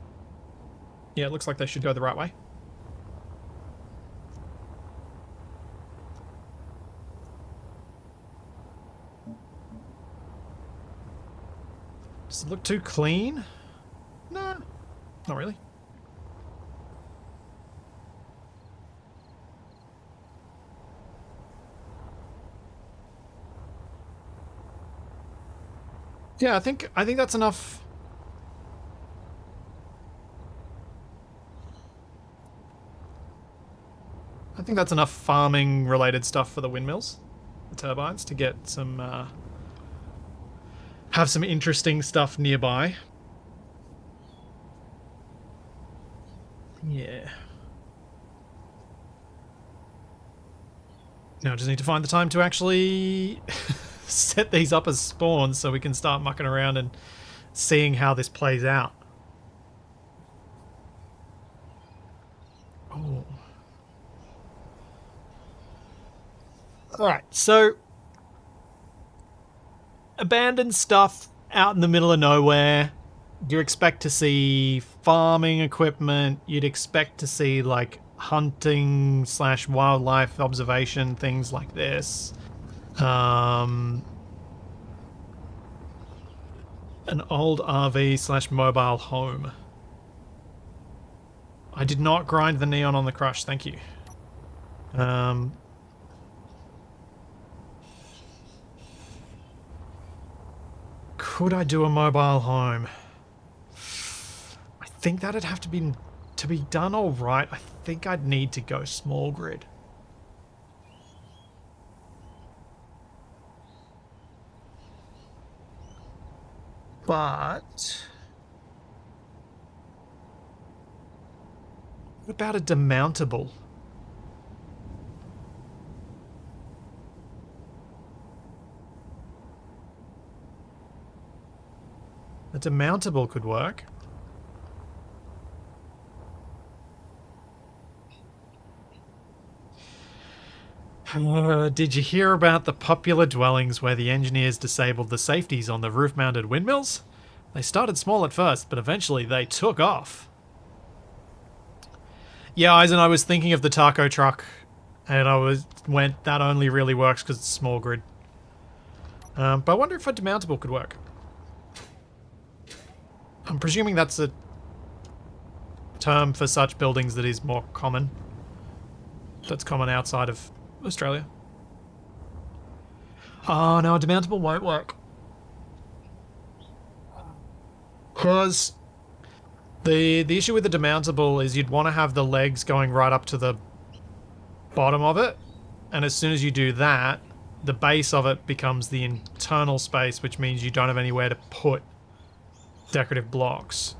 Yeah, it looks like they should go the right way. Does it look too clean? Nah, not really. Yeah, I think that's enough. I think that's enough farming related stuff for the windmills, the turbines, to get some have some interesting stuff nearby. Yeah. Now I just need to find the time to actually set these up as spawns so we can start mucking around and seeing how this plays out. Oh. Alright, so abandoned stuff out in the middle of nowhere. You expect to see farming equipment. You'd expect to see like hunting / wildlife observation, things like this. An old RV / mobile home. I did not grind the neon on the crush, thank you. Could I do a mobile home? I think that'd have to be done all right. I think I'd need to go small grid. But what about a demountable? A demountable could work. Did you hear about the popular dwellings where the engineers disabled the safeties on the roof-mounted windmills? They started small at first, but eventually they took off. Yeah, Eisen, I was thinking of the taco truck, and that only really works because it's small grid. But I wonder if a demountable could work. I'm presuming that's a term for such buildings that is more common. That's common outside of Australia. Oh no, a demountable won't work. Because the issue with the demountable is you'd want to have the legs going right up to the bottom of it. And as soon as you do that, the base of it becomes the internal space, which means you don't have anywhere to put decorative blocks.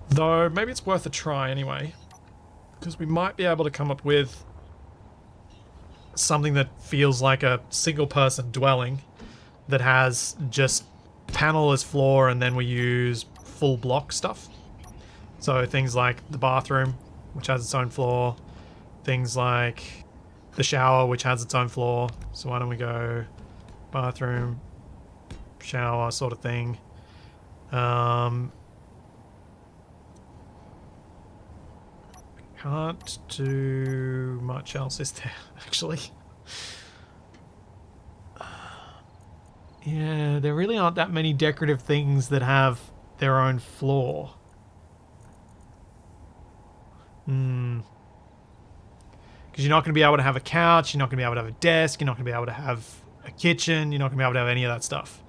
Though maybe it's worth a try anyway, because we might be able to come up with something that feels like a single person dwelling that has just panel as floor, and then we use full block stuff. So things like the bathroom, which has its own floor, things like the shower, which has its own floor. So why don't we go bathroom, shower sort of thing. Can't do much else, is there, actually? Yeah, there really aren't that many decorative things that have their own floor. Because you're not going to be able to have a couch, you're not going to be able to have a desk, you're not going to be able to have a kitchen, you're not going to be able to have any of that stuff.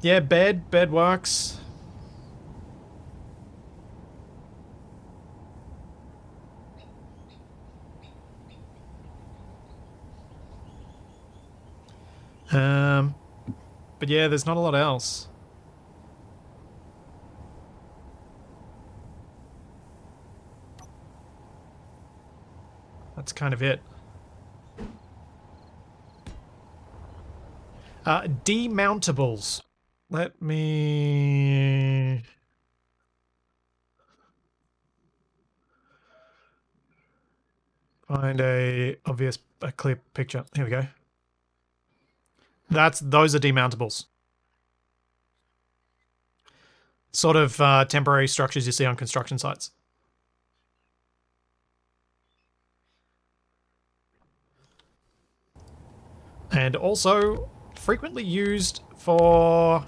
Yeah, bed works. But yeah, there's not a lot else. That's kind of it. Demountables. Let me... find a clear picture. Here we go. Those are demountables. Sort of temporary structures you see on construction sites. And also frequently used for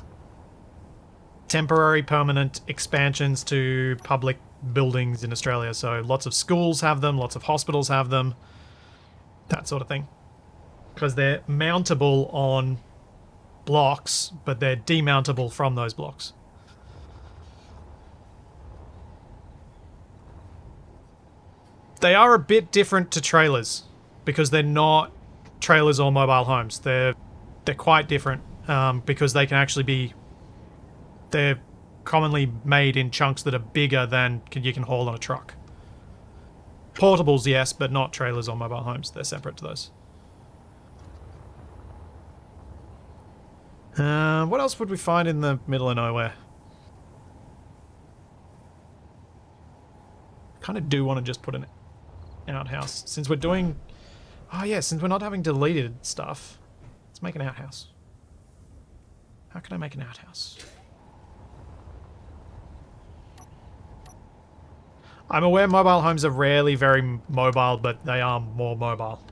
temporary permanent expansions to public buildings in Australia. So lots of schools have them, lots of hospitals have them, that sort of thing. Because they're mountable on blocks, but they're demountable from those blocks. They are a bit different to trailers because they're not trailers or mobile homes. They're quite different because they can actually be... They're commonly made in chunks that are bigger than you can haul on a truck. Portables, yes, but not trailers or mobile homes. They're separate to those. What else would we find in the middle of nowhere? Kind of do want to just put an outhouse. Since we're doing... Oh yeah, since we're not having deleted stuff, let's make an outhouse. How can I make an outhouse? I'm aware mobile homes are rarely very mobile, but they are more mobile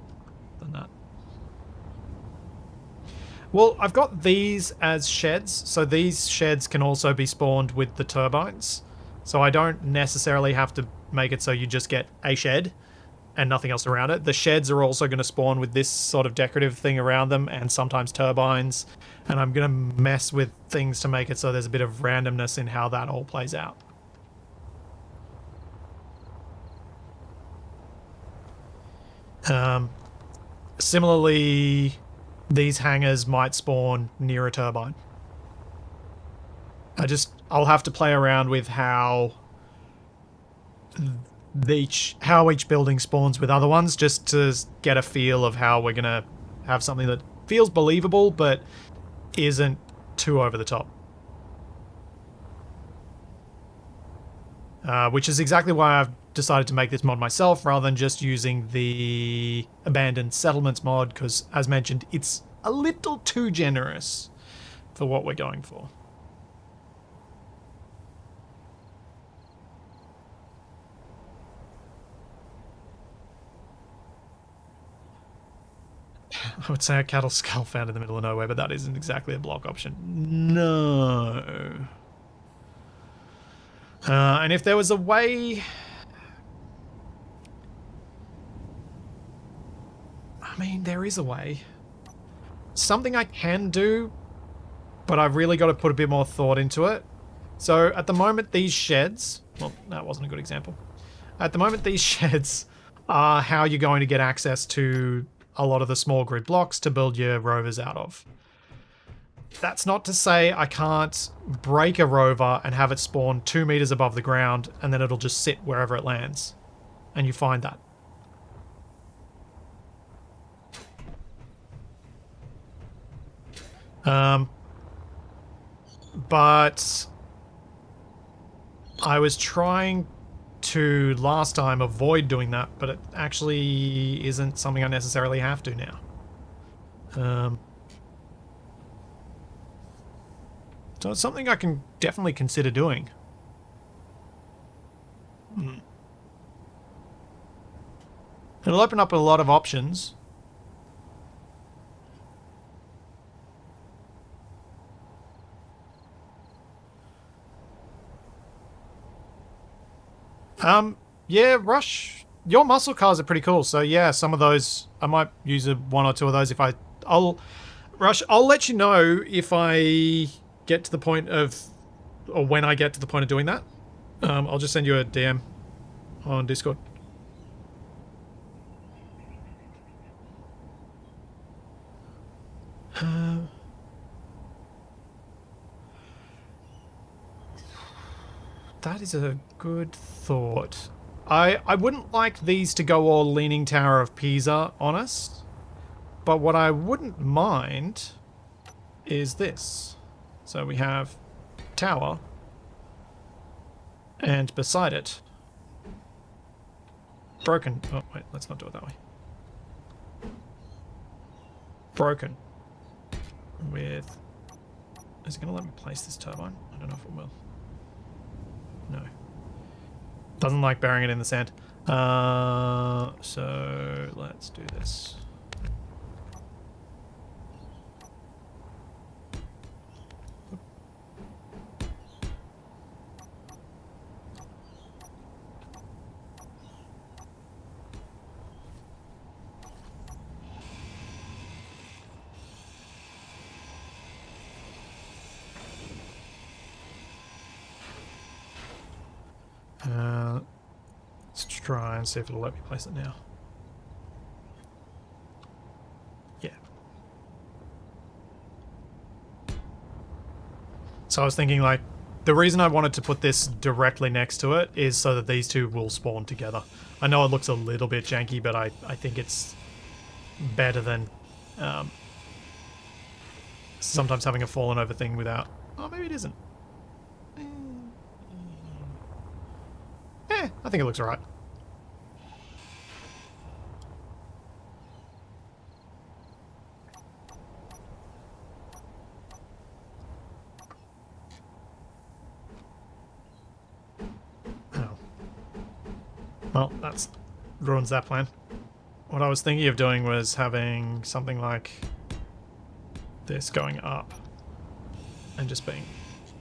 than that. Well, I've got these as sheds, so these sheds can also be spawned with the turbines. So I don't necessarily have to make it so you just get a shed and nothing else around it. The sheds are also going to spawn with this sort of decorative thing around them and sometimes turbines. And I'm going to mess with things to make it so there's a bit of randomness in how that all plays out. Similarly, these hangars might spawn near a turbine. I'll have to play around with how each building spawns with other ones, just to get a feel of how we're gonna have something that feels believable but isn't too over the top. Which is exactly why I've decided to make this mod myself rather than just using the abandoned settlements mod, because as mentioned, it's a little too generous for what we're going for. I would say a cattle skull found in the middle of nowhere, but that isn't exactly a block option. No. And if there was a way... I mean, there is a way. Something I can do, but I've really got to put a bit more thought into it. So at the moment, these sheds... Well, that wasn't a good example. At the moment, these sheds are how you're going to get access to a lot of the small grid blocks to build your rovers out of. That's not to say I can't break a rover and have it spawn 2 meters above the ground and then it'll just sit wherever it lands. And you find that. But I was trying to last time avoid doing that, but it actually isn't something I necessarily have to now. So it's something I can definitely consider doing. It'll open up a lot of options. Yeah, Rush, your muscle cars are pretty cool. So yeah, some of those, I might use one or two of those if Rush, I'll let you know if I get to the point of, or when I get to the point of doing that. I'll just send you a DM on Discord. That is a good thought. I wouldn't like these to go all Leaning Tower of Pisa on us, but what I wouldn't mind is this. So we have tower, and beside it, broken. Oh wait, let's not do it that way. Broken. With. Is it going to let me place this turbine? I don't know if it will. No. Doesn't like burying it in the sand. So let's do this. Let's try and see if it'll let me place it now. Yeah. So I was thinking, like, the reason I wanted to put this directly next to it is so that these two will spawn together. I know it looks a little bit janky, but I think it's better than sometimes having a fallen over thing without... Oh, maybe it isn't. I think it looks alright. Oh. Well, that ruins that plan. What I was thinking of doing was having something like this going up and just being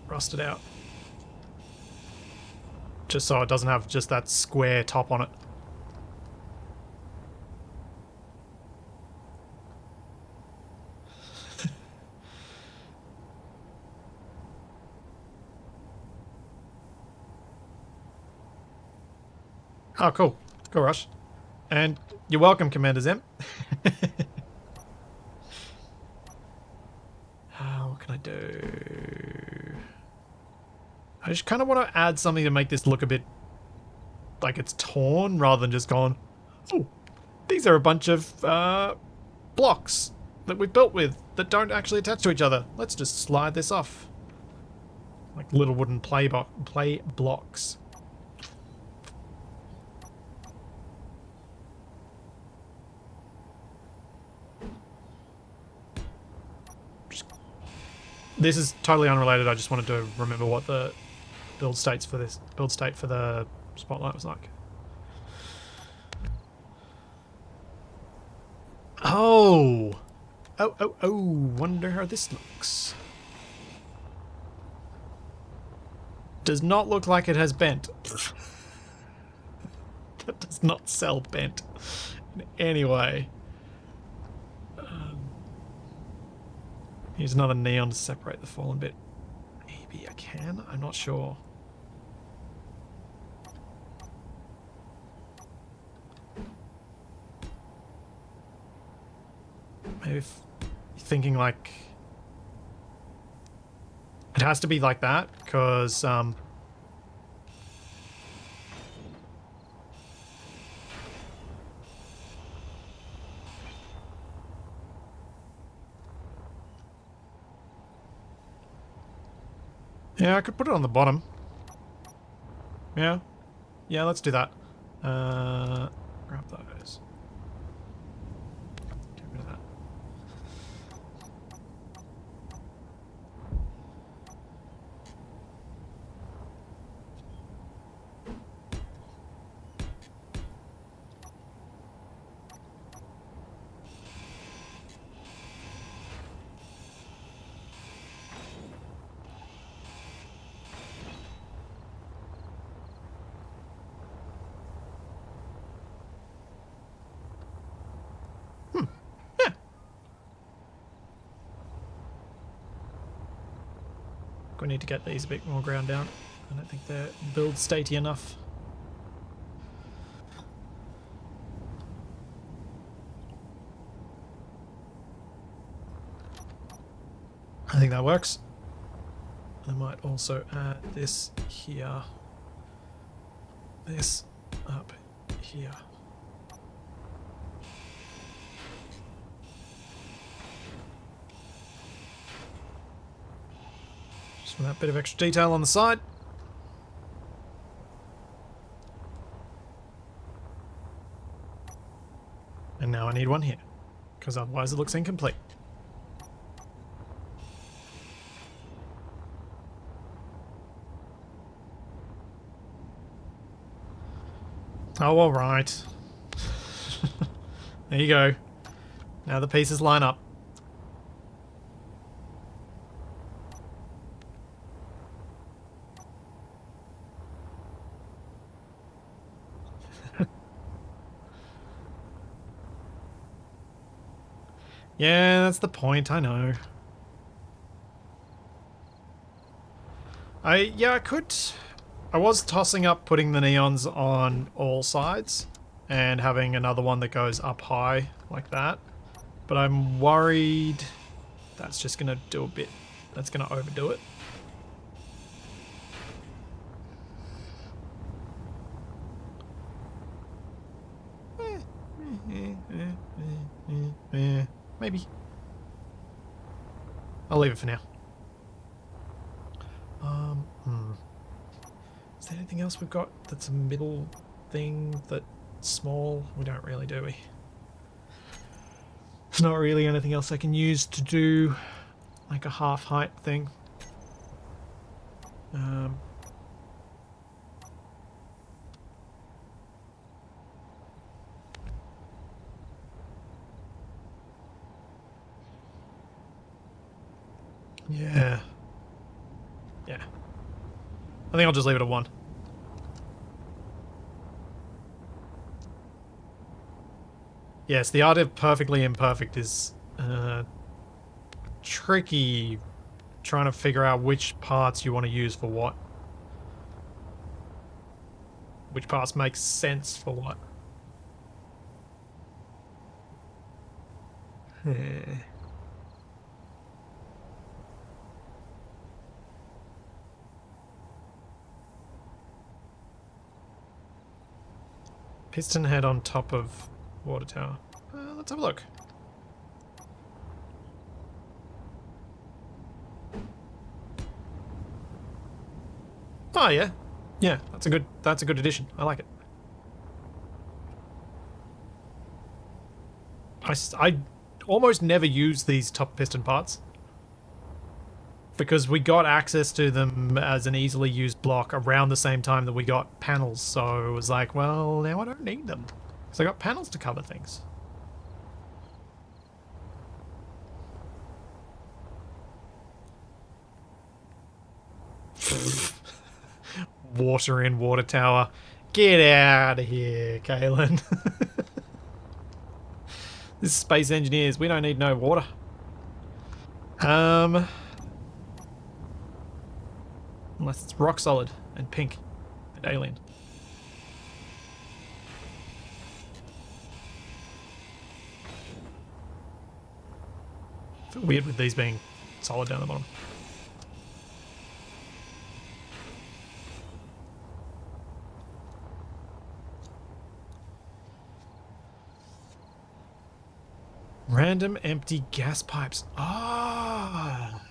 rusted out. Just so it doesn't have just that square top on it. Oh, cool. Cool, Rush. And you're welcome, Commander Zem. What can I do? I just kind of want to add something to make this look a bit like it's torn rather than just gone, oh, these are a bunch of blocks that we built with that don't actually attach to each other. Let's just slide this off. Like little wooden play blocks. This is totally unrelated. I just wanted to remember what the build state for the spotlight was like. Oh, wonder how this looks. Does not look like it has bent. That does not sell bent in any way. Use another neon to separate the fallen bit. Maybe I can? I'm not sure. Maybe if you're thinking like... It has to be like that, because... Yeah, I could put it on the bottom. Yeah. Yeah, let's do that. Grab those. Get rid of that. think we need to get these a bit more ground down. I don't think they're build statey enough. I think that works. I might also add this here. This up here. Just for that bit of extra detail on the side. And now I need one here, because otherwise it looks incomplete. Oh, all right. There you go. Now the pieces line up. Yeah, that's the point, I know. I was tossing up putting the neons on all sides and having another one that goes up high like that. But I'm worried that's just going to do a bit, that's going to overdo it. Maybe. I'll leave it for now. Is there anything else we've got that's a middle thing that's small? We don't really, do we? There's not really anything else I can use to do like a half height thing. Yeah. Yeah. I think I'll just leave it at 1. Yes, the art of perfectly imperfect is tricky, trying to figure out which parts you want to use for what. Which parts make sense for what. Piston head on top of water tower. Let's have a look. Oh yeah, yeah. That's a good addition. I like it. I almost never use these top piston parts because we got access to them as an easily used block around the same time that we got panels. So it was like, well, now I don't need them because I got panels to cover things. Water in water tower. Get out of here, Kaylin. This is Space Engineers. We don't need no water. Unless it's rock solid and pink and alien. I feel weird with these being solid down the bottom. Random empty gas pipes. Ah!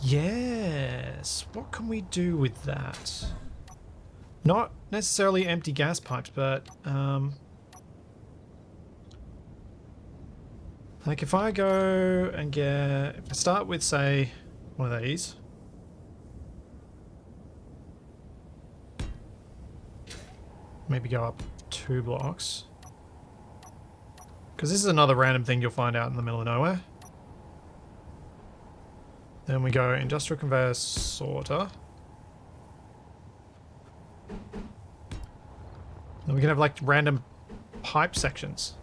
Yes. What can we do with that? Not necessarily empty gas pipes, but like if I go and if I start with, say, one of these. Maybe go up 2 blocks. Because this is another random thing you'll find out in the middle of nowhere. Then we go industrial conveyor sorter. Then we can have like random pipe sections.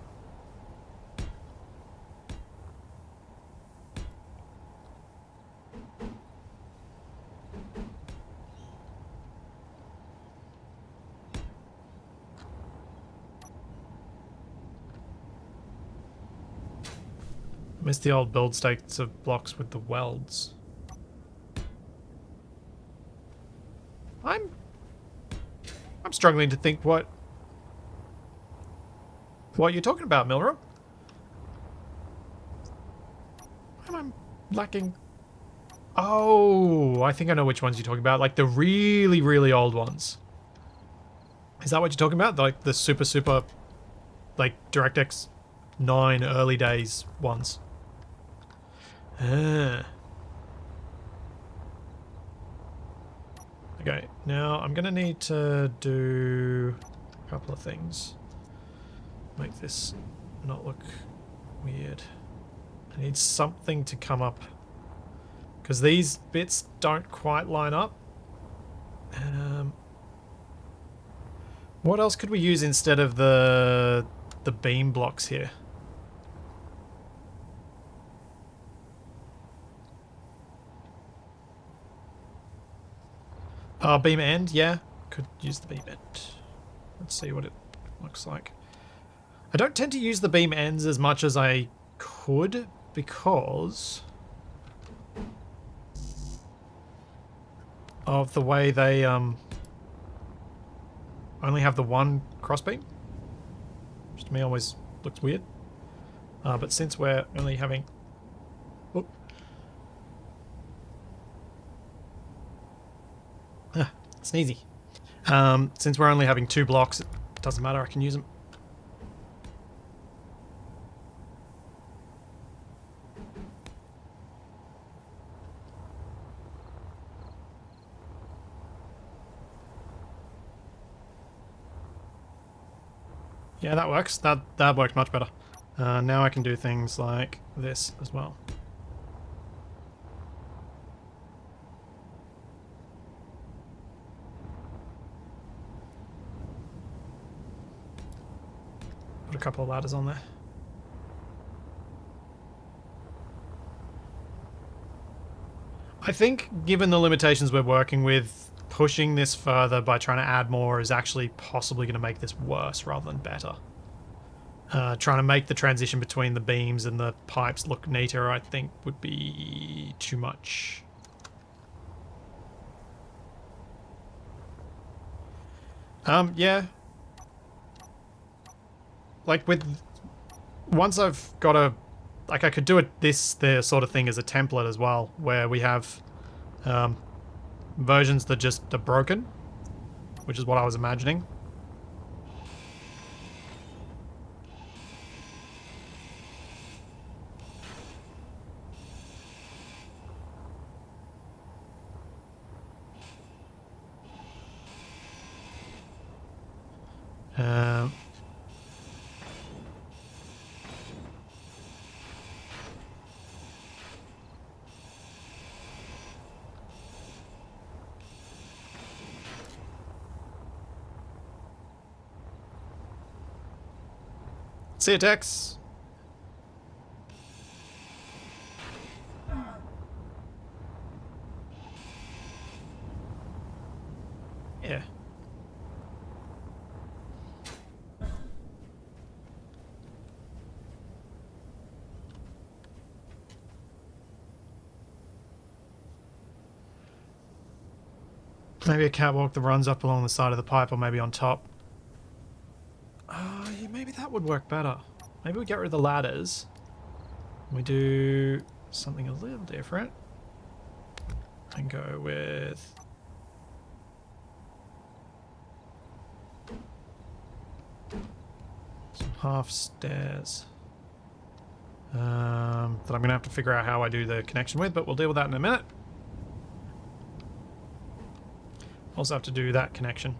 Miss the old build states of blocks with the welds. I'm struggling to think what you're talking about, Milram. I'm lacking. Oh, I think I know which ones you're talking about. Like the really, really old ones. Is that what you're talking about? Like the super, like DirectX 9 early days ones. Okay, now I'm gonna need to do a couple of things. Make this not look weird. I need something to come up because these bits don't quite line up. What else could we use instead of the beam blocks here? Beam end, yeah. Could use the beam end. Let's see what it looks like. I don't tend to use the beam ends as much as I could because of the way they only have the one crossbeam, which to me always looks weird. But since we're only having... Oop. Sneezy. Since we're only having 2 blocks, it doesn't matter, I can use them. Yeah, that works. That worked much better. Now I can do things like this as well. Put a couple of ladders on there. I think, given the limitations we're working with, pushing this further by trying to add more is actually possibly going to make this worse rather than better. Trying to make the transition between the beams and the pipes look neater, I think, would be too much. Yeah. Like with... Once I've got a... Like I could do it the sort of thing as a template as well, where we have versions that just are broken, which is what I was imagining. See you, Tex. Yeah. Maybe a catwalk that runs up along the side of the pipe, or maybe on top. Yeah, maybe that would work better. Maybe we get rid of the ladders. We do something a little different. And go with... some half stairs. That I'm going to have to figure out how I do the connection with, but we'll deal with that in a minute. Also have to do that connection.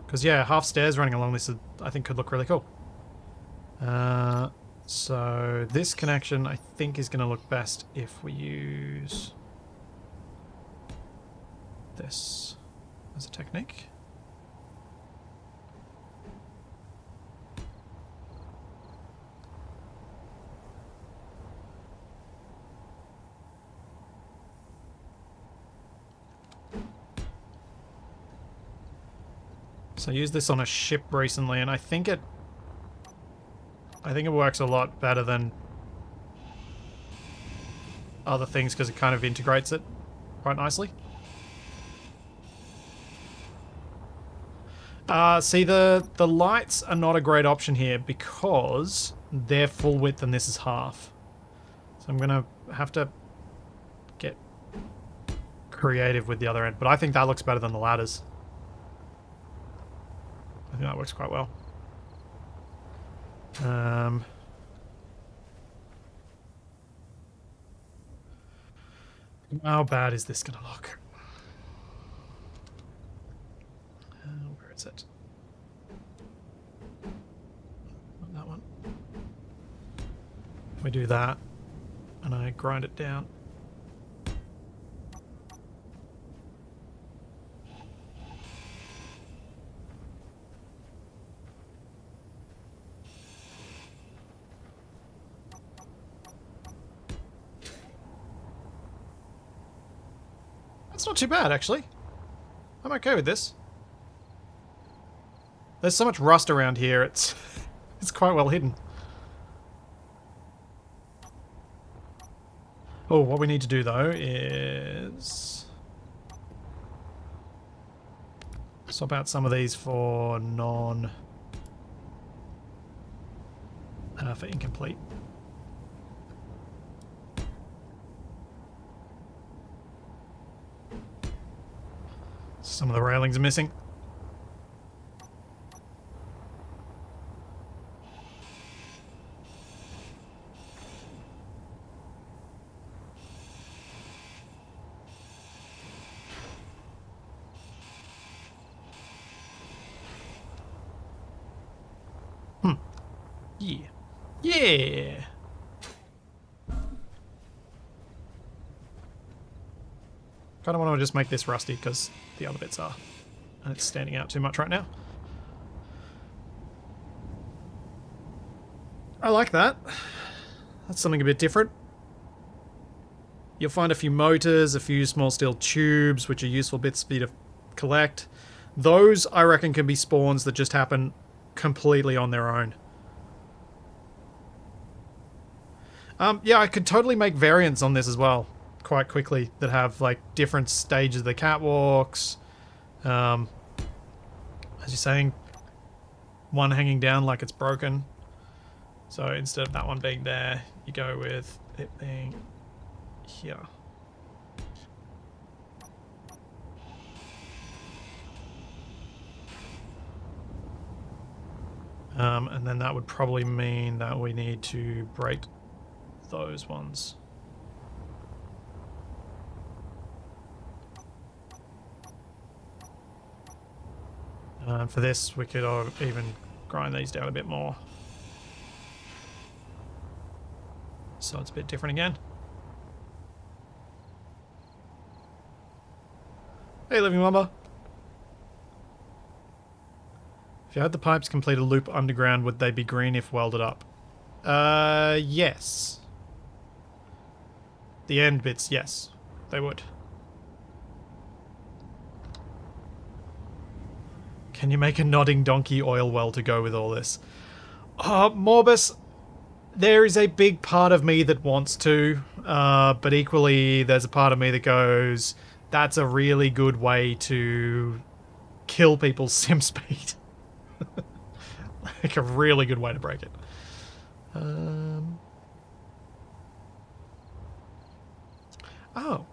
Because, yeah, half stairs running along this, I think, could look really cool. So this connection, I think, is going to look best if we use this as a technique. So I used this on a ship recently, and I think it works a lot better than other things because it kind of integrates it quite nicely. See, the lights are not a great option here because they're full width and this is half. So I'm going to have to get creative with the other end. But I think that looks better than the ladders. I think that works quite well. How bad is this going to look? Where is it? Not that one. We do that, and I grind it down. That's not too bad, actually. I'm okay with this. There's so much rust around here, it's quite well hidden. Oh, what we need to do though is swap out some of these for for incomplete. Some of the railings are missing. Yeah. Yeah! Kind of want to just make this rusty because the other bits are. And it's standing out too much right now. I like that. That's something a bit different. You'll find a few motors, a few small steel tubes, which are useful bits for you to collect. Those, I reckon, can be spawns that just happen completely on their own. Yeah, I could totally make variants on this as well, quite quickly, that have, like, different stages of the catwalks. As you're saying, one hanging down like it's broken. So instead of that one being there, you go with it being here. And then that would probably mean that we need to break those ones. For this, we could even grind these down a bit more. So it's a bit different again. Hey, Living Lumber. If you had the pipes complete a loop underground, would they be green if welded up? Yes. The end bits, yes, they would. Can you make a nodding donkey oil well to go with all this? Morbus, there is a big part of me that wants to, but equally there's a part of me that goes, that's a really good way to kill people's sim speed. Like a really good way to break it. Oh. Oh.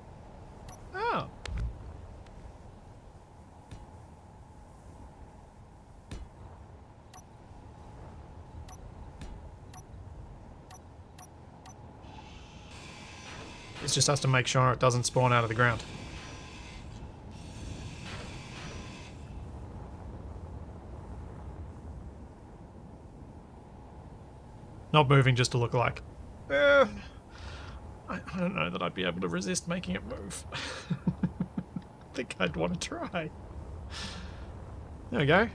It just has to make sure it doesn't spawn out of the ground. Not moving just to look like. I don't know that I'd be able to resist making it move. I think I'd want to try. There we go.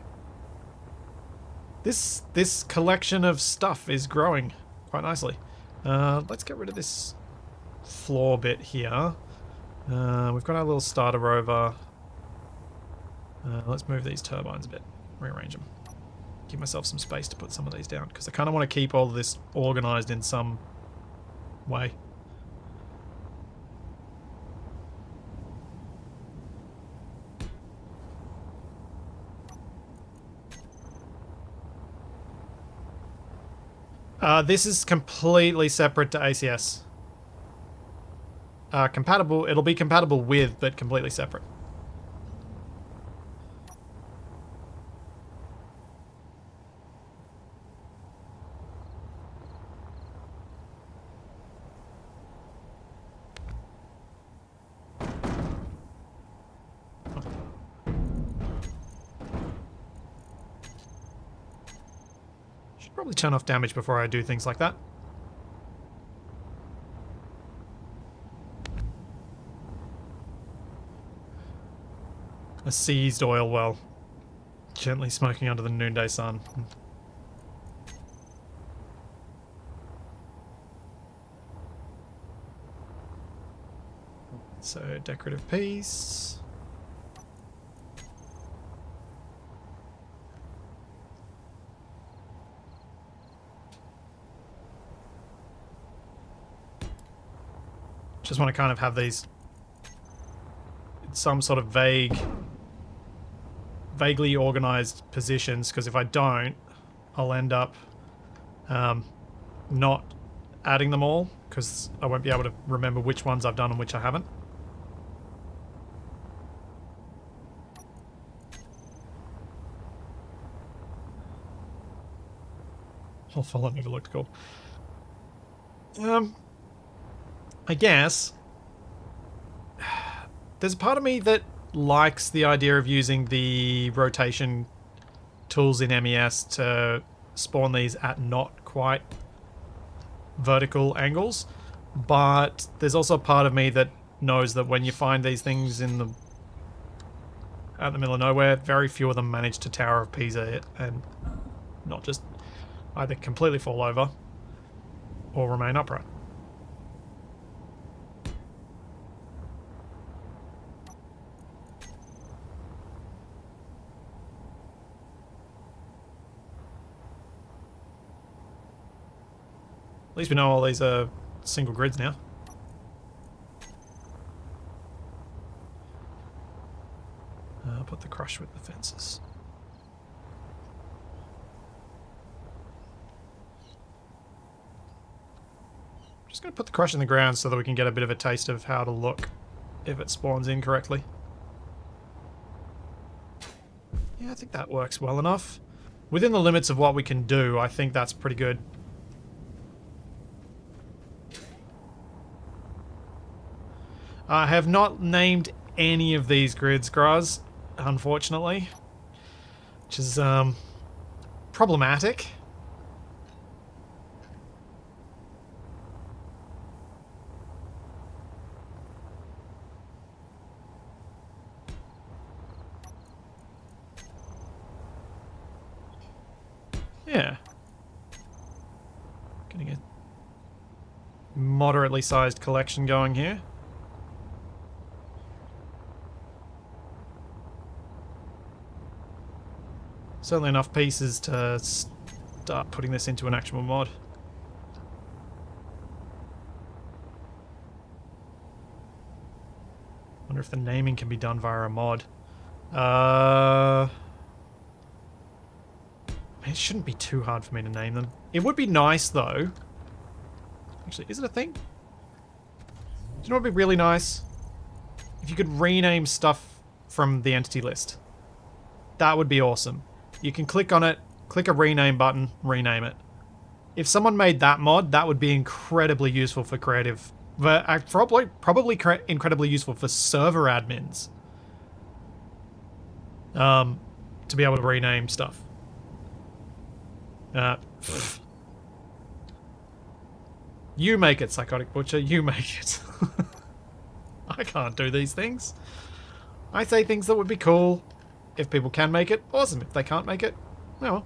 This collection of stuff is growing quite nicely. Let's get rid of this floor bit here. We've got our little starter rover. Let's move these turbines a bit. Rearrange them. Give myself some space to put some of these down because I kind of want to keep all of this organized in some way. This is completely separate to ACS. Compatible, it'll be compatible with, but completely separate. Should probably turn off damage before I do things like that. A seized oil well. Gently smoking under the noonday sun. So, decorative piece. Just want to kind of have these in some sort of vaguely organized positions, because if I don't, I'll end up not adding them all, because I won't be able to remember which ones I've done and which I haven't. All fallen overlooked, cool. I guess there's a part of me that likes the idea of using the rotation tools in MES to spawn these at not quite vertical angles, but there's also a part of me that knows that when you find these things out in the middle of nowhere, very few of them manage to Tower of Pisa and not just either completely fall over or remain upright. At least we know all these are single grids now. I'll put the crush with the fences. Just going to put the crush in the ground so that we can get a bit of a taste of how to look if it spawns in correctly. Yeah, I think that works well enough. Within the limits of what we can do, I think that's pretty good. I have not named any of these grids, Graz, unfortunately, which is problematic. Yeah. Getting a moderately sized collection going here. Certainly enough pieces to start putting this into an actual mod. Wonder if the naming can be done via a mod. It shouldn't be too hard for me to name them. It would be nice though. Actually, is it a thing? Do you know what would be really nice? If you could rename stuff from the entity list. That would be awesome. You can click on it, click a rename button, rename it. If someone made that mod, that would be incredibly useful for creative, but probably incredibly useful for server admins. To be able to rename stuff. You make it, Psychotic Butcher. You make it. I can't do these things. I say things that would be cool. If people can make it, awesome. If they can't make it, oh well.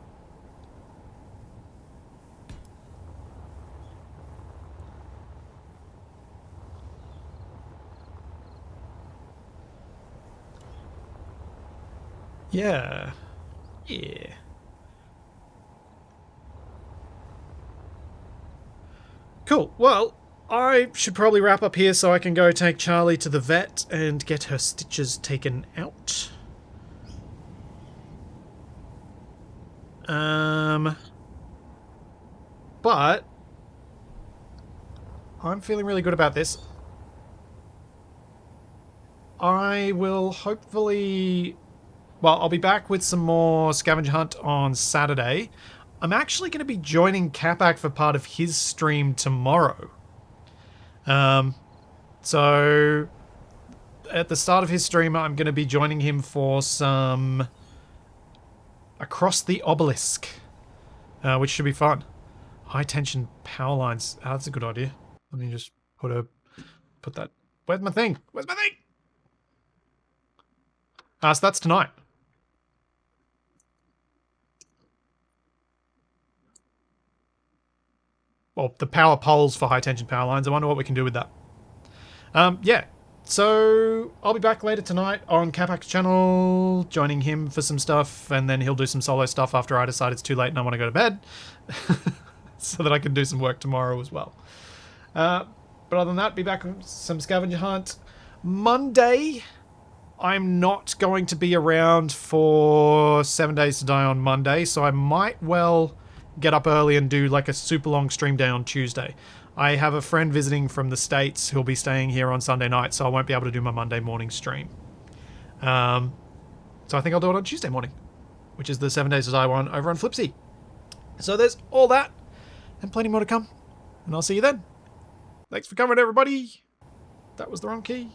Yeah. Yeah. Cool. Well, I should probably wrap up here so I can go take Charlie to the vet and get her stitches taken out. But I'm feeling really good about this. I will hopefully... Well, I'll be back with some more Scavenger Hunt on Saturday. I'm actually going to be joining Capac for part of his stream tomorrow. So at the start of his stream, I'm going to be joining him for some Across the Obelisk, which should be fun. High tension power lines. Oh, that's a good idea. Let me just put that. Where's my thing? Where's my thing? So that's tonight. Well, the power poles for high tension power lines. I wonder what we can do with that. Yeah. So I'll be back later tonight on Capac's channel, joining him for some stuff, and then he'll do some solo stuff after I decide it's too late and I want to go to bed, so that I can do some work tomorrow as well. But other than that, be back on some Scavenger Hunt. Monday, I'm not going to be around for 7 Days to Die on Monday, so I might well get up early and do like a super long stream day on Tuesday. I have a friend visiting from the States who'll be staying here on Sunday night, so I won't be able to do my Monday morning stream. So I think I'll do it on Tuesday morning, which is the 7 Days to Die one over on Flipsy. So there's all that, and plenty more to come, and I'll see you then. Thanks for coming, everybody. That was the wrong key.